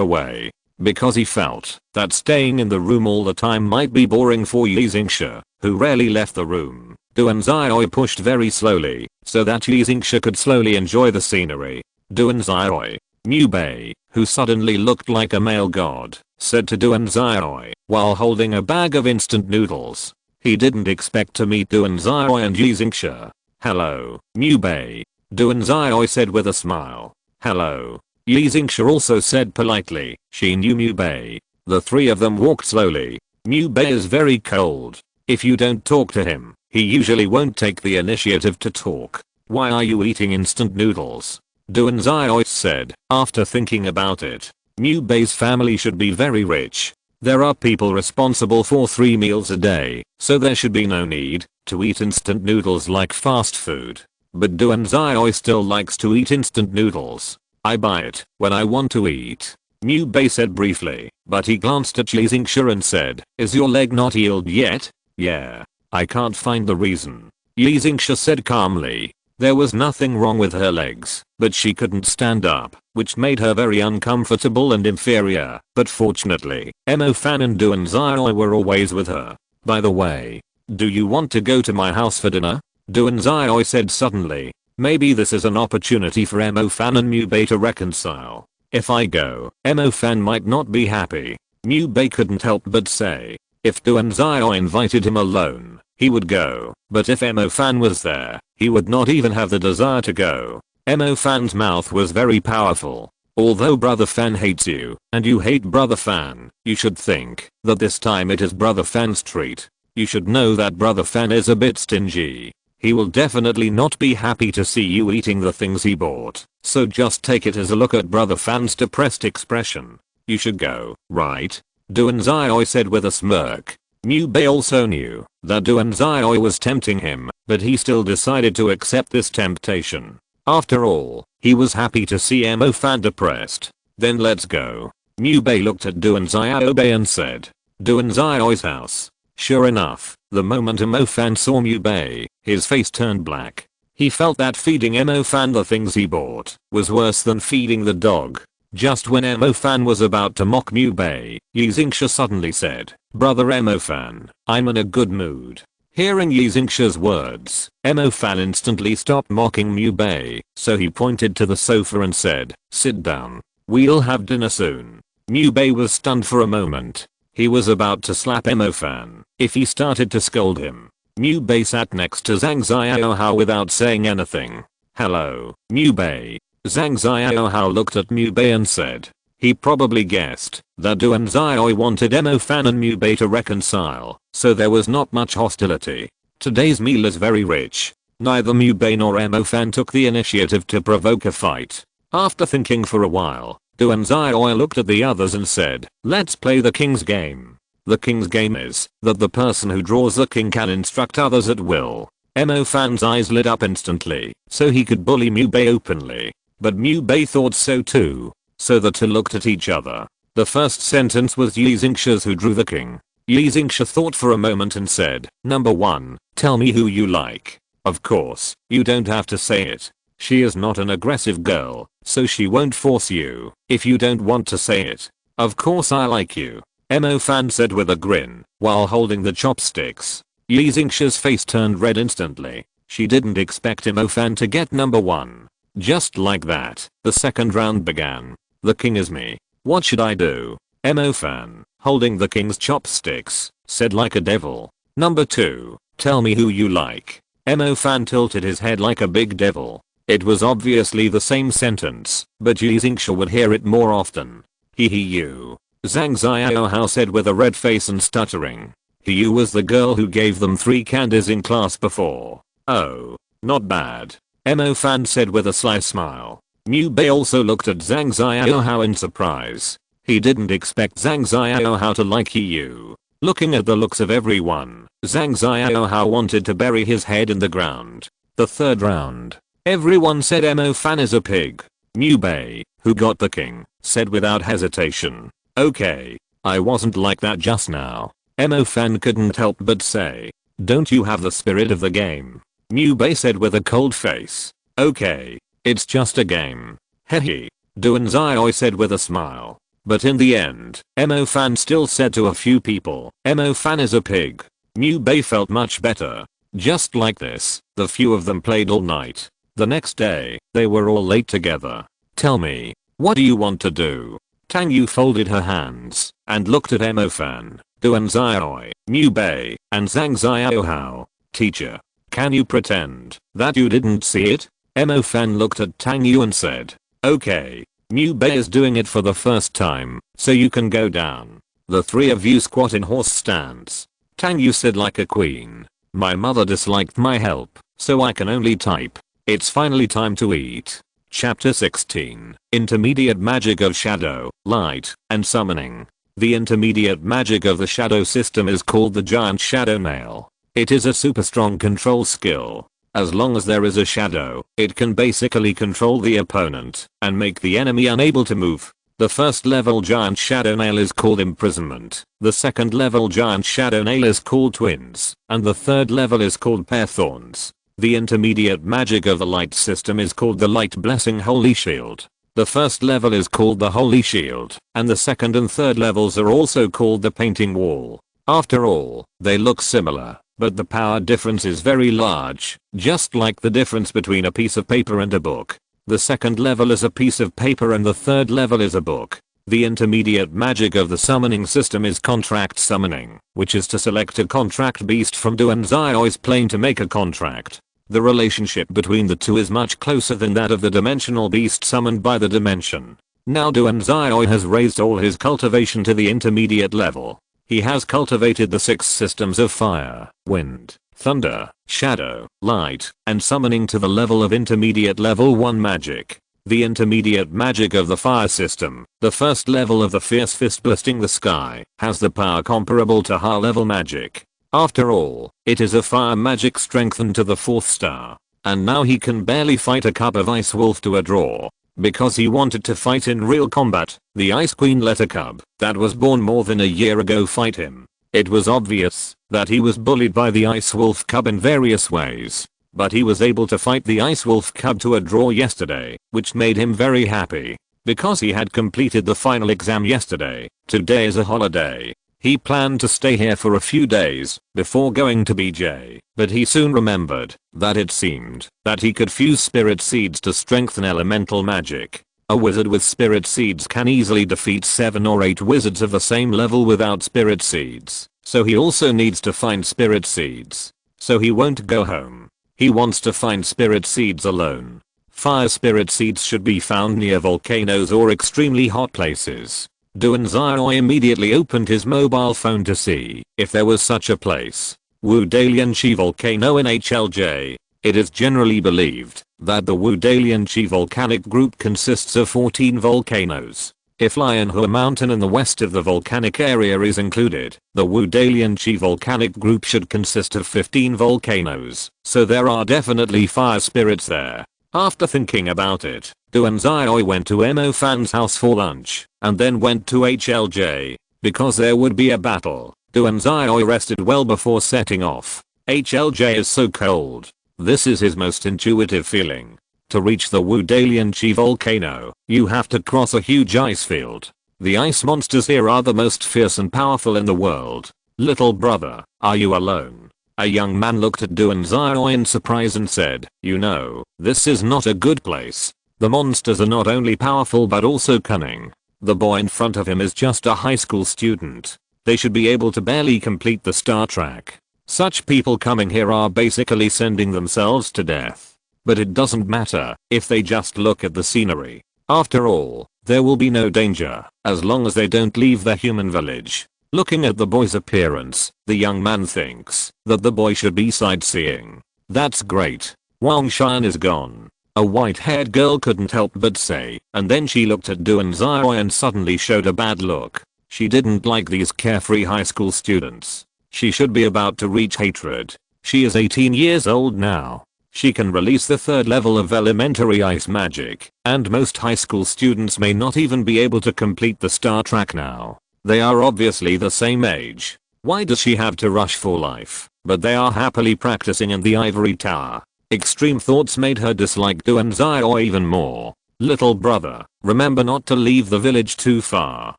away. Because he felt that staying in the room all the time might be boring for Yi Xingxia, who rarely left the room. Duan Xiaoi pushed very slowly, so that Yi Xingxia could slowly enjoy the scenery. Duan Xiaoi. Mu Bei, who suddenly looked like a male god, said to Duan Xiaoi while holding a bag of instant noodles. He didn't expect to meet Duan Xiaoi and Yi Xingxia. Hello, Mu Bei. Duan Xiaoi said with a smile. Hello. Yi Xingxia also said politely. She knew Mu Bei. The three of them walked slowly. Mu Bei is very cold. If you don't talk to him, he usually won't take the initiative to talk. Why are you eating instant noodles? Duan Xiaoi said, after thinking about it. Mu Bei's family should be very rich. There are people responsible for 3 meals a day, so there should be no need to eat instant noodles like fast food. But Duan Xiaoi still likes to eat instant noodles. I buy it when I want to eat. Mu Bei said briefly, but he glanced at Yi Xingxia and said, is your leg not healed yet? Yeah. I can't find the reason. Yi Xingxia said calmly. There was nothing wrong with her legs, but she couldn't stand up, which made her very uncomfortable and inferior. But fortunately, Emofan and Duanzai were always with her. By the way, do you want to go to my house for dinner? Duanzai said suddenly. Maybe this is an opportunity for Emofan and Mubei to reconcile. If I go, Emofan might not be happy. Mubei couldn't help but say. If Duanzai invited him alone, he would go, but if Emofan was there, he would not even have the desire to go. Emofan's mouth was very powerful. Although Brother Fan hates you, and you hate Brother Fan, you should think that this time it is Brother Fan's treat. You should know that Brother Fan is a bit stingy. He will definitely not be happy to see you eating the things he bought, so just take it as a look at Brother Fan's depressed expression. You should go, right? Duanzai said with a smirk. Mubei also knew that Duanzai was tempting him, but he still decided to accept this temptation. After all, he was happy to see Emofan depressed. Then let's go. Mubei looked at Duanzai and said. Duanzai's house. Sure enough, the moment Emofan saw Mubei, his face turned black. He felt that feeding Emofan the things he bought was worse than feeding the dog. Just when Emofan was about to mock Mubei, Yixingsha suddenly said, Brother Emofan, I'm in a good mood. Hearing Yixingsha's words, Emofan instantly stopped mocking Mubei, so he pointed to the sofa and said, sit down. We'll have dinner soon. Mubei was stunned for a moment. He was about to slap Emofan if he started to scold him. Mubei sat next to Zhang Xiaohao without saying anything. Hello, Mubei. Zhang Xiaohao looked at Mubei and said. He probably guessed that Duanzai wanted Emofan and Mubei to reconcile, so there was not much hostility. Today's meal is very rich. Neither Mubei nor Emofan took the initiative to provoke a fight. After thinking for a while, Duanzai looked at the others and said, let's play the king's game. The king's game is that the person who draws the king can instruct others at will. Emofan's eyes lit up instantly, so he could bully Mubei openly. But Mubei thought so too, so the two looked at each other. The first sentence was Yixingsha's who drew the king. Yixingsha thought for a moment and said, number 1, tell me who you like. Of course, you don't have to say it. She is not an aggressive girl, so she won't force you if you don't want to say it. Of course I like you. Emofan said with a grin, while holding the chopsticks. Yixingsha's face turned red instantly. She didn't expect Emofan to get number 1. Just like that, the second round began. The king is me. What should I do? Emofan, holding the king's chopsticks, said like a devil. Number 2, tell me who you like. Emofan tilted his head like a big devil. It was obviously the same sentence, but Yixingsha would hear it more often. You. Zhang Xiaohao said with a red face and stuttering. You was the girl who gave them 3 candies in class before. Oh, not bad. Emofan said with a sly smile. Mubei also looked at Zhang Xiaohao in surprise. He didn't expect Zhang Xiaohao to like Hiyu. Looking at the looks of everyone, Zhang Xiaohao wanted to bury his head in the ground. The third round. Everyone said Emofan is a pig. Mubei, who got the king, said without hesitation. Okay, I wasn't like that just now. Emofan couldn't help but say. Don't you have the spirit of the game? Mubei said with a cold face. Okay, it's just a game. Hehe. Duanzai said with a smile. But in the end, Emofan still said to a few people, Emofan is a pig. Mubei felt much better. Just like this, the few of them played all night. The next day, they were all late together. Tell me, what do you want to do? Tang Yu folded her hands and looked at Emofan, Duanzai, Mubei, and Zhang Xiaohao. Teacher, can you pretend that you didn't see it? Emofan looked at Tang Yu and said, okay, Mubei is doing it for the first time, so you can go down. The 3 of you squat in horse stance. Tang Yu said like a queen. My mother disliked my help, so I can only type. It's finally time to eat. Chapter 16. Intermediate Magic of Shadow, Light, and Summoning. The intermediate magic of the shadow system is called the Giant Shadow Nail. It is a super strong control skill. As long as there is a shadow, it can basically control the opponent and make the enemy unable to move. The first level Giant Shadow Nail is called Imprisonment, the second level Giant Shadow Nail is called Twins, and the third level is called Pair Thorns. The intermediate magic of the light system is called the Light Blessing Holy Shield. The first level is called the Holy Shield, and the second and third levels are also called the Painting Wall. After all, they look similar, but the power difference is very large, just like the difference between a piece of paper and a book. The second level is a piece of paper and the third level is a book. The intermediate magic of the summoning system is contract summoning, which is to select a contract beast from Duanzai's plane to make a contract. The relationship between the two is much closer than that of the dimensional beast summoned by the dimension. Now Duanzai has raised all his cultivation to the intermediate level. He has cultivated the 6 systems of fire, wind, thunder, shadow, light, and summoning to the level of intermediate level 1 magic. The intermediate magic of the fire system, the first level of the fierce fist blasting the sky, has the power comparable to high level magic. After all, it is a fire magic strengthened to the 4th star. And now he can barely fight a cub of Ice Wolf to a draw. Because he wanted to fight in real combat, the Ice Queen let a cub that was born more than a year ago fight him. It was obvious that he was bullied by the Ice Wolf cub in various ways. But he was able to fight the Ice Wolf cub to a draw yesterday, which made him very happy. Because he had completed the final exam yesterday, today is a holiday. He planned to stay here for a few days before going to BJ, but he soon remembered that it seemed that he could fuse spirit seeds to strengthen elemental magic. A wizard with spirit seeds can easily defeat 7 or 8 wizards of the same level without spirit seeds, so he also needs to find spirit seeds. So he won't go home. He wants to find spirit seeds alone. Fire spirit seeds should be found near volcanoes or extremely hot places. Duanzai immediately opened his mobile phone to see if there was such a place. Wudalianchi volcano in HLJ. It is generally believed that the Wudalianchi volcanic group consists of 14 volcanoes. If Lionhua Mountain in the west of the volcanic area is included, the Wudalianchi volcanic group should consist of 15 volcanoes, so there are definitely fire spirits there. After thinking about it, Duanzai went to Mo Fan's house for lunch, and then went to HLJ, because there would be a battle. Duanzai rested well before setting off. HLJ is so cold. This is his most intuitive feeling. To reach the Wudalianchi volcano, you have to cross a huge ice field. The ice monsters here are the most fierce and powerful in the world. Little brother, are you alone? A young man looked at Duanzai in surprise and said, you know, this is not a good place. The monsters are not only powerful but also cunning. The boy in front of him is just a high school student. They should be able to barely complete the star track. Such people coming here are basically sending themselves to death. But it doesn't matter if they just look at the scenery. After all, there will be no danger as long as they don't leave their human village. Looking at the boy's appearance, the young man thinks that the boy should be sightseeing. That's great. Wang Shan is gone. A white-haired girl couldn't help but say, and then she looked at Duanzai and suddenly showed a bad look. She didn't like these carefree high school students. She should be about to reach hatred. She is 18 years old now. She can release the 3rd level of elementary ice magic, and most high school students may not even be able to complete the star track now. They are obviously the same age. Why does she have to rush for life? But they are happily practicing in the ivory tower. Extreme thoughts made her dislike Duanzai even more. Little brother, remember not to leave the village too far,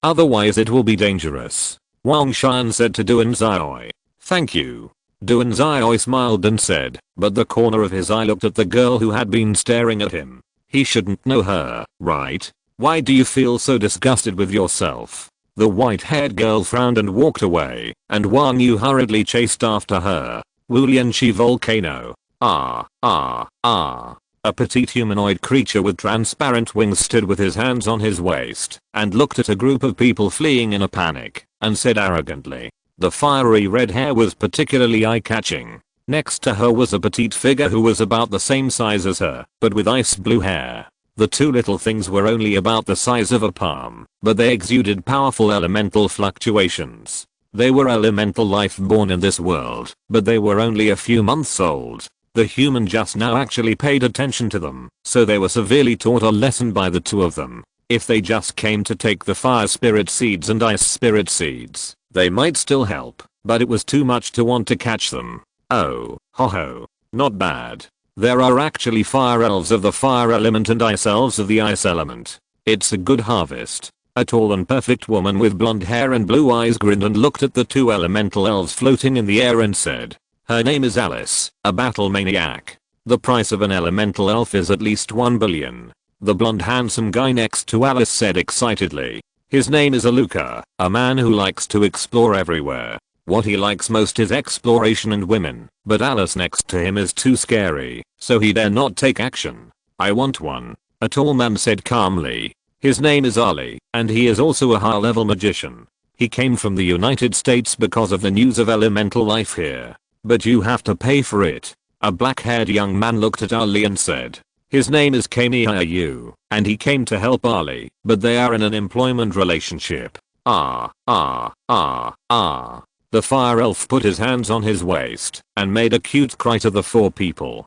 otherwise it will be dangerous. Wang Shan said to Duanzai. Thank you. Duanzai smiled and said, but the corner of his eye looked at the girl who had been staring at him. He shouldn't know her, right? Why do you feel so disgusted with yourself? The white-haired girl frowned and walked away, and Wang Yu hurriedly chased after her. Wulianchi volcano. A petite humanoid creature with transparent wings stood with his hands on his waist, and looked at a group of people fleeing in a panic, and said arrogantly. The fiery red hair was particularly eye-catching. Next to her was a petite figure who was about the same size as her, but with ice blue hair. The two little things were only about the size of a palm, but they exuded powerful elemental fluctuations. They were elemental life born in this world, but they were only a few months old. The human just now actually paid attention to them, so they were severely taught a lesson by the two of them. If they just came to take the fire spirit seeds and ice spirit seeds, they might still help, but it was too much to want to catch them. Oh, ho ho. Not bad. There are actually fire elves of the fire element and ice elves of the ice element. It's a good harvest. A tall and perfect woman with blonde hair and blue eyes grinned and looked at the two elemental elves floating in the air and said, "Her name is Alice, a battle maniac. The price of an elemental elf is at least 1 billion. The blonde handsome guy next to Alice said excitedly. His name is Aluka, a man who likes to explore everywhere. What he likes most is exploration and women, but Alice next to him is too scary, so he dare not take action. I want one," a tall man said calmly. His name is Ali, and he is also a high-level magician. He came from the United States because of the news of elemental life here. But you have to pay for it. A black-haired young man looked at Ali and said. His name is Kamiayu, and he came to help Ali, but they are in an employment relationship. The fire elf put his hands on his waist and made a cute cry to the four people.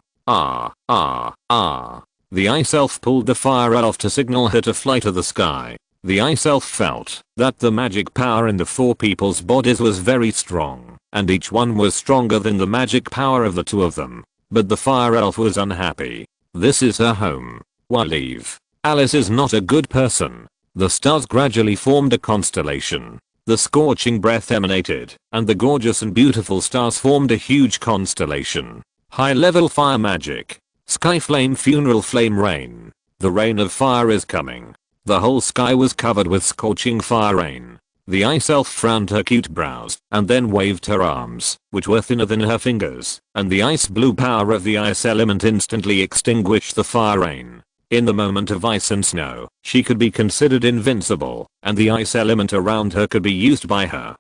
The ice elf pulled the fire elf to signal her to fly to the sky. The ice elf felt that the magic power in the four people's bodies was very strong, and each one was stronger than the magic power of the two of them. But the fire elf was unhappy. This is her home. Why leave? Alice is not a good person. The stars gradually formed a constellation. The scorching breath emanated, and the gorgeous and beautiful stars formed a huge constellation. High-level fire magic. Sky flame funeral flame rain. The rain of fire is coming. The whole sky was covered with scorching fire rain. The ice elf frowned her cute brows and then waved her arms, which were thinner than her fingers, and the ice blue power of the ice element instantly extinguished the fire rain. In the moment of ice and snow, she could be considered invincible, and the ice element around her could be used by her.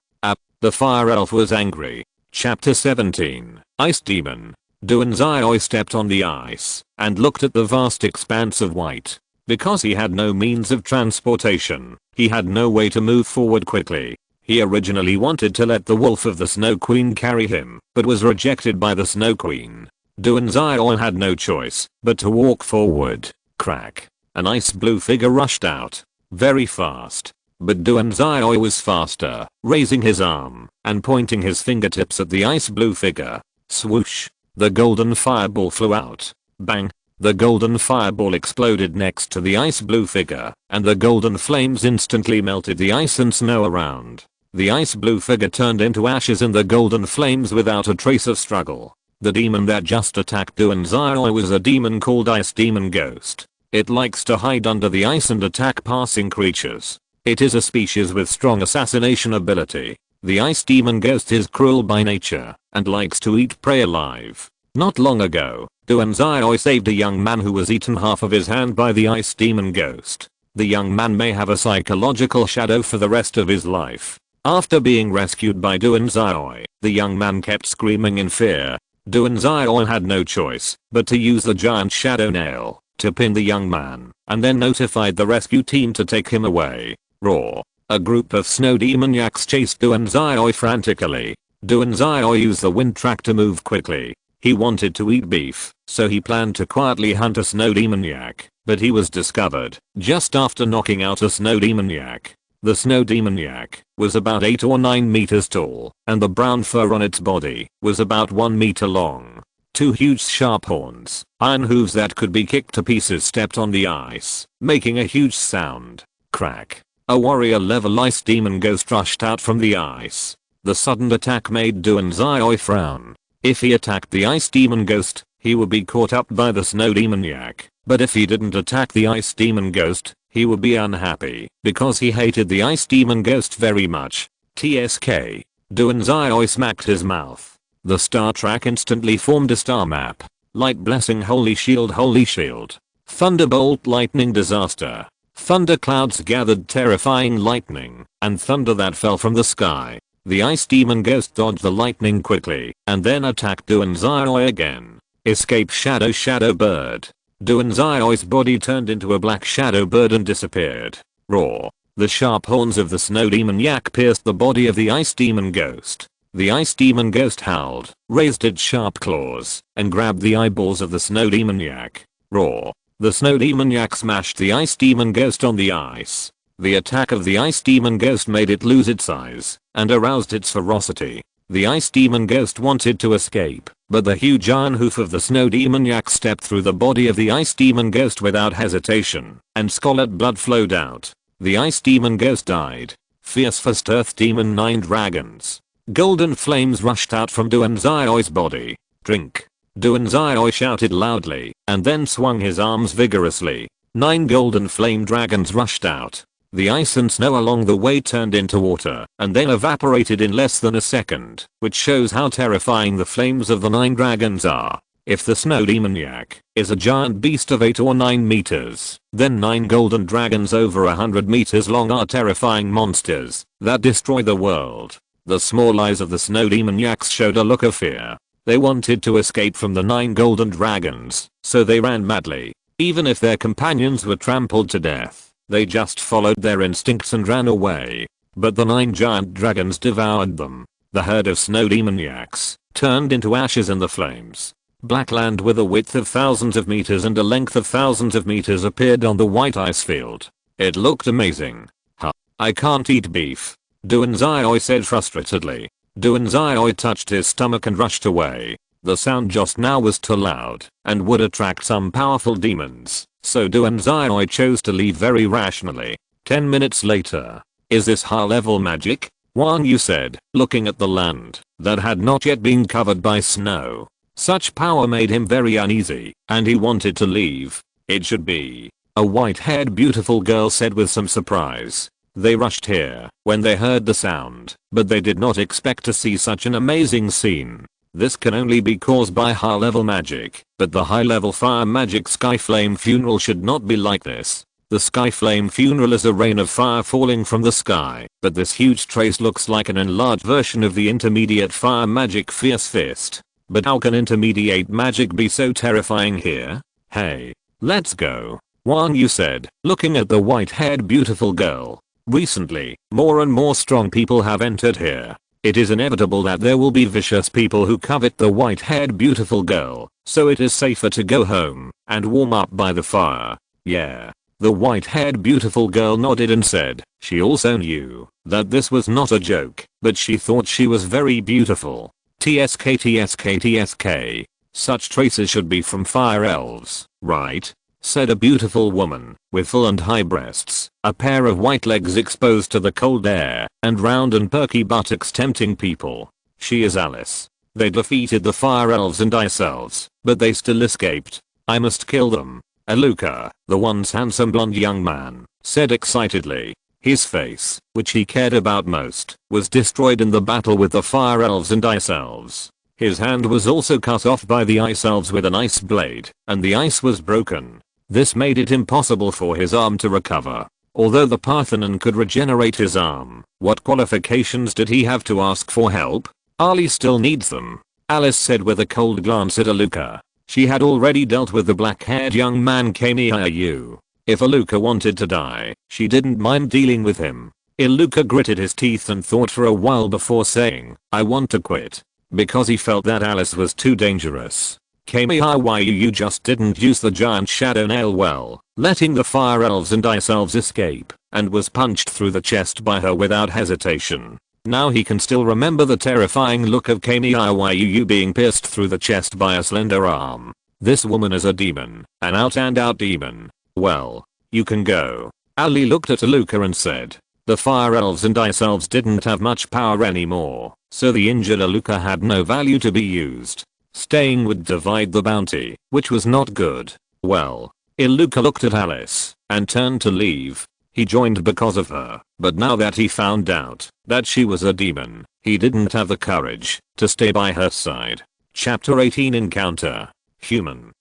The fire elf was angry. Chapter 17, Ice Demon. Duanzai stepped on the ice and looked at the vast expanse of white. Because he had no means of transportation, he had no way to move forward quickly. He originally wanted to let the wolf of the Snow Queen carry him, but was rejected by the Snow Queen. Duanzai had no choice but to walk forward. Crack. An ice blue figure rushed out. Very fast. But Duanzai was faster, raising his arm and pointing his fingertips at the ice blue figure. Swoosh. The golden fireball flew out. Bang. The golden fireball exploded next to the ice blue figure, and the golden flames instantly melted the ice and snow around. The ice blue figure turned into ashes in the golden flames without a trace of struggle. The demon that just attacked Duanzai was a demon called Ice Demon Ghost. It likes to hide under the ice and attack passing creatures. It is a species with strong assassination ability. The Ice Demon Ghost is cruel by nature and likes to eat prey alive. Not long ago, Duanzai saved a young man who was eaten half of his hand by the Ice Demon Ghost. The young man may have a psychological shadow for the rest of his life. After being rescued by Duanzai, the young man kept screaming in fear. Duanzai had no choice but to use the giant shadow nail to pin the young man, and then notified the rescue team to take him away. Roar. A group of snow demoniacs chased Duanzai frantically. Duanzai used the wind track to move quickly. He wanted to eat beef, so he planned to quietly hunt a snow demoniac, but he was discovered just after knocking out a snow demoniac. The snow demoniac was about 8 or 9 meters tall, and the brown fur on its body was about 1 meter long. 2 huge sharp horns, iron hooves that could be kicked to pieces stepped on the ice, making a huge sound. Crack. A warrior level ice demon ghost rushed out from the ice. The sudden attack made Duanzai frown. If he attacked the ice demon ghost, he would be caught up by the snow demoniac, but if he didn't attack the ice demon ghost, he would be unhappy because he hated the ice demon ghost very much. TSK. Duanzai smacked his mouth. The star track instantly formed a star map. Light blessing holy shield. Thunderbolt lightning disaster. Thunderclouds gathered terrifying lightning and thunder that fell from the sky. The ice demon ghost dodged the lightning quickly and then attacked Duanzai again. Escape shadow bird. Duanzai's body turned into a black shadow bird and disappeared. Roar. The sharp horns of the snow demoniac pierced the body of the ice demon ghost. The ice demon ghost howled, raised its sharp claws, and grabbed the eyeballs of the snow demoniac. Roar. The snow demoniac smashed the ice demon ghost on the ice. The attack of the ice demon ghost made it lose its eyes and aroused its ferocity. The ice demon ghost wanted to escape, but the huge iron hoof of the snow demoniac stepped through the body of the ice demon ghost without hesitation, and scarlet blood flowed out. The ice demon ghost died. Fierce first earth demon 9 dragons. Golden flames rushed out from Duanzai's body. Drink. Duanzai shouted loudly, and then swung his arms vigorously. 9 golden flame dragons rushed out. The ice and snow along the way turned into water, and then evaporated in less than a second, which shows how terrifying the flames of the 9 dragons are. If the snow demoniac is a giant beast of 8 or 9 meters, then 9 golden dragons over 100 meters long are terrifying monsters that destroy the world. The small eyes of the snow demoniacs showed a look of fear. They wanted to escape from the 9 golden dragons, so they ran madly. Even if their companions were trampled to death, they just followed their instincts and ran away. But the 9 giant dragons devoured them. The herd of snow demoniacs turned into ashes in the flames. Black land with a width of thousands of meters and a length of thousands of meters appeared on the white ice field. It looked amazing. Huh. I can't eat beef. Duanzai said frustratedly. Duanzai touched his stomach and rushed away. The sound just now was too loud and would attract some powerful demons, so Duanzai chose to leave very rationally. 10 minutes later. Is this high level magic? Wang Yu said, looking at the land that had not yet been covered by snow. Such power made him very uneasy, and he wanted to leave. It should be. A white-haired beautiful girl said with some surprise. They rushed here when they heard the sound, but they did not expect to see such an amazing scene. This can only be caused by high-level magic, but the high-level fire magic sky flame funeral should not be like this. The sky flame funeral is a rain of fire falling from the sky, but this huge trace looks like an enlarged version of the intermediate fire magic fierce fist. But how can intermediate magic be so terrifying here? Hey, let's go, Wang Yu said, looking at the white-haired beautiful girl. Recently, more and more strong people have entered here. It is inevitable that there will be vicious people who covet the white-haired beautiful girl, so it is safer to go home and warm up by the fire. Yeah. The white-haired beautiful girl nodded and said she also knew that this was not a joke, but she thought she was very beautiful. TSK. Such traces should be from fire elves, right? Said a beautiful woman, with full and high breasts, a pair of white legs exposed to the cold air, and round and perky buttocks tempting people. She is Alice. They defeated the fire elves and ice elves, but they still escaped. I must kill them. Aluka, the once handsome blonde young man, said excitedly. His face, which he cared about most, was destroyed in the battle with the fire elves and ice elves. His hand was also cut off by the ice elves with an ice blade, and the ice was broken. This made it impossible for his arm to recover. Although the Parthenon could regenerate his arm, what qualifications did he have to ask for help? Ali still needs them, Alice said with a cold glance at Aluka. She had already dealt with the black-haired young man Kamiayu. If Aluka wanted to die, she didn't mind dealing with him. Aluka gritted his teeth and thought for a while before saying, I want to quit. Because he felt that Alice was too dangerous. Kamiayu just didn't use the giant shadow nail well, letting the fire elves and ice elves escape, and was punched through the chest by her without hesitation. Now he can still remember the terrifying look of Kamiayu being pierced through the chest by a slender arm. This woman is a demon, an out-and-out demon. Well, you can go. Ali looked at Aluka and said. The fire elves and ice elves didn't have much power anymore, so the injured Aluka had no value to be used. Staying would divide the bounty, which was not good. Well, Aluka looked at Alice and turned to leave. He joined because of her, but now that he found out that she was a demon, he didn't have the courage to stay by her side. Chapter 18 Encounter. Human.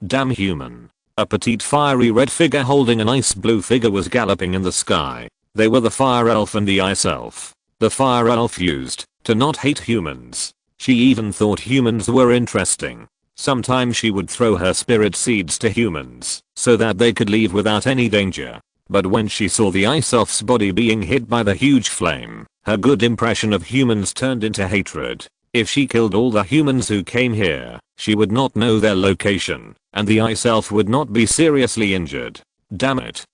Damn human. A petite fiery red figure holding an ice blue figure was galloping in the sky. They were the fire elf and the ice elf. The fire elf used to not hate humans. She even thought humans were interesting. Sometimes she would throw her spirit seeds to humans so that they could leave without any danger. But when she saw the ice elf's body being hit by the huge flame, her good impression of humans turned into hatred. If she killed all the humans who came here, she would not know their location, and the ice elf would not be seriously injured. Damn it.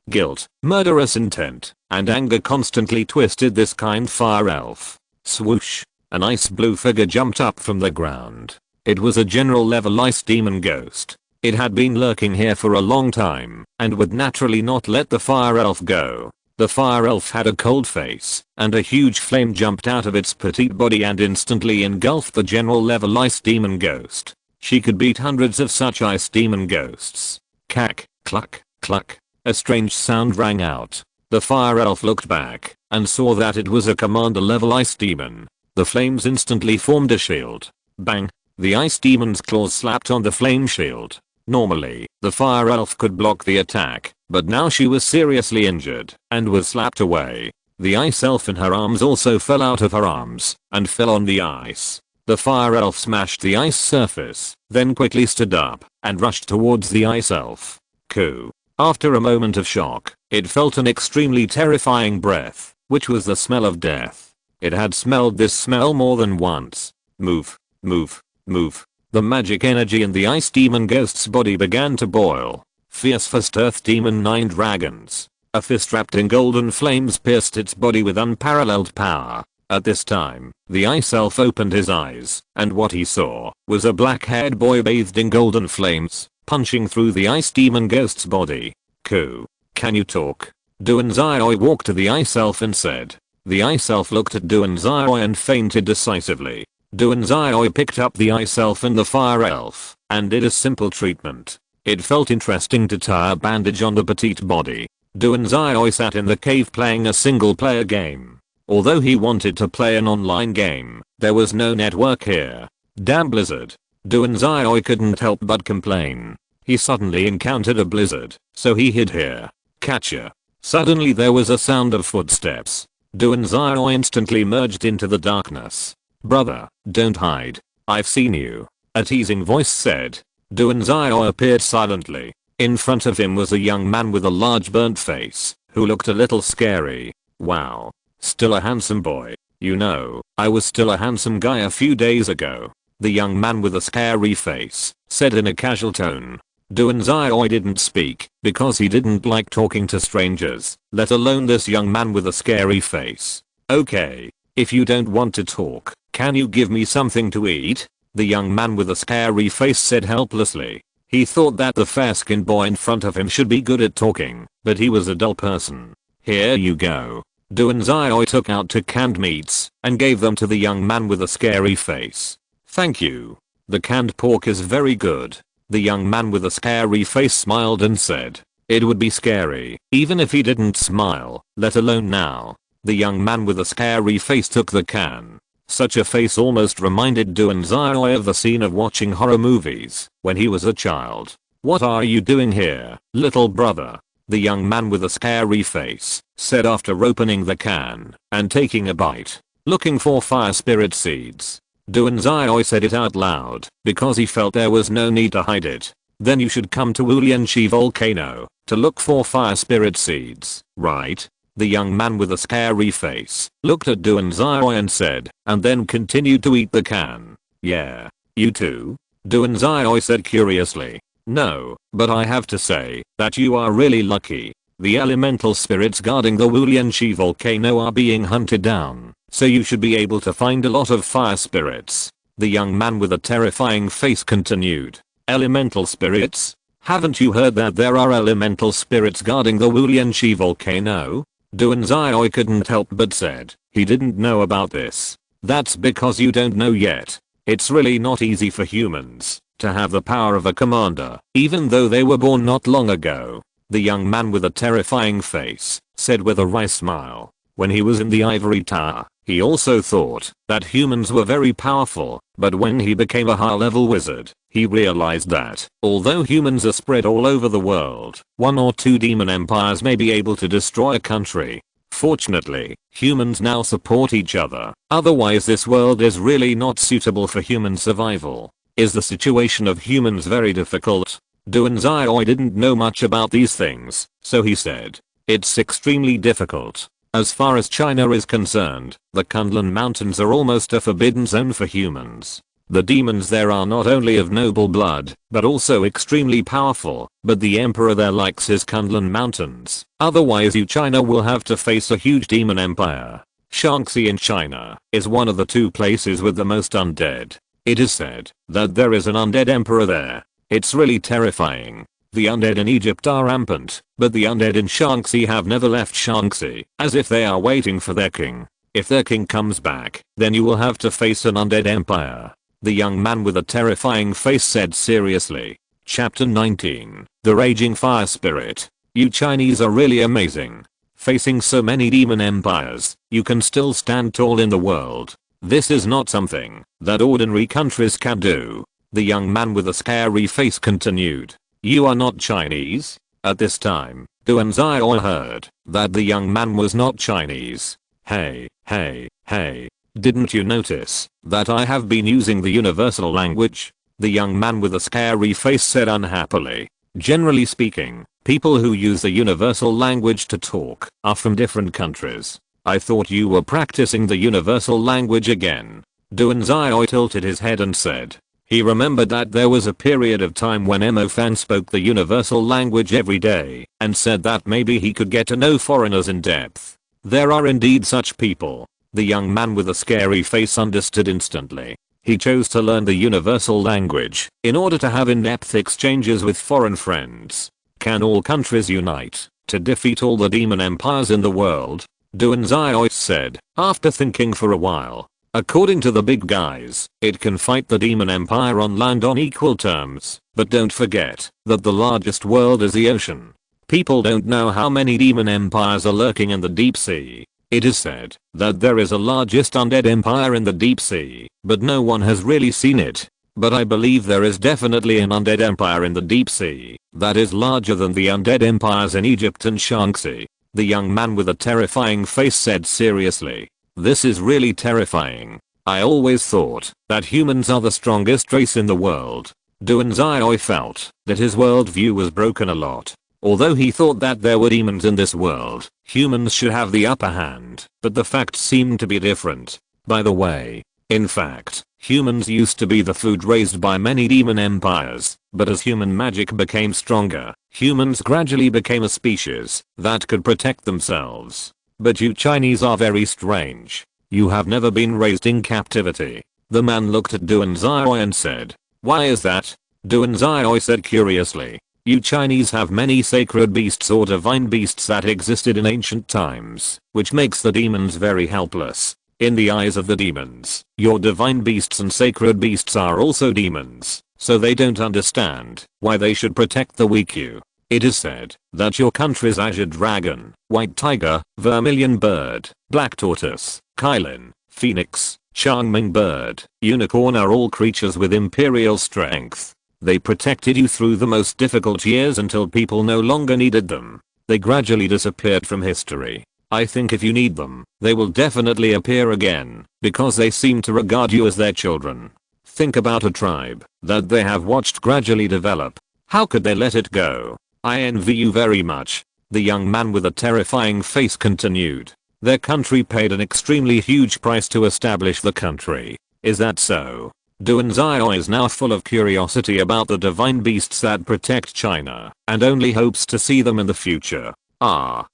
Guilt, murderous intent, and anger constantly twisted this kind fire elf. Swoosh. An ice blue figure jumped up from the ground. It was a general level ice demon ghost. It had been lurking here for a long time and would naturally not let the fire elf go. The fire elf had a cold face, and a huge flame jumped out of its petite body and instantly engulfed the general level ice demon ghost. She could beat hundreds of such ice demon ghosts. Cack, cluck, cluck. A strange sound rang out. The fire elf looked back and saw that it was a commander level ice demon. The flames instantly formed a shield. Bang. The ice demon's claws slapped on the flame shield. Normally, the fire elf could block the attack, but now she was seriously injured and was slapped away. The ice elf in her arms also fell out of her arms and fell on the ice. The fire elf smashed the ice surface, then quickly stood up and rushed towards the ice elf. Coo. After a moment of shock, it felt an extremely terrifying breath, which was the smell of death. It had smelled this smell more than once. Move, move, move. The magic energy in the ice demon ghost's body began to boil. Fierce fist earth demon 9 dragons. A fist wrapped in golden flames pierced its body with unparalleled power. At this time, the ice elf opened his eyes, and what he saw was a black-haired boy bathed in golden flames, punching through the ice demon ghost's body. Coo. Can you talk? Duanzai walked to the ice elf and said. The ice elf looked at Duanzai and fainted decisively. Duanzai picked up the ice elf and the fire elf and did a simple treatment. It felt interesting to tie a bandage on the petite body. Duanzai sat in the cave playing a single player game. Although he wanted to play an online game, there was no network here. Damn blizzard. Duanzai couldn't help but complain. He suddenly encountered a blizzard, so he hid here. Catcher. Suddenly there was a sound of footsteps. Duanzai instantly merged into the darkness. Brother, don't hide. I've seen you. A teasing voice said. Duanzai appeared silently. In front of him was a young man with a large burnt face, who looked a little scary. Wow. Still a handsome boy. You know, I was still a handsome guy a few days ago. The young man with a scary face said in a casual tone. Duanzai didn't speak because he didn't like talking to strangers, let alone this young man with a scary face. Okay. If you don't want to talk, can you give me something to eat? The young man with a scary face said helplessly. He thought that the fair-skinned boy in front of him should be good at talking, but he was a dull person. Here you go. Duanzai took out 2 canned meats and gave them to the young man with a scary face. Thank you. The canned pork is very good. The young man with a scary face smiled and said. It would be scary, even if he didn't smile, let alone now. The young man with a scary face took the can. Such a face almost reminded Duanzai of the scene of watching horror movies when he was a child. What are you doing here, little brother? The young man with a scary face said after opening the can and taking a bite. Looking for fire spirit seeds. Duanzai said it out loud because he felt there was no need to hide it. Then you should come to Wulianshi volcano to look for fire spirit seeds, right? The young man with a scary face looked at Duanzai and said, and then continued to eat the can. Yeah. You too? Duanzai said curiously. No, but I have to say that you are really lucky. The elemental spirits guarding the Wulianshi volcano are being hunted down, so you should be able to find a lot of fire spirits. The young man with a terrifying face continued. Elemental spirits? Haven't you heard that there are elemental spirits guarding the Wulianshi volcano? Duanzai couldn't help but said he didn't know about this. That's because you don't know yet. It's really not easy for humans to have the power of a commander, even though they were born not long ago. The young man with a terrifying face said with a wry smile. When he was in the ivory tower, he also thought that humans were very powerful, but when he became a high-level wizard, he realized that, although humans are spread all over the world, 1 or 2 demon empires may be able to destroy a country. Fortunately, humans now support each other, otherwise this world is really not suitable for human survival. Is the situation of humans very difficult? Duanzai didn't know much about these things, so he said, it's extremely difficult. As far as China is concerned, the Kunlun Mountains are almost a forbidden zone for humans. The demons there are not only of noble blood, but also extremely powerful, but the emperor there likes his Kunlun Mountains. Otherwise China will have to face a huge demon empire. Shanghai in China is one of the two places with the most undead. It is said that there is an undead emperor there. It's really terrifying. The undead in Egypt are rampant, but the undead in Shanghai have never left Shanghai, as if they are waiting for their king. If their king comes back, then you will have to face an undead empire. The young man with a terrifying face said seriously. Chapter 19. The Raging Fire Spirit. You Chinese are really amazing. Facing so many demon empires, you can still stand tall in the world. This is not something that ordinary countries can do. The young man with a scary face continued. You are not Chinese? At this time, Duan Xiao heard that the young man was not Chinese. Hey, didn't you notice that I have been using the universal language? The young man with a scary face said unhappily. Generally speaking, people who use the universal language to talk are from different countries. I thought you were practicing the universal language again. Duan Xiao tilted his head and said. He remembered that there was a period of time when Mo Fan spoke the universal language every day and said that maybe he could get to know foreigners in depth. There are indeed such people. The young man with a scary face understood instantly. He chose to learn the universal language in order to have in-depth exchanges with foreign friends. Can all countries unite to defeat all the demon empires in the world? Duan Xiao said, after thinking for a while. According to the big guys, it can fight the demon empire on land on equal terms, but don't forget that the largest world is the ocean. People don't know how many demon empires are lurking in the deep sea. It is said that there is a largest undead empire in the deep sea, but no one has really seen it. But I believe there is definitely an undead empire in the deep sea that is larger than the undead empires in Egypt and Shanghai. The young man with a terrifying face said seriously. This is really terrifying. I always thought that humans are the strongest race in the world. Duan Xiao felt that his worldview was broken a lot. Although he thought that there were demons in this world, humans should have the upper hand, but the facts seemed to be different. By the way, in fact, humans used to be the food raised by many demon empires, but as human magic became stronger, humans gradually became a species that could protect themselves. But you Chinese are very strange. You have never been raised in captivity. The man looked at Duan Xiao and said, why is that? Duan Xiao said curiously. You Chinese have many sacred beasts or divine beasts that existed in ancient times, which makes the demons very helpless. In the eyes of the demons, your divine beasts and sacred beasts are also demons, so they don't understand why they should protect the weak you. It is said that your country's azure dragon, white tiger, vermilion bird, black tortoise, Kylin, phoenix, Changming bird, unicorn are all creatures with imperial strength. They protected you through the most difficult years until people no longer needed them. They gradually disappeared from history. I think if you need them, they will definitely appear again, because they seem to regard you as their children. Think about a tribe that they have watched gradually develop. How could they let it go? I envy you very much. The young man with a terrifying face continued. Their country paid an extremely huge price to establish the country. Is that so? Duan Xiao is now full of curiosity about the divine beasts that protect China, and only hopes to see them in the future. A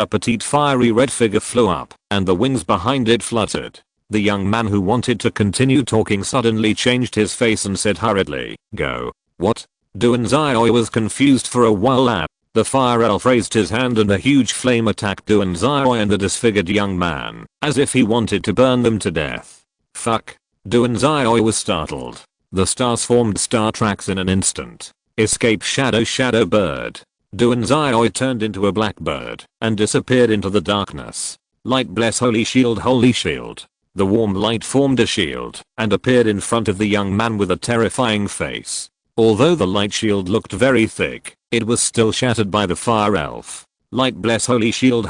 petite fiery red figure flew up, and the wings behind it fluttered. The young man who wanted to continue talking suddenly changed his face and said hurriedly, go. What? Duan Xiao was confused for a while. The fire elf raised his hand and a huge flame attacked Duan Xiao and the disfigured young man, as if he wanted to burn them to death. Fuck. Duan Xiao was startled. The stars formed star tracks in an instant. Escape shadow bird. Duan Xiao turned into a blackbird and disappeared into the darkness. Light bless holy shield. The warm light formed a shield and appeared in front of the young man with a terrifying face. Although the light shield looked very thick, it was still shattered by the fire elf. Light bless holy shield.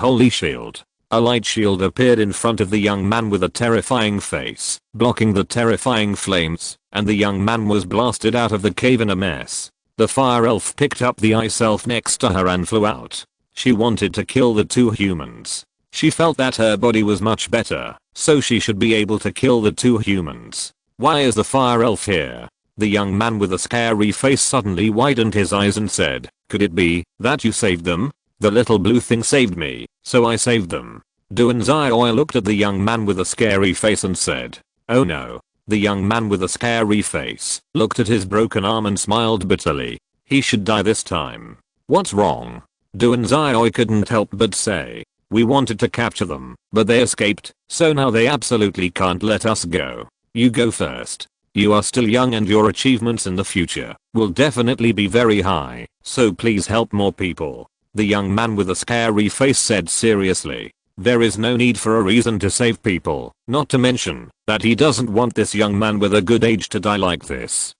A light shield appeared in front of the young man with a terrifying face, blocking the terrifying flames, and the young man was blasted out of the cave in a mess. The fire elf picked up the ice elf next to her and flew out. She wanted to kill the two humans. She felt that her body was much better, so she should be able to kill the two humans. Why is the fire elf here? The young man with a scary face suddenly widened his eyes and said, could it be that you saved them? The little blue thing saved me, so I saved them. Duanzai looked at the young man with a scary face and said, "Oh no." The young man with a scary face looked at his broken arm and smiled bitterly. He should die this time. What's wrong? Duanzai couldn't help but say, "We wanted to capture them, but they escaped, so now they absolutely can't let us go. You go first. You are still young and your achievements in the future will definitely be very high, so please help more people." The young man with a scary face said seriously, "There is no need for a reason to save people, not to mention that he doesn't want this young man with a good age to die like this."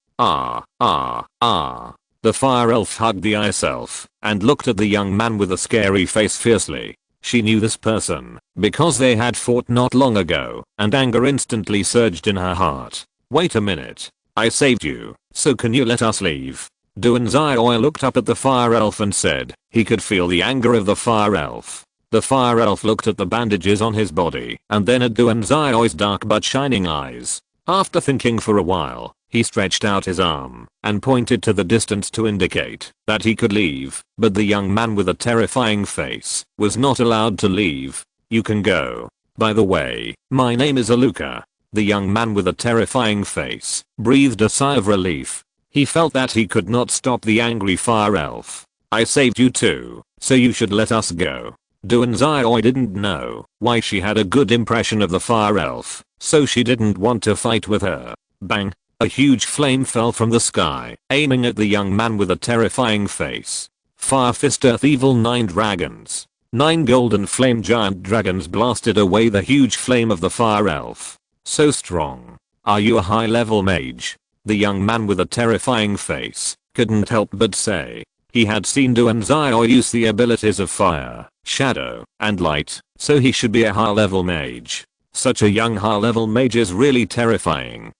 The fire elf hugged the ice elf and looked at the young man with a scary face fiercely. She knew this person because they had fought not long ago, and anger instantly surged in her heart. "Wait a minute. I saved you, so can you let us leave?" Duanzai looked up at the fire elf and said he could feel the anger of the fire elf. The fire elf looked at the bandages on his body and then at Duanzai's dark but shining eyes. After thinking for a while, he stretched out his arm and pointed to the distance to indicate that he could leave, but the young man with a terrifying face was not allowed to leave. "You can go. By the way, my name is Aluka." The young man with a terrifying face breathed a sigh of relief. He felt that he could not stop the angry fire elf. "I saved you too, so you should let us go." Duanzai didn't know why she had a good impression of the fire elf, so she didn't want to fight with her. Bang! A huge flame fell from the sky, aiming at the young man with a terrifying face. Fire Fist Earth Evil 9 dragons. 9 golden flame giant dragons blasted away the huge flame of the fire elf. "So strong. Are you a high level mage?" The young man with a terrifying face couldn't help but say. He had seen Duanzai use the abilities of fire, shadow, and light, so he should be a high level mage. Such a young high level mage is really terrifying.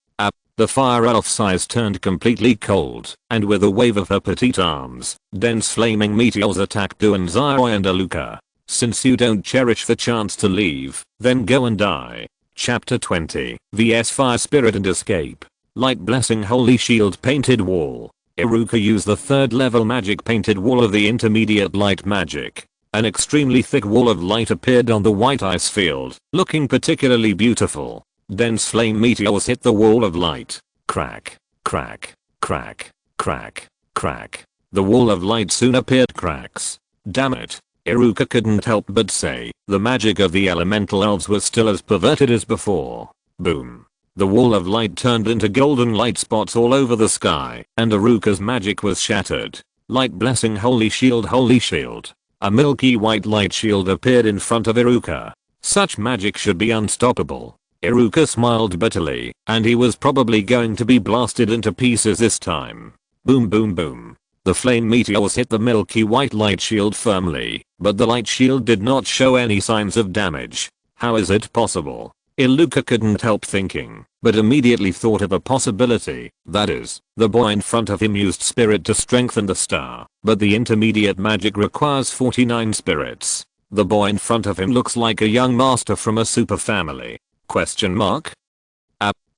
The fire elf's eyes turned completely cold, and with a wave of her petite arms, dense flaming meteors attacked Duanzai and Aluka. "Since you don't cherish the chance to leave, then go and die." Chapter 20 vs Fire Spirit and Escape. Light Blessing Holy Shield Painted Wall. Iruka used the 3rd level magic painted wall of the intermediate light magic. An extremely thick wall of light appeared on the white ice field, looking particularly beautiful. Dense flame meteors hit the wall of light. Crack, crack, crack, crack, crack. The wall of light soon appeared cracks. "Damn it." Iruka couldn't help but say, the magic of the elemental elves was still as perverted as before. Boom. The wall of light turned into golden light spots all over the sky, and Iruka's magic was shattered. Light Blessing Holy Shield. Holy Shield. A milky white light shield appeared in front of Iruka. Such magic should be unstoppable. Iruka smiled bitterly, and he was probably going to be blasted into pieces this time. Boom boom boom. The flame meteors hit the milky white light shield firmly, but the light shield did not show any signs of damage. How is it possible? Iruka couldn't help thinking, but immediately thought of a possibility. That is, the boy in front of him used spirit to strengthen the star, but the intermediate magic requires 49 spirits. The boy in front of him looks like a young master from a super family. Question mark?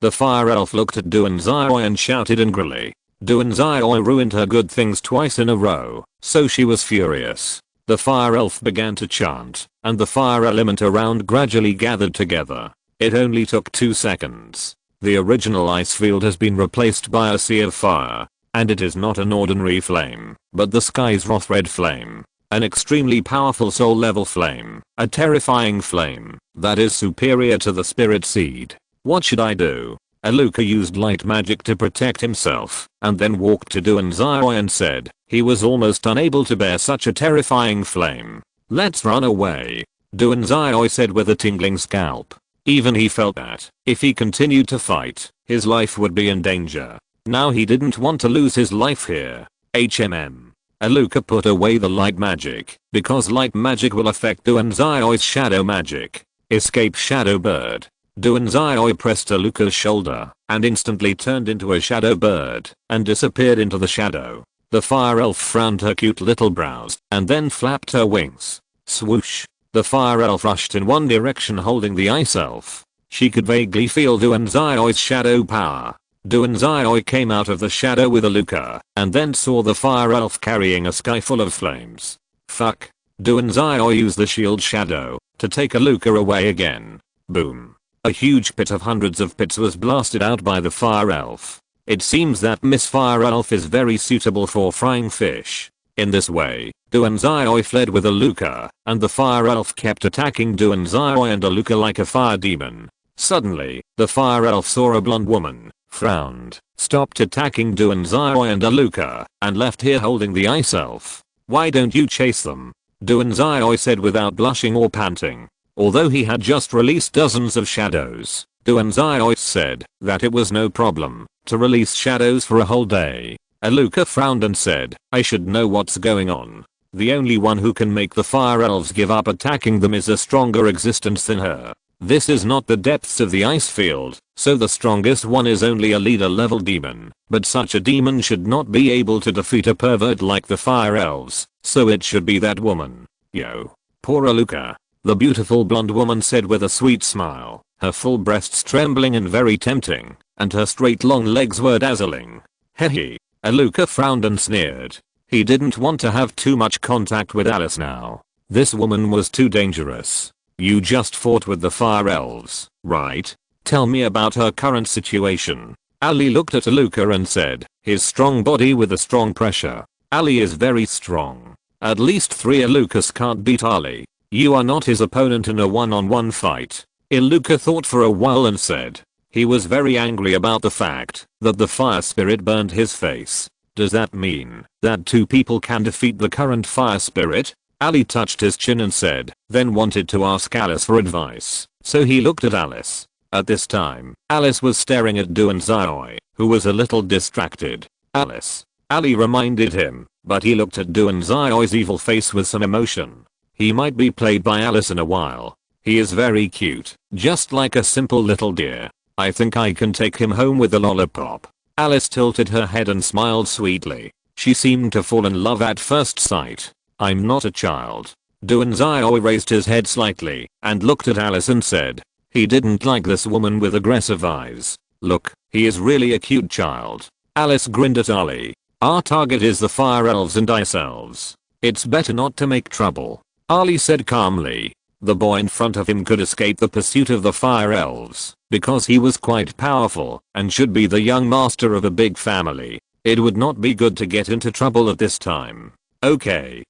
The fire elf looked at Duanzai and shouted angrily. Duanzai ruined her good things twice in a row, so she was furious. The fire elf began to chant, and the fire element around gradually gathered together. It only took 2 seconds. The original ice field has been replaced by a sea of fire, and it is not an ordinary flame, but the sky's wrath red flame. An extremely powerful soul level flame, a terrifying flame that is superior to the spirit seed. What should I do? Aluka used light magic to protect himself, and then walked to Duanzai and said he was almost unable to bear such a terrifying flame. "Let's run away," Duanzai said with a tingling scalp. Even he felt that if he continued to fight, his life would be in danger. Now he didn't want to lose his life here. Aluka put away the light magic, because light magic will affect Duanzai's shadow magic. Escape Shadow Bird. Duanzai pressed Aluka's shoulder, and instantly turned into a shadow bird, and disappeared into the shadow. The fire elf frowned her cute little brows, and then flapped her wings. Swoosh. The fire elf rushed in one direction holding the ice elf. She could vaguely feel Duanzai's shadow power. Duanzai came out of the shadow with Aluka, and then saw the fire elf carrying a sky full of flames. Fuck. Duanzai used the shield shadow to take Aluka away again. Boom. A huge pit of hundreds of pits was blasted out by the fire elf. It seems that Miss Fire Elf is very suitable for frying fish. In this way, Duanzai fled with Aluka, and the fire elf kept attacking Duanzai and Aluka like a fire demon. Suddenly, the fire elf saw a blonde woman, frowned, stopped attacking Duanzai and Aluka, and left here holding the ice elf. Why don't you chase them? Duanzai said without blushing or panting. Although he had just released dozens of shadows, Duanzai said that it was no problem to release shadows for a whole day. Aluka frowned and said, I should know what's going on. The only one who can make the fire elves give up attacking them is a stronger existence than her. This is not the depths of the ice field, so the strongest one is only a leader level demon, but such a demon should not be able to defeat a pervert like the fire elves, so it should be that woman. Yo. Poor Aluka. The beautiful blonde woman said with a sweet smile, her full breasts trembling and very tempting, and her straight long legs were dazzling. Hehe. Aluka frowned and sneered. He didn't want to have too much contact with Alice now. This woman was too dangerous. You just fought with the fire elves, right? Tell me about her current situation. Ali looked at Aluka and said, his strong body with a strong pressure. Ali is very strong. At least 3 Alukas can't beat Ali. You are not his opponent in a one-on-one fight. Aluka thought for a while and said. He was very angry about the fact that the fire spirit burned his face. Does that mean that 2 people can defeat the current fire spirit? Ali touched his chin and said, then wanted to ask Alice for advice. So he looked at Alice. At this time, Alice was staring at Duanzai, who was a little distracted. Alice. Ali reminded him, but he looked at Duanzai's evil face with some emotion. He might be played by Alice in a while. He is very cute, just like a simple little deer. I think I can take him home with a lollipop. Alice tilted her head and smiled sweetly. She seemed to fall in love at first sight. I'm not a child. Duanzai raised his head slightly and looked at Alice and said. He didn't like this woman with aggressive eyes. Look, he is really a cute child. Alice grinned at Ali. Our target is the fire elves and ice elves. It's better not to make trouble. Ali said calmly. The boy in front of him could escape the pursuit of the fire elves because he was quite powerful and should be the young master of a big family. It would not be good to get into trouble at this time. Okay,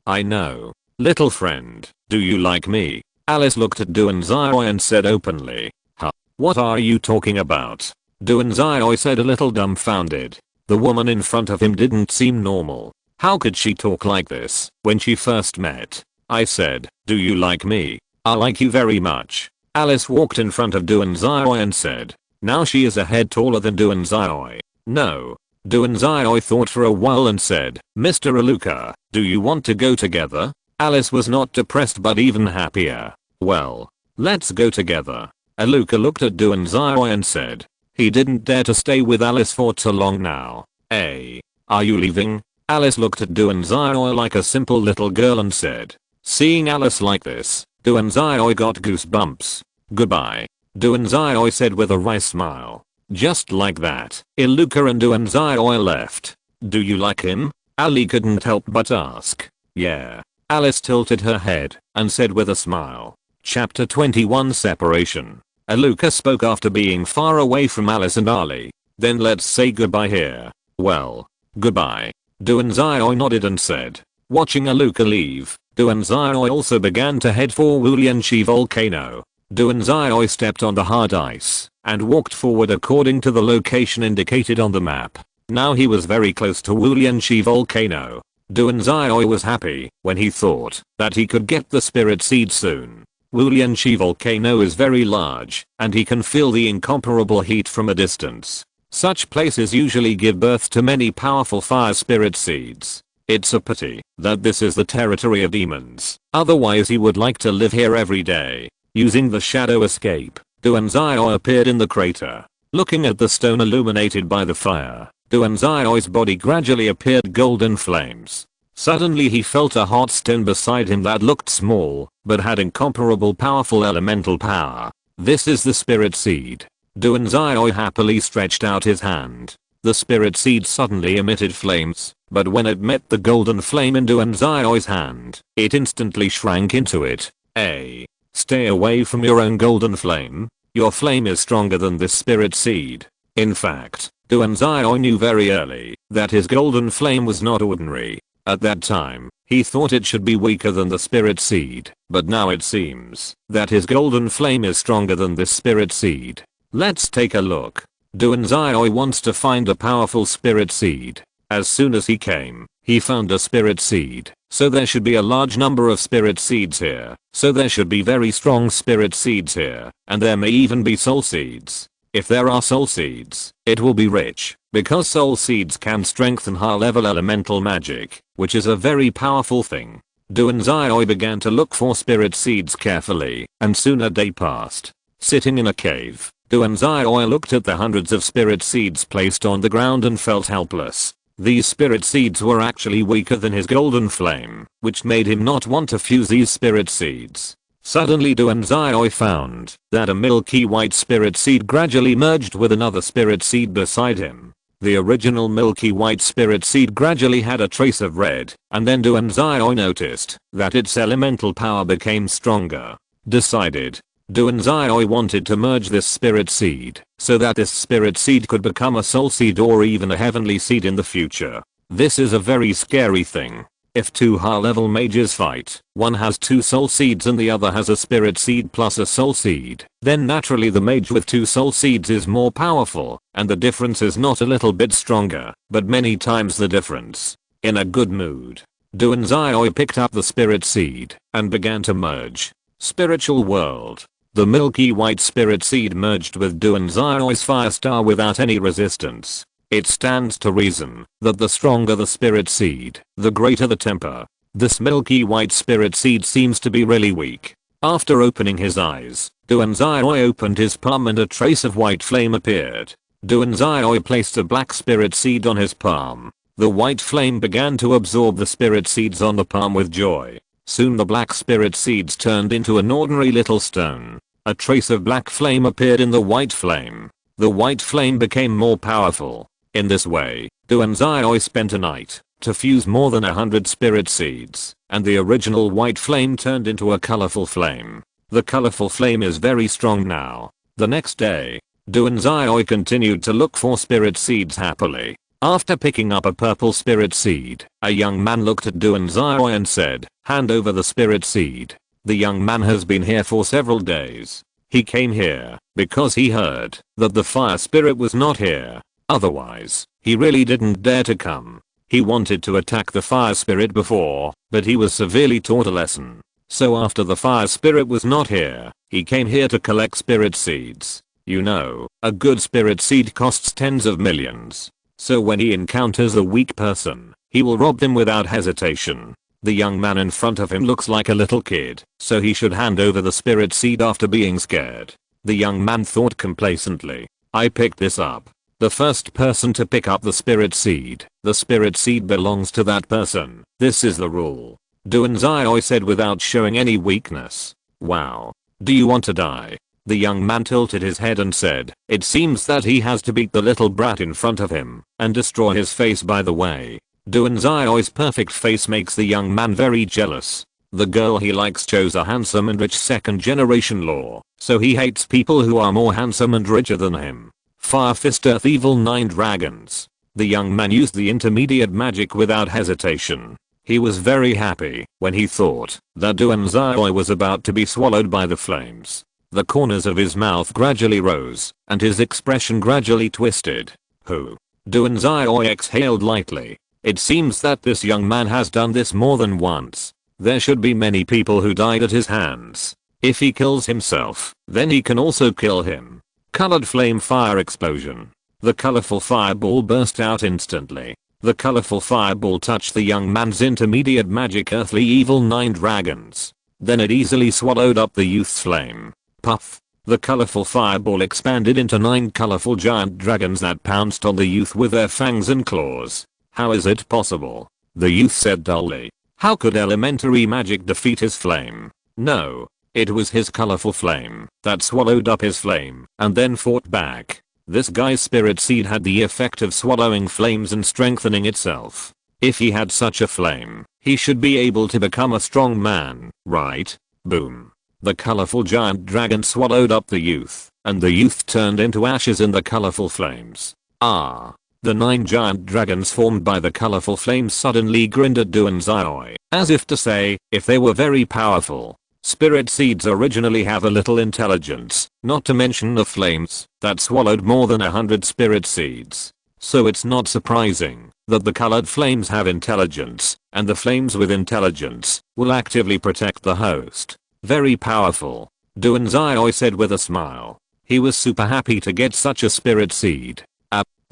I know. Little friend, do you like me? Alice looked at Duanzai and said openly. Huh? What are you talking about? Duanzai said a little dumbfounded. The woman in front of him didn't seem normal. How could she talk like this when she first met? I said, do you like me? I like you very much. Alice walked in front of Duanzai and said. Now she is a head taller than Duanzai. No. Duanzai thought for a while and said, Mr. Aluka, do you want to go together? Alice was not depressed but even happier. Well, let's go together. Aluka looked at Duanzai and said. He didn't dare to stay with Alice for too long now. Hey, are you leaving? Alice looked at Duanzai like a simple little girl and said. Seeing Alice like this, Duanzai got goosebumps. Goodbye. Duanzai said with a wry smile. Just like that, Aluka and Duanzai left. Do you like him? Ali couldn't help but ask. Yeah. Alice tilted her head and said with a smile. Chapter 21 Separation. Aluka spoke after being far away from Alice and Ali. Then let's say goodbye here. Well, goodbye. Duanzai nodded and said. Watching Aluka leave, Duanzai also began to head for Wulianshi volcano. Duanzai stepped on the hard ice and walked forward according to the location indicated on the map. Now he was very close to Wulianshi volcano. Duanzai was happy when he thought that he could get the spirit seed soon. Wulianshi volcano is very large and he can feel the incomparable heat from a distance. Such places usually give birth to many powerful fire spirit seeds. It's a pity that this is the territory of demons. Otherwise he would like to live here every day. Using the shadow escape, Duanzai appeared in the crater. Looking at the stone illuminated by the fire, Duanzai's body gradually appeared golden flames. Suddenly he felt a hot stone beside him that looked small, but had incomparable powerful elemental power. This is the spirit seed. Duanzai happily stretched out his hand. The spirit seed suddenly emitted flames, but when it met the golden flame in Duanzai's hand, it instantly shrank into it. A. Stay away from your own golden flame. Your flame is stronger than this spirit seed. In fact, Duanzai knew very early that his golden flame was not ordinary. At that time, he thought it should be weaker than the spirit seed, but now it seems that his golden flame is stronger than this spirit seed. Let's take a look. Duanzai wants to find a powerful spirit seed. As soon as he came, he found a spirit seed, so there should be a large number of spirit seeds here, so there should be very strong spirit seeds here, and there may even be soul seeds. If there are soul seeds, it will be rich, because soul seeds can strengthen high level elemental magic, which is a very powerful thing. Duanzai began to look for spirit seeds carefully, and soon a day passed. Sitting in a cave, Duanzai looked at the hundreds of spirit seeds placed on the ground and felt helpless. These spirit seeds were actually weaker than his golden flame, which made him not want to fuse these spirit seeds. Suddenly Duanzai found that a milky white spirit seed gradually merged with another spirit seed beside him. The original milky white spirit seed gradually had a trace of red, and then Duanzai noticed that its elemental power became stronger. Decided, Duanzai wanted to merge this spirit seed, so that this spirit seed could become a soul seed or even a heavenly seed in the future. This is a very scary thing. If two high-level mages fight, one has two soul seeds and the other has a spirit seed plus a soul seed, then naturally the mage with two soul seeds is more powerful, and the difference is not a little bit stronger, but many times the difference. In a good mood, Duanzai picked up the spirit seed and began to merge. Spiritual world. The milky white spirit seed merged with Duanzai's fire star without any resistance. It stands to reason that the stronger the spirit seed, the greater the temper. This milky white spirit seed seems to be really weak. After opening his eyes, Duanzai opened his palm and a trace of white flame appeared. Duanzai placed a black spirit seed on his palm. The white flame began to absorb the spirit seeds on the palm with joy. Soon the black spirit seeds turned into an ordinary little stone. A trace of black flame appeared in the white flame. The white flame became more powerful. In this way, Duanzai spent a night to fuse more than 100 spirit seeds, and the original white flame turned into a colorful flame. The colorful flame is very strong now. The next day, Duanzai continued to look for spirit seeds happily. After picking up a purple spirit seed, a young man looked at Duanzai and said, "Hand over the spirit seed." The young man has been here for several days. He came here because he heard that the fire spirit was not here. Otherwise, he really didn't dare to come. He wanted to attack the fire spirit before, but he was severely taught a lesson. So after the fire spirit was not here, he came here to collect spirit seeds. You know, a good spirit seed costs tens of millions. So when he encounters a weak person, he will rob them without hesitation. The young man in front of him looks like a little kid, so he should hand over the spirit seed after being scared. The young man thought complacently, "I picked this up." The first person to pick up the spirit seed belongs to that person. This is the rule. Duanzai said without showing any weakness. "Wow. Do you want to die?" The young man tilted his head and said, "It seems that he has to beat the little brat in front of him and destroy his face by the way." Duanzai's perfect face makes the young man very jealous. The girl he likes chose a handsome and rich second generation law, so he hates people who are more handsome and richer than him. Fire Fist Earth Evil 9 Dragons. The young man used the intermediate magic without hesitation. He was very happy when he thought that Duanzai was about to be swallowed by the flames. The corners of his mouth gradually rose, and his expression gradually twisted. Who? Duanzai exhaled lightly. It seems that this young man has done this more than once. There should be many people who died at his hands. If he kills himself, then he can also kill him. Colored flame fire explosion. The colorful fireball burst out instantly. The colorful fireball touched the young man's intermediate magic earthly evil 9 dragons. Then it easily swallowed up the youth's flame. Puff. The colorful fireball expanded into 9 colorful giant dragons that pounced on the youth with their fangs and claws. "How is it possible?" the youth said dully. "How could elementary magic defeat his flame?" No. It was his colorful flame that swallowed up his flame and then fought back. This guy's spirit seed had the effect of swallowing flames and strengthening itself. If he had such a flame, he should be able to become a strong man, right? Boom. The colorful giant dragon swallowed up the youth, and the youth turned into ashes in the colorful flames. Ah. The 9 giant dragons formed by the colorful flames suddenly grinned at Duanzai, as if to say, if they were very powerful. Spirit seeds originally have a little intelligence, not to mention the flames that swallowed more than 100 spirit seeds. So it's not surprising that the colored flames have intelligence, and the flames with intelligence will actively protect the host. Very powerful, Duanzai said with a smile. He was super happy to get such a spirit seed.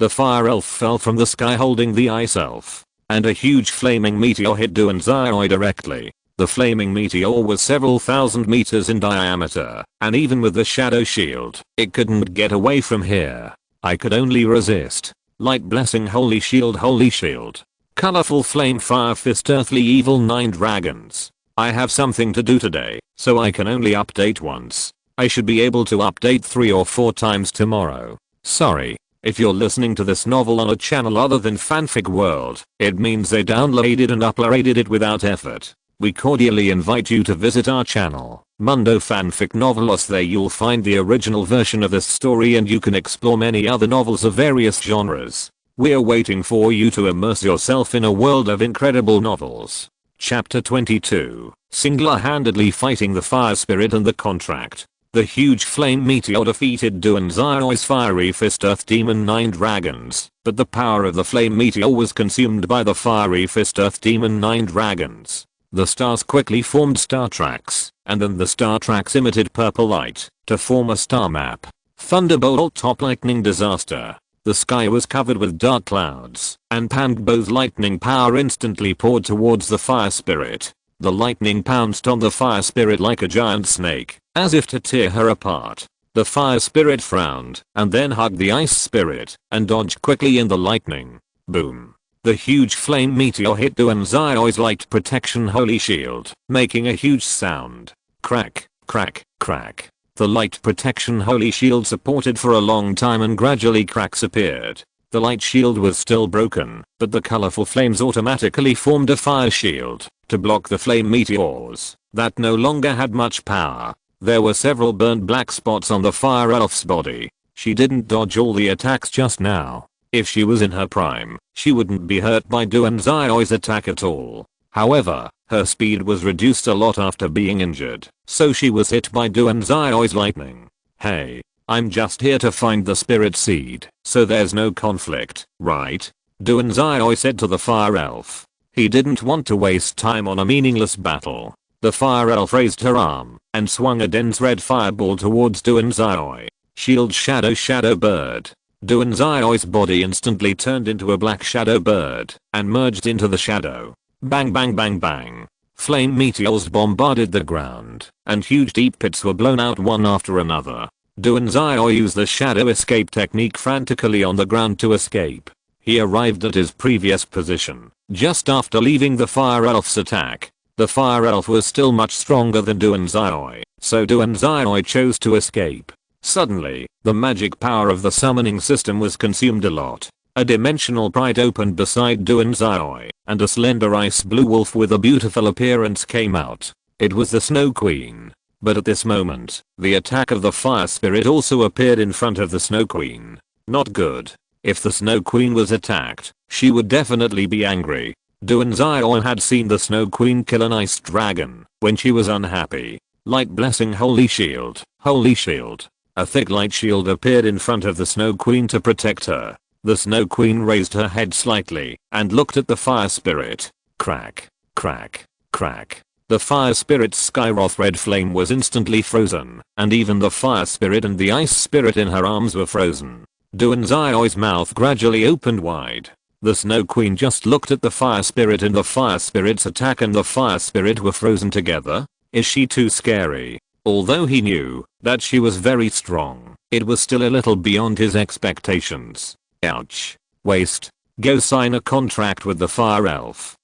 The fire elf fell from the sky holding the ice elf, and a huge flaming meteor hit Duanzai directly. The flaming meteor was several thousand meters in diameter, and even with the shadow shield, it couldn't get away from here. I could only resist. Light blessing holy shield holy shield. Colorful flame fire fist earthly evil 9 dragons. I have something to do today, so I can only update once. I should be able to update 3 or 4 times tomorrow. Sorry. If you're listening to this novel on a channel other than Fanfic World, it means they downloaded and uploaded it without effort. We cordially invite you to visit our channel, Mundo Fanfic Novelos. There you'll find the original version of this story and you can explore many other novels of various genres. We're waiting for you to immerse yourself in a world of incredible novels. Chapter 22, Single-handedly fighting the fire spirit and the contract. The huge flame meteor defeated Duanzai's fiery fist earth demon 9 dragons, but the power of the flame meteor was consumed by the fiery fist earth demon 9 dragons. The stars quickly formed star tracks, and then the star tracks emitted purple light to form a star map. Thunderbolt top lightning disaster. The sky was covered with dark clouds, and Pangbow's lightning power instantly poured towards the fire spirit. The lightning pounced on the fire spirit like a giant snake, as if to tear her apart. The fire spirit frowned, and then hugged the ice spirit, and dodged quickly in the lightning. Boom. The huge flame meteor hit Duanzai's light protection holy shield, making a huge sound. Crack, crack, crack. The light protection holy shield supported for a long time and gradually cracks appeared. The light shield was still broken, but the colorful flames automatically formed a fire shield to block the flame meteors that no longer had much power. There were several burned black spots on the fire elf's body. She didn't dodge all the attacks just now. If she was in her prime, she wouldn't be hurt by Duanzai's attack at all. However, her speed was reduced a lot after being injured, so she was hit by Duanzai's lightning. Hey, I'm just here to find the spirit seed, so there's no conflict, right? Duanzai said to the fire elf. He didn't want to waste time on a meaningless battle. The fire elf raised her arm and swung a dense red fireball towards Duanzai. Shield shadow bird. Duanzai's body instantly turned into a black shadow bird and merged into the shadow. Bang bang bang bang. Flame meteors bombarded the ground, and huge deep pits were blown out one after another. Duanzai used the shadow escape technique frantically on the ground to escape. He arrived at his previous position just after leaving the fire elf's attack. The fire elf was still much stronger than Duanzai, so Duanzai chose to escape. Suddenly, the magic power of the summoning system was consumed a lot. A dimensional pride opened beside Duanzai, and a slender ice blue wolf with a beautiful appearance came out. It was the Snow Queen. But at this moment, the attack of the fire spirit also appeared in front of the Snow Queen. Not good. If the Snow Queen was attacked, she would definitely be angry. Duanzai had seen the Snow Queen kill an ice dragon when she was unhappy. Light blessing holy shield, holy shield. A thick light shield appeared in front of the Snow Queen to protect her. The Snow Queen raised her head slightly and looked at the fire spirit. Crack, crack, crack. The fire spirit's Skyroth red flame was instantly frozen, and even the fire spirit and the ice spirit in her arms were frozen. Duanzai's mouth gradually opened wide. The Snow Queen just looked at the fire spirit and the fire spirit's attack and the fire spirit were frozen together. Is she too scary? Although he knew that she was very strong, it was still a little beyond his expectations. Ouch. Waste. Go sign a contract with the fire elf.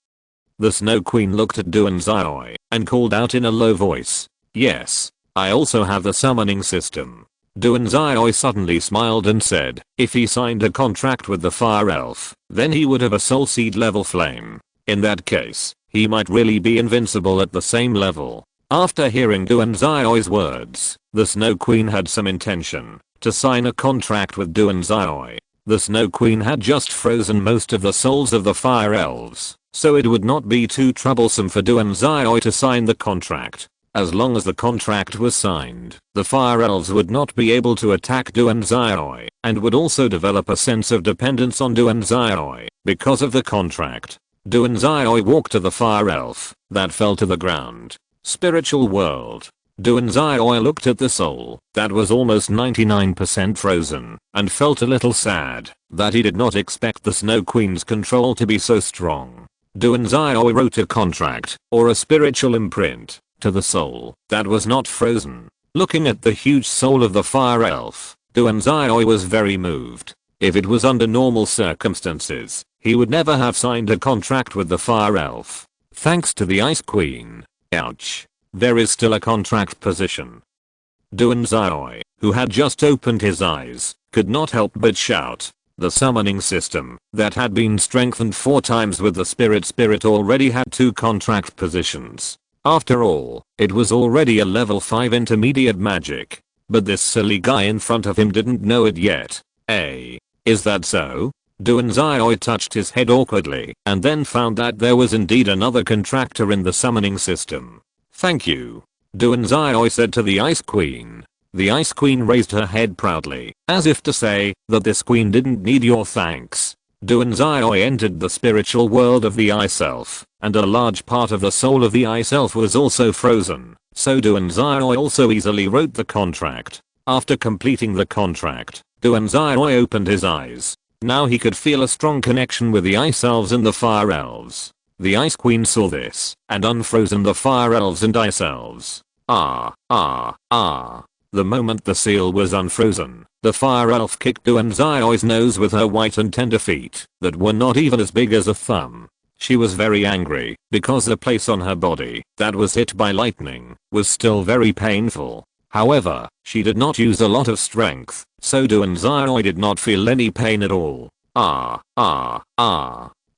The Snow Queen looked at Duanzai and called out in a low voice. Yes, I also have the summoning system. Duanzai suddenly smiled and said, if he signed a contract with the fire elf, then he would have a soul seed level flame. In that case, he might really be invincible at the same level. After hearing Duanzai's words, the Snow Queen had some intention to sign a contract with Duanzai. The Snow Queen had just frozen most of the souls of the fire elves, so it would not be too troublesome for Duanzai to sign the contract. As long as the contract was signed, the fire elves would not be able to attack Duanzai and would also develop a sense of dependence on Duanzai because of the contract. Duanzai walked to the fire elf that fell to the ground. Spiritual world. Duanzai looked at the soul that was almost 99% frozen and felt a little sad that he did not expect the Snow Queen's control to be so strong. Duanzai wrote a contract, or a spiritual imprint, to the soul that was not frozen. Looking at the huge soul of the fire elf, Duanzai was very moved. If it was under normal circumstances, he would never have signed a contract with the fire elf. Thanks to the Ice Queen. Ouch. There is still a contract position. Duanzai, who had just opened his eyes, could not help but shout. The summoning system that had been strengthened 4 times with the spirit already had 2 contract positions. After all, it was already a level 5 intermediate magic. But this silly guy in front of him didn't know it yet. Is that so? Duanzai touched his head awkwardly and then found that there was indeed another contractor in the summoning system. Thank you. Duanzai said to the Ice Queen. The Ice Queen raised her head proudly, as if to say that this queen didn't need your thanks. Duanzai entered the spiritual world of the Ice Elf, and a large part of the soul of the Ice Elf was also frozen, so Duanzai also easily wrote the contract. After completing the contract, Duanzai opened his eyes. Now he could feel a strong connection with the Ice Elves and the Fire Elves. The Ice Queen saw this, and unfrozen the Fire Elves and Ice Elves. The moment the seal was unfrozen, the Fire Elf kicked Duanzai's nose with her white and tender feet that were not even as big as a thumb. She was very angry because the place on her body that was hit by lightning was still very painful. However, she did not use a lot of strength, so Duanzai did not feel any pain at all.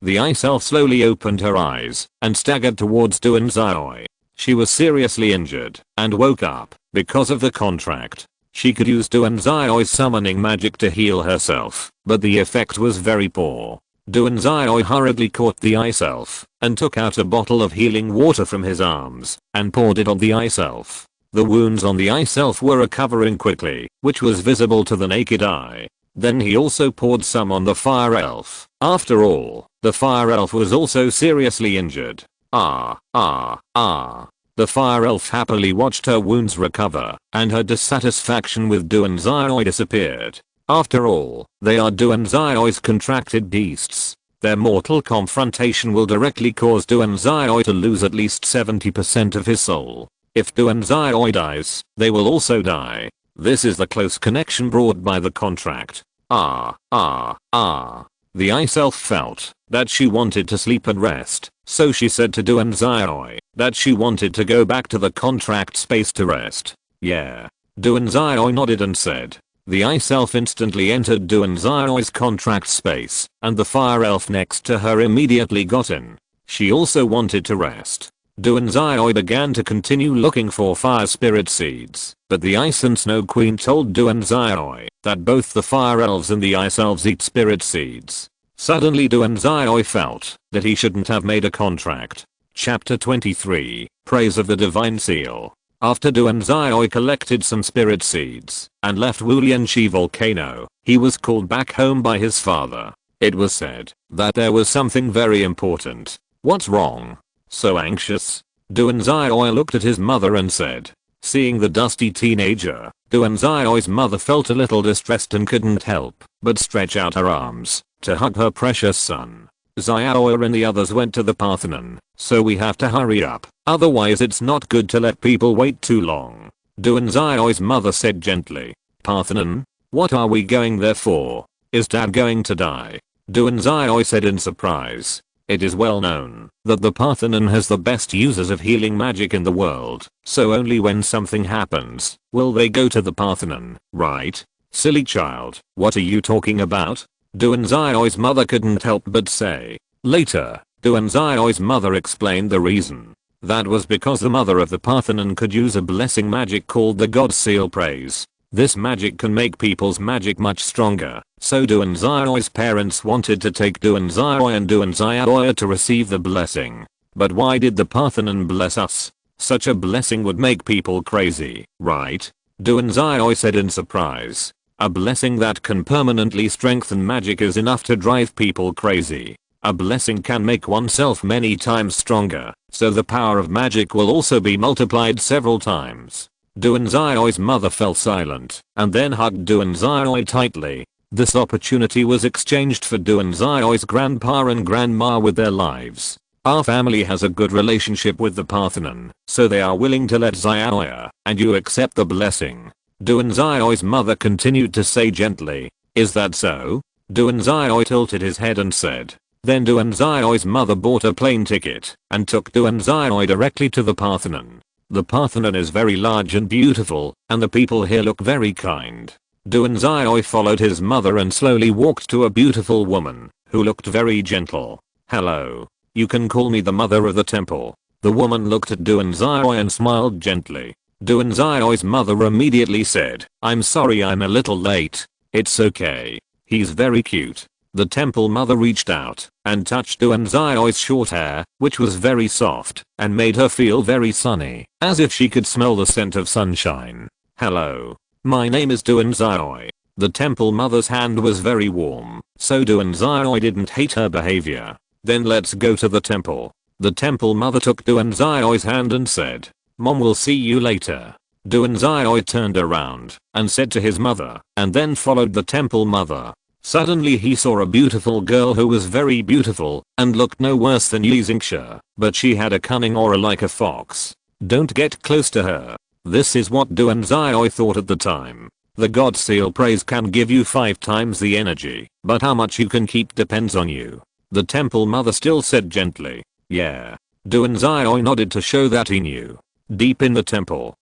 The Ice Elf slowly opened her eyes and staggered towards Duanzai. She was seriously injured and woke up because of the contract. She could use Duanzai's summoning magic to heal herself, but the effect was very poor. Duanzai hurriedly caught the Ice Elf and took out a bottle of healing water from his arms and poured it on the Ice Elf. The wounds on the Ice Elf were recovering quickly, which was visible to the naked eye. Then he also poured some on the Fire Elf. After all, the Fire Elf was also seriously injured. The Fire Elf happily watched her wounds recover, and her dissatisfaction with Duanzai disappeared. After all, they are Duanzai's contracted beasts. Their mortal confrontation will directly cause Duanzai to lose at least 70% of his soul. If Duanzai dies, they will also die. This is the close connection brought by the contract. The Ice Elf felt that she wanted to sleep and rest, so she said to Duanzai that she wanted to go back to the contract space to rest. Yeah. Duanzai nodded and said. The Ice Elf instantly entered Duanzai's contract space, and the Fire Elf next to her immediately got in. She also wanted to rest. Duanzai began to continue looking for fire spirit seeds, but the Ice and Snow Queen told Duanzai that both the Fire Elves and the Ice Elves eat spirit seeds. Suddenly Duanzai felt that he shouldn't have made a contract. Chapter 23, Praise of the Divine Seal. After Duanzai collected some spirit seeds and left Wulianshi volcano, he was called back home by his father. It was said that there was something very important. What's wrong? So anxious? Duanzai looked at his mother and said. Seeing the dusty teenager, Duanzai's mother felt a little distressed and couldn't help but stretch out her arms to hug her precious son. Xiao and the others went to the Parthenon, so we have to hurry up, otherwise it's not good to let people wait too long. Duanzai's mother said gently. Parthenon? What are we going there for? Is dad going to die? Duanzai said in surprise. It is well known that the Parthenon has the best users of healing magic in the world, so only when something happens will they go to the Parthenon, right? Silly child, what are you talking about? Duanzai's mother couldn't help but say. Later, Duanzai's mother explained the reason. That was because the mother of the Parthenon could use a blessing magic called the God Seal Praise. This magic can make people's magic much stronger, so Duanzio's parents wanted to take Duanzio and Duanzio to receive the blessing. But why did the Parthenon bless us? Such a blessing would make people crazy, right? Duanzio said in surprise. A blessing that can permanently strengthen magic is enough to drive people crazy. A blessing can make oneself many times stronger, so the power of magic will also be multiplied several times. Duanzio's mother fell silent and then hugged Duanzio tightly. This opportunity was exchanged for Duanzio's grandpa and grandma with their lives. Our family has a good relationship with the Parthenon, so they are willing to let Xiaoya and you accept the blessing. Duanzio's mother continued to say gently, "Is that so?" Duanzio tilted his head and said. Then Duanzio's mother bought a plane ticket and took Duanzio directly to the Parthenon. The Parthenon is very large and beautiful, and the people here look very kind. Duanzio followed his mother and slowly walked to a beautiful woman who looked very gentle. "Hello. You can call me the mother of the temple." The woman looked at Duanzio and smiled gently. Duanzio's mother immediately said, "I'm sorry I'm a little late." "It's okay. He's very cute." The temple mother reached out and touched Duanzio's short hair, which was very soft, and made her feel very sunny, as if she could smell the scent of sunshine. "Hello. My name is Duanzio." The temple mother's hand was very warm, so Duanzio didn't hate her behavior. "Then let's go to the temple." The temple mother took Duanzio's hand and said, "Mom will see you later." Duanzio turned around and said to his mother, and then followed the temple mother. Suddenly he saw a beautiful girl who was very beautiful and looked no worse than Yi Xingxia, but she had a cunning aura like a fox. "Don't get close to her." This is what Duanzio thought at the time. The God Seal Praise can give you 5 times the energy, but how much you can keep depends on you. The temple mother still said gently, "Yeah." Duanzio nodded to show that he knew. Deep in the temple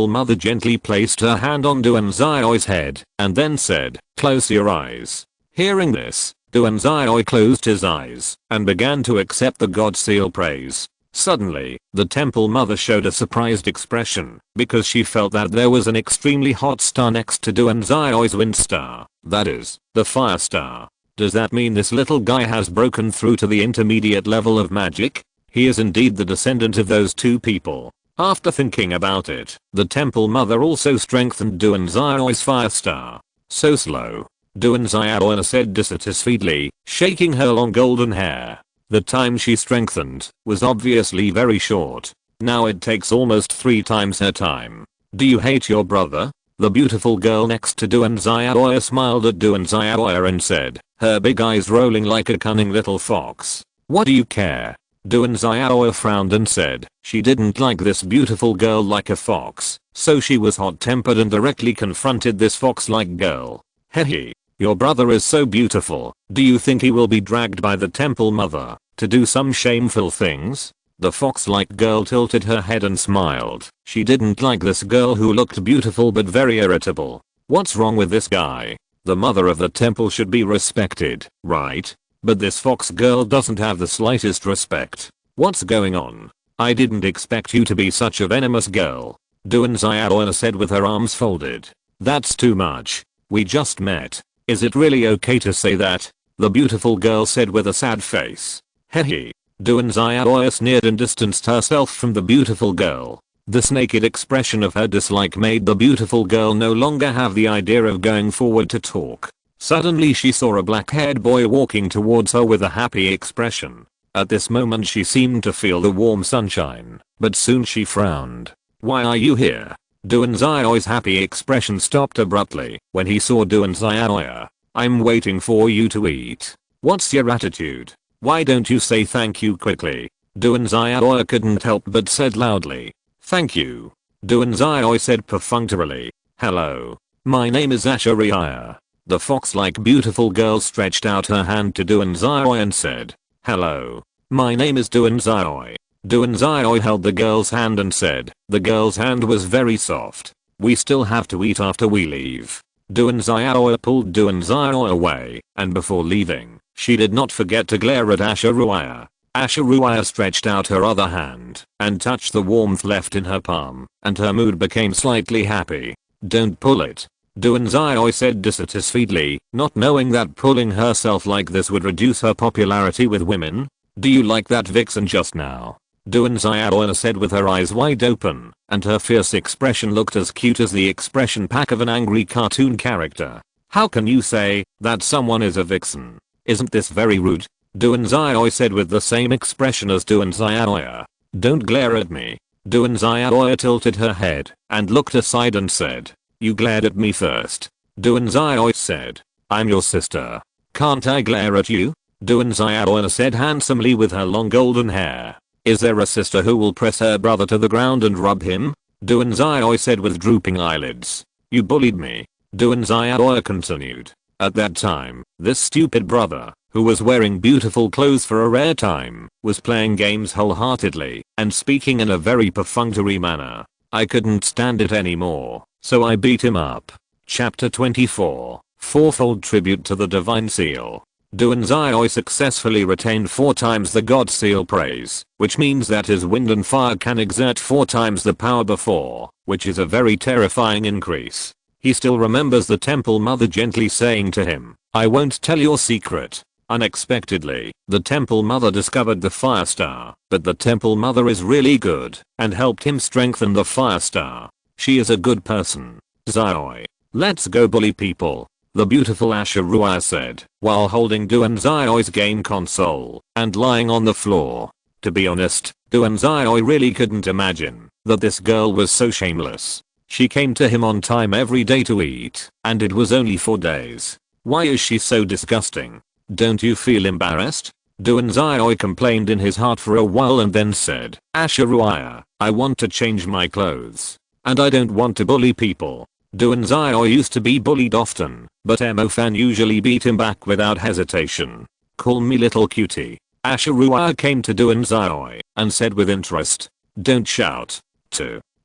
mother gently placed her hand on Duanzio's head and then said, "Close your eyes." Hearing this, Duanzio closed his eyes and began to accept the God Seal Praise. Suddenly, the temple mother showed a surprised expression because she felt that there was an extremely hot star next to Duanzio's wind star. That is, the fire star. Does that mean this little guy has broken through to the intermediate level of magic? He is indeed the descendant of those two people. After thinking about it, the temple mother also strengthened Duanzio's fire star. "So slow," Duanzio said dissatisfiedly, shaking her long golden hair. The time she strengthened was obviously very short. Now it takes almost 3 times her time. "Do you hate your brother?" The beautiful girl next to Duanzio smiled at Duanzio and said, her big eyes rolling like a cunning little fox, "What do you care?" Duanzio frowned and said she didn't like this beautiful girl like a fox, so she was hot-tempered and directly confronted this fox-like girl. "Hehe. Your brother is so beautiful. Do you think he will be dragged by the temple mother to do some shameful things?" The fox-like girl tilted her head and smiled. She didn't like this girl who looked beautiful but very irritable. What's wrong with this guy? The mother of the temple should be respected, right? But this fox girl doesn't have the slightest respect. What's going on? I didn't expect you to be such a venomous girl. Duanzio said with her arms folded. "That's too much. We just met. Is it really okay to say that?" The beautiful girl said with a sad face. "Hehe." Duanzio sneered and distanced herself from the beautiful girl. This naked expression of her dislike made the beautiful girl no longer have the idea of going forward to talk. Suddenly she saw a black-haired boy walking towards her with a happy expression. At this moment she seemed to feel the warm sunshine, but soon she frowned. "Why are you here?" Duanzio's happy expression stopped abruptly when he saw Duanzio. "I'm waiting for you to eat. What's your attitude? Why don't you say thank you quickly?" Duanzio couldn't help but said loudly, "Thank you." Duanzio said perfunctorily, "Hello. My name is Ashariya." The fox-like beautiful girl stretched out her hand to Duanzio and said, "Hello. My name is Duanzio." Duanzio held the girl's hand and said, the girl's hand was very soft, "We still have to eat after we leave." Duanzio pulled Duanzio away, and before leaving, she did not forget to glare at Ashariya. Ashiruaya stretched out her other hand and touched the warmth left in her palm, and her mood became slightly happy. Don't pull it. Duanzai said dissatisfiedly, not knowing that pulling herself like this would reduce her popularity with women. Do you like that vixen just now? Duanzai said with her eyes wide open, and her fierce expression looked as cute as the expression pack of an angry cartoon character. How can you say that someone is a vixen? Isn't this very rude? Duanzai said with the same expression as Duanzai. Don't glare at me. Duanzai tilted her head and looked aside and said, you glared at me first. Duanzai said, I'm your sister. Can't I glare at you? Duanzai said handsomely with her long golden hair. Is there a sister who will press her brother to the ground and rub him? Duanzai said with drooping eyelids. You bullied me. Duanzai continued. At that time, this stupid brother, who was wearing beautiful clothes for a rare time, was playing games wholeheartedly and speaking in a very perfunctory manner. I couldn't stand it anymore, so I beat him up. Chapter 24. Fourfold tribute to the divine seal. Duanzai successfully retained 4 times the god seal praise, which means that his wind and fire can exert 4 times the power before, which is a very terrifying increase. He still remembers the temple mother gently saying to him, I won't tell your secret. Unexpectedly, the temple mother discovered the fire star, but the temple mother is really good and helped him strengthen the fire star. She is a good person. Zai. Let's go bully people. The beautiful Ashiruaya said, while holding Duanzai's game console and lying on the floor. To be honest, Duanzai really couldn't imagine that this girl was so shameless. She came to him on time every day to eat, and it was only 4 days. Why is she so disgusting? Don't you feel embarrassed? Duanzai complained in his heart for a while and then said, Ashiruaya, I want to change my clothes. And I don't want to bully people. Duanzai used to be bullied often, but Emofan usually beat him back without hesitation. Call me little cutie. Ashiruaya came to Duanzai and said with interest, don't shout.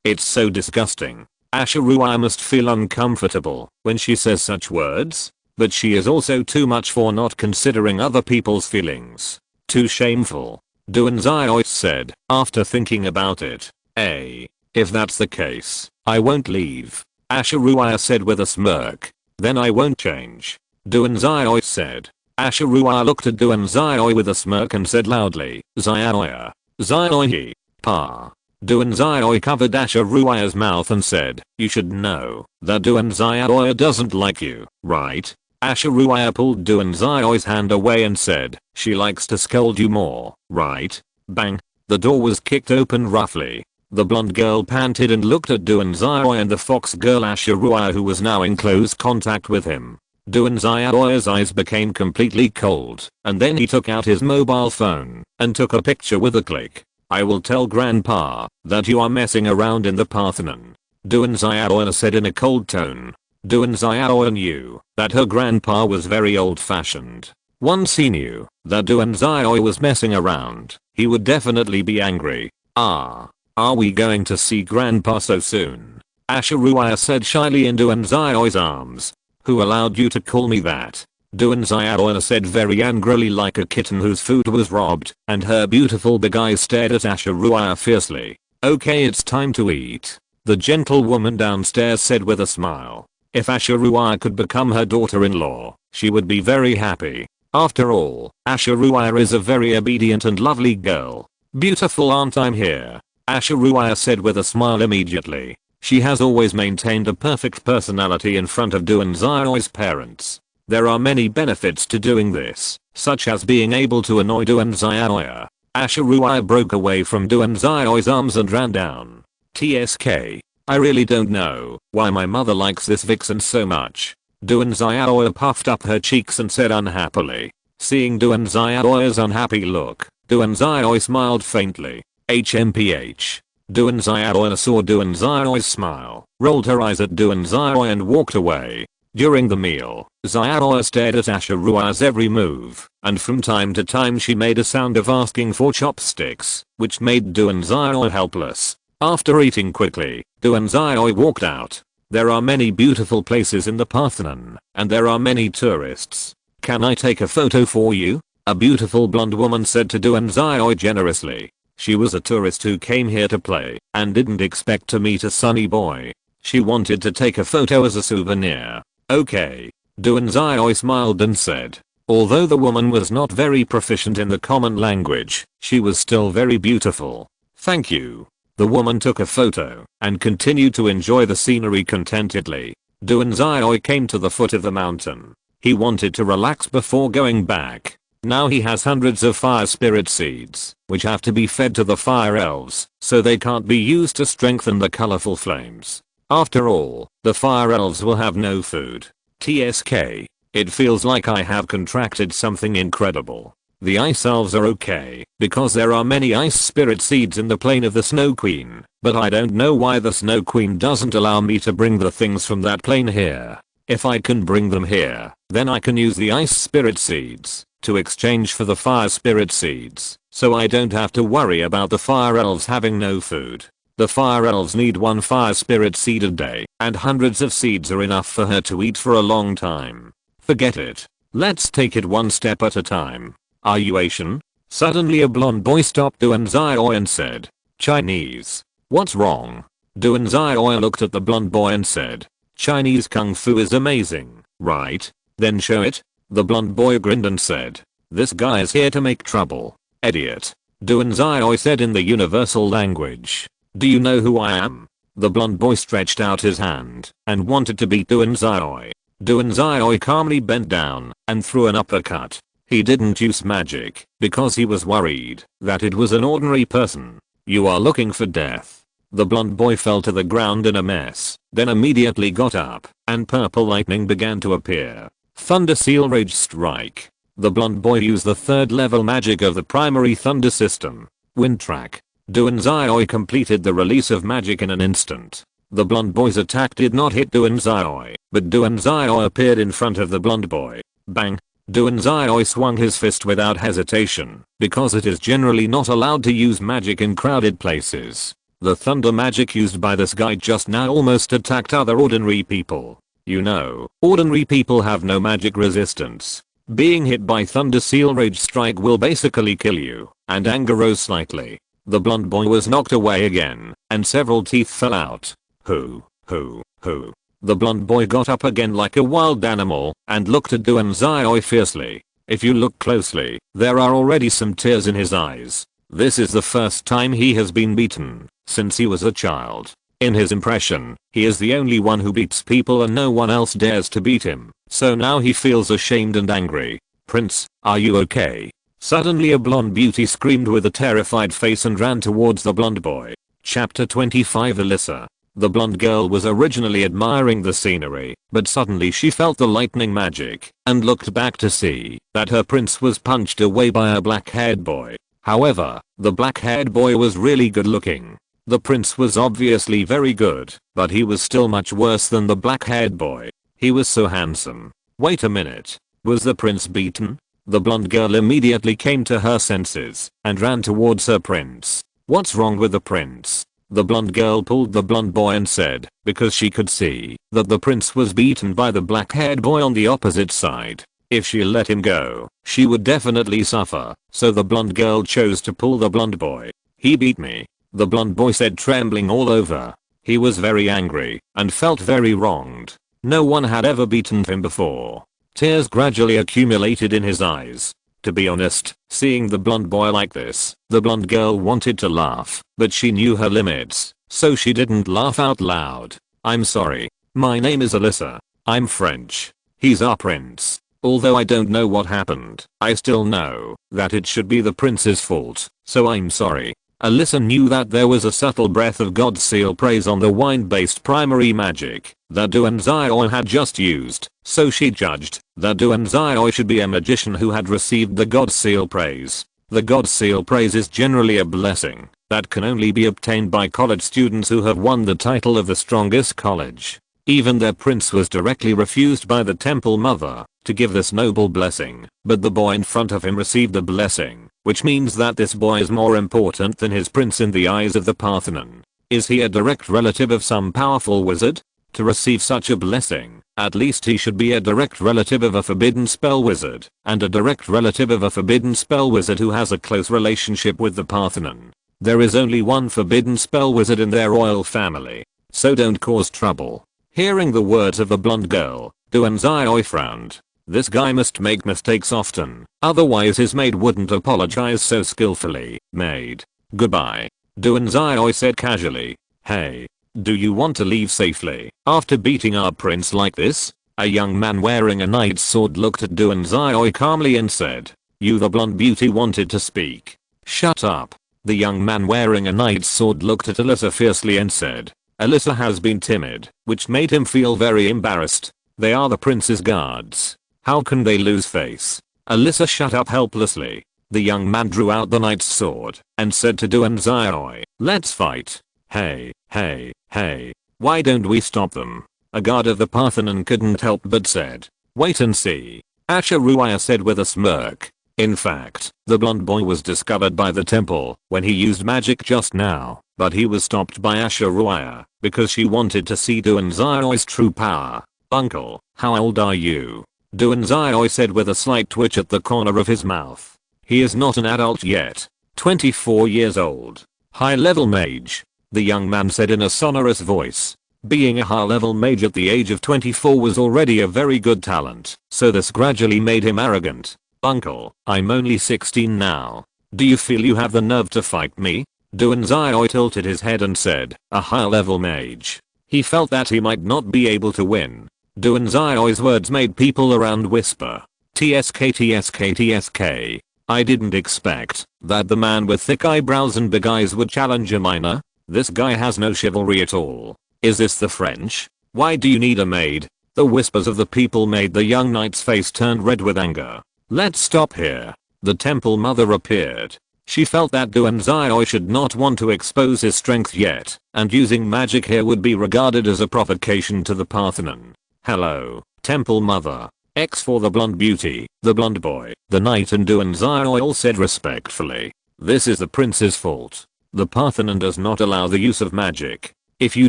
It's so disgusting. Ashiruaya must feel uncomfortable when she says such words. But she is also too much for not considering other people's feelings. Too shameful. Duanzai said, after thinking about it. If that's the case, I won't leave. Ashiruaya said with a smirk. Then I won't change. Duanzai said. Ashiruaya looked at Duanzai with a smirk and said loudly, Zai. Zai. Pa. Duanzai covered Ashiruaya's mouth and said, you should know that Duanzai doesn't like you, right? Ashiruaya pulled Duanzai's hand away and said, she likes to scold you more, right? Bang. The door was kicked open roughly. The blonde girl panted and looked at Duanzai and the fox girl Ashiruaya, who was now in close contact with him. Duanzai's eyes became completely cold, and then he took out his mobile phone and took a picture with a click. I will tell grandpa that you are messing around in the Parthenon. Duanzai said in a cold tone. Duanzai knew that her grandpa was very old-fashioned. Once he knew that Duanzai was messing around, he would definitely be angry. Are we going to see grandpa so soon? Ashiruaya said shyly in Duanzai's arms. Who allowed you to call me that? Duanzai said very angrily like a kitten whose food was robbed, and her beautiful big eyes stared at Ashiruaya fiercely. Okay, it's time to eat. The gentlewoman downstairs said with a smile. If Ashiruaya could become her daughter-in-law, she would be very happy. After all, Ashiruaya is a very obedient and lovely girl. Beautiful, aren't I here? Ashiruaya said with a smile immediately. She has always maintained a perfect personality in front of Duanzai's parents. There are many benefits to doing this, such as being able to annoy Duanzai. Ashiruaya broke away from Duanzai's arms and ran down. TSK. I really don't know why my mother likes this vixen so much. Duanzai puffed up her cheeks and said unhappily. Seeing Duanzai's unhappy look, Duanzai smiled faintly. HMPH. Duanzai saw Duanzai's smile, rolled her eyes at Duanzai and walked away. During the meal, Zaya stared at Ashirua's every move, and from time to time she made a sound of asking for chopsticks, which made Duanzai helpless. After eating quickly, Duanzai walked out. There are many beautiful places in the Parthenon, and there are many tourists. Can I take a photo for you? A beautiful blonde woman said to Duanzai generously. She was a tourist who came here to play and didn't expect to meet a sunny boy. She wanted to take a photo as a souvenir. Okay. Duanzai smiled and said. Although the woman was not very proficient in the common language, she was still very beautiful. Thank you. The woman took a photo and continued to enjoy the scenery contentedly. Duanzai came to the foot of the mountain. He wanted to relax before going back. Now he has hundreds of fire spirit seeds, which have to be fed to the fire elves, so they can't be used to strengthen the colorful flames. After all, the fire elves will have no food. TSK. It feels like I have contracted something incredible. The ice elves are okay, because there are many ice spirit seeds in the plane of the Snow Queen, but I don't know why the Snow Queen doesn't allow me to bring the things from that plane here. If I can bring them here, then I can use the ice spirit seeds to exchange for the fire spirit seeds, so I don't have to worry about the fire elves having no food. The fire elves need one fire spirit seed a day, and hundreds of seeds are enough for her to eat for a long time. Forget it. Let's take it one step at a time. Are you Asian? Suddenly a blonde boy stopped Duanzai and said. Chinese. What's wrong? Duanzai looked at the blonde boy and said. Chinese kung fu is amazing, right? Then show it. The blonde boy grinned and said. This guy is here to make trouble. Idiot. Duanzai said in the universal language. Do you know who I am? The blonde boy stretched out his hand and wanted to beat Duanzai. Duanzai calmly bent down and threw an uppercut. He didn't use magic because he was worried that it was an ordinary person. You are looking for death. The blonde boy fell to the ground in a mess, then immediately got up, and purple lightning began to appear. Thunder Seal Rage Strike. The blonde boy used the 3rd level magic of the primary thunder system. Wind Track. Duanzai completed the release of magic in an instant. The blonde boy's attack did not hit Duanzai, but Duanzai appeared in front of the blonde boy. Bang. Duanzai swung his fist without hesitation, because it is generally not allowed to use magic in crowded places. The thunder magic used by this guy just now almost attacked other ordinary people. You know, ordinary people have no magic resistance. Being hit by Thunder Seal Rage Strike will basically kill you, and anger rose slightly. The blonde boy was knocked away again, and several teeth fell out. Who? The blonde boy got up again like a wild animal, and looked at Duanzai fiercely. If you look closely, there are already some tears in his eyes. This is the first time he has been beaten since he was a child. In his impression, he is the only one who beats people and no one else dares to beat him, so now he feels ashamed and angry. Prince, are you okay? Suddenly a blonde beauty screamed with a terrified face and ran towards the blonde boy. Chapter 25 Alyssa. The blonde girl was originally admiring the scenery, but suddenly she felt the lightning magic, and looked back to see that her prince was punched away by a black-haired boy. However, the black-haired boy was really good looking. The prince was obviously very good, but he was still much worse than the black-haired boy. He was so handsome. Wait a minute. Was the prince beaten? The blonde girl immediately came to her senses and ran towards her prince. What's wrong with the prince? The blonde girl pulled the blonde boy and said, because she could see that the prince was beaten by the black-haired boy on the opposite side. If she let him go, she would definitely suffer, so the blonde girl chose to pull the blonde boy. He beat me. The blonde boy said, trembling all over. He was very angry and felt very wronged. No one had ever beaten him before. Tears gradually accumulated in his eyes. To be honest, seeing the blonde boy like this, the blonde girl wanted to laugh, but she knew her limits, so she didn't laugh out loud. I'm sorry. My name is Alyssa. I'm French. He's our prince. Although I don't know what happened, I still know that it should be the prince's fault, so I'm sorry. Alyssa knew that there was a subtle breath of God's seal praise on the wine-based primary magic that Duanzai had just used, so she judged that Duanzai should be a magician who had received the God's seal praise. The God's seal praise is generally a blessing that can only be obtained by college students who have won the title of the strongest college. Even their prince was directly refused by the temple mother to give this noble blessing, but the boy in front of him received the blessing, which means that this boy is more important than his prince in the eyes of the Parthenon. Is he a direct relative of some powerful wizard? To receive such a blessing, At least he should be a direct relative of a forbidden spell wizard, and a direct relative of a forbidden spell wizard who has a close relationship with the Parthenon. There is only one forbidden spell wizard in their royal family, so don't cause trouble. Hearing the words of the blonde girl, Duanzai frowned. This guy must make mistakes often, otherwise his maid wouldn't apologize so skillfully. Maid. Goodbye. Duanzai said casually. Hey. Do you want to leave safely after beating our prince like this? A young man wearing a knight's sword looked at Duanzai calmly and said. You the blonde beauty wanted to speak. Shut up. The young man wearing a knight's sword looked at Alyssa fiercely and said. Alyssa has been timid, which made him feel very embarrassed. They are the prince's guards. How can they lose face? Alyssa shut up helplessly. The young man drew out the knight's sword and said to Duanzai, let's fight. Hey, hey, hey, why don't we stop them? A guard of the Parthenon couldn't help but said. Wait and see. Asheruaya said with a smirk. In fact, the blonde boy was discovered by the temple when he used magic just now, but he was stopped by Asheruaya because she wanted to see Duanzai's true power. Uncle, how old are you? Duanzai said with a slight twitch at the corner of his mouth. He is not an adult yet. 24 years old. High-level mage. The young man said in a sonorous voice. Being a high-level mage at the age of 24 was already a very good talent, so this gradually made him arrogant. Uncle, I'm only 16 now. Do you feel you have the nerve to fight me? Duanzai tilted his head and said, a high-level mage. He felt that he might not be able to win. Duanzai's words made people around whisper. TSK TSK TSK. I didn't expect that the man with thick eyebrows and big eyes would challenge a minor. This guy has no chivalry at all. Is this the French? Why do you need a maid? The whispers of the people made the young knight's face turn red with anger. Let's stop here. The temple mother appeared. She felt that Duanzai should not want to expose his strength yet, and using magic here would be regarded as a provocation to the Parthenon. Hello, temple mother. X for the blonde beauty, the blonde boy, the knight and Duanzai all said respectfully. This is the prince's fault. The Parthenon does not allow the use of magic. If you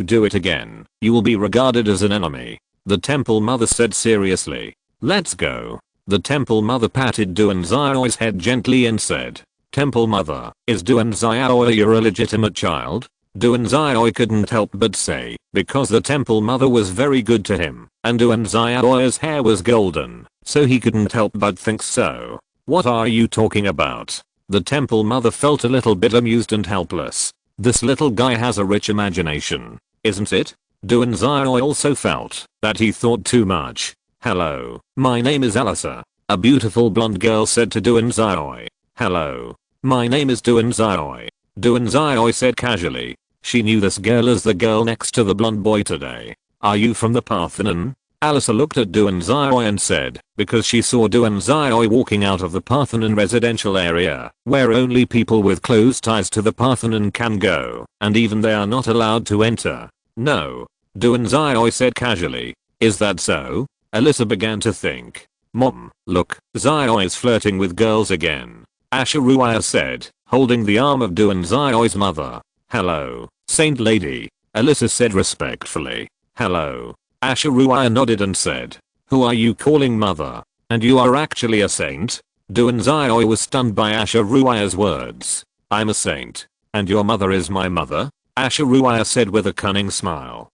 do it again, you will be regarded as an enemy. The temple mother said seriously. Let's go. The temple mother patted Duanzai's head gently and said. Temple mother, is Duanzai your illegitimate child? Duanzai couldn't help but say, because the temple mother was very good to him, and Duanzai's hair was golden, so he couldn't help but think so. What are you talking about? The temple mother felt a little bit amused and helpless. This little guy has a rich imagination, isn't it? Duanzai also felt that he thought too much. Hello, my name is Alyssa, a beautiful blonde girl said to Duanzai. Hello, my name is Duanzai. Duanzai said casually. She knew this girl as the girl next to the blonde boy today. Are you from the Parthenon? Alyssa looked at Duanzai and said, because she saw Duanzai walking out of the Parthenon residential area, where only people with close ties to the Parthenon can go, and even they are not allowed to enter. No. Duanzai said casually. Is that so? Alyssa began to think. Mom, look, Zai is flirting with girls again. Asheruaya said, holding the arm of Duanzai's mother. Hello, saint lady. Alyssa said respectfully. Hello. Asheruaya nodded and said. Who are you calling mother? And you are actually a saint? Duanzai was stunned by Asheruaya's words. I'm a saint. And your mother is my mother? Asheruaya said with a cunning smile.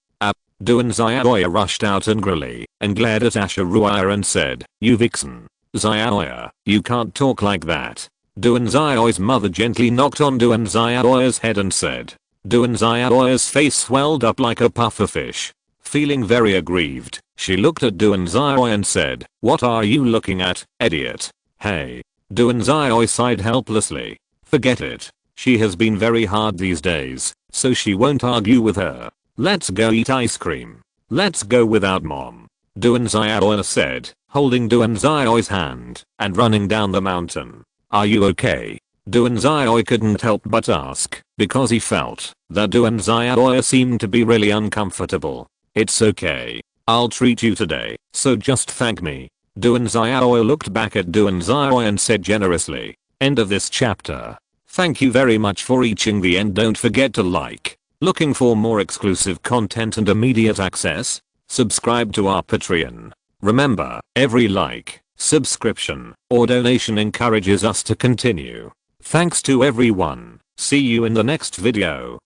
Duanzai rushed out angrily and glared at Asheruaya and said, you vixen. Zaya, you can't talk like that. Duanzai's mother gently knocked on Duanzai's head and said. Duanzai's face swelled up like a pufferfish. Feeling very aggrieved, she looked at Duanzai and said, what are you looking at, idiot? Hey. Duanzai sighed helplessly. Forget it. She has been very hard these days, so she won't argue with her. Let's go eat ice cream. Let's go without mom. Duanzai said, holding Duanzai's hand and running down the mountain. Are you okay? Duanzai couldn't help but ask, because he felt that Duanzai seemed to be really uncomfortable. It's okay. I'll treat you today, so just thank me. Duanzai looked back at Duanzai and said generously. End of this chapter. Thank you very much for reaching the end. Don't forget to like. Looking for more exclusive content and immediate access? subscribe to our Patreon. Remember, every like, subscription, or donation encourages us to continue. Thanks to everyone. See you in the next video.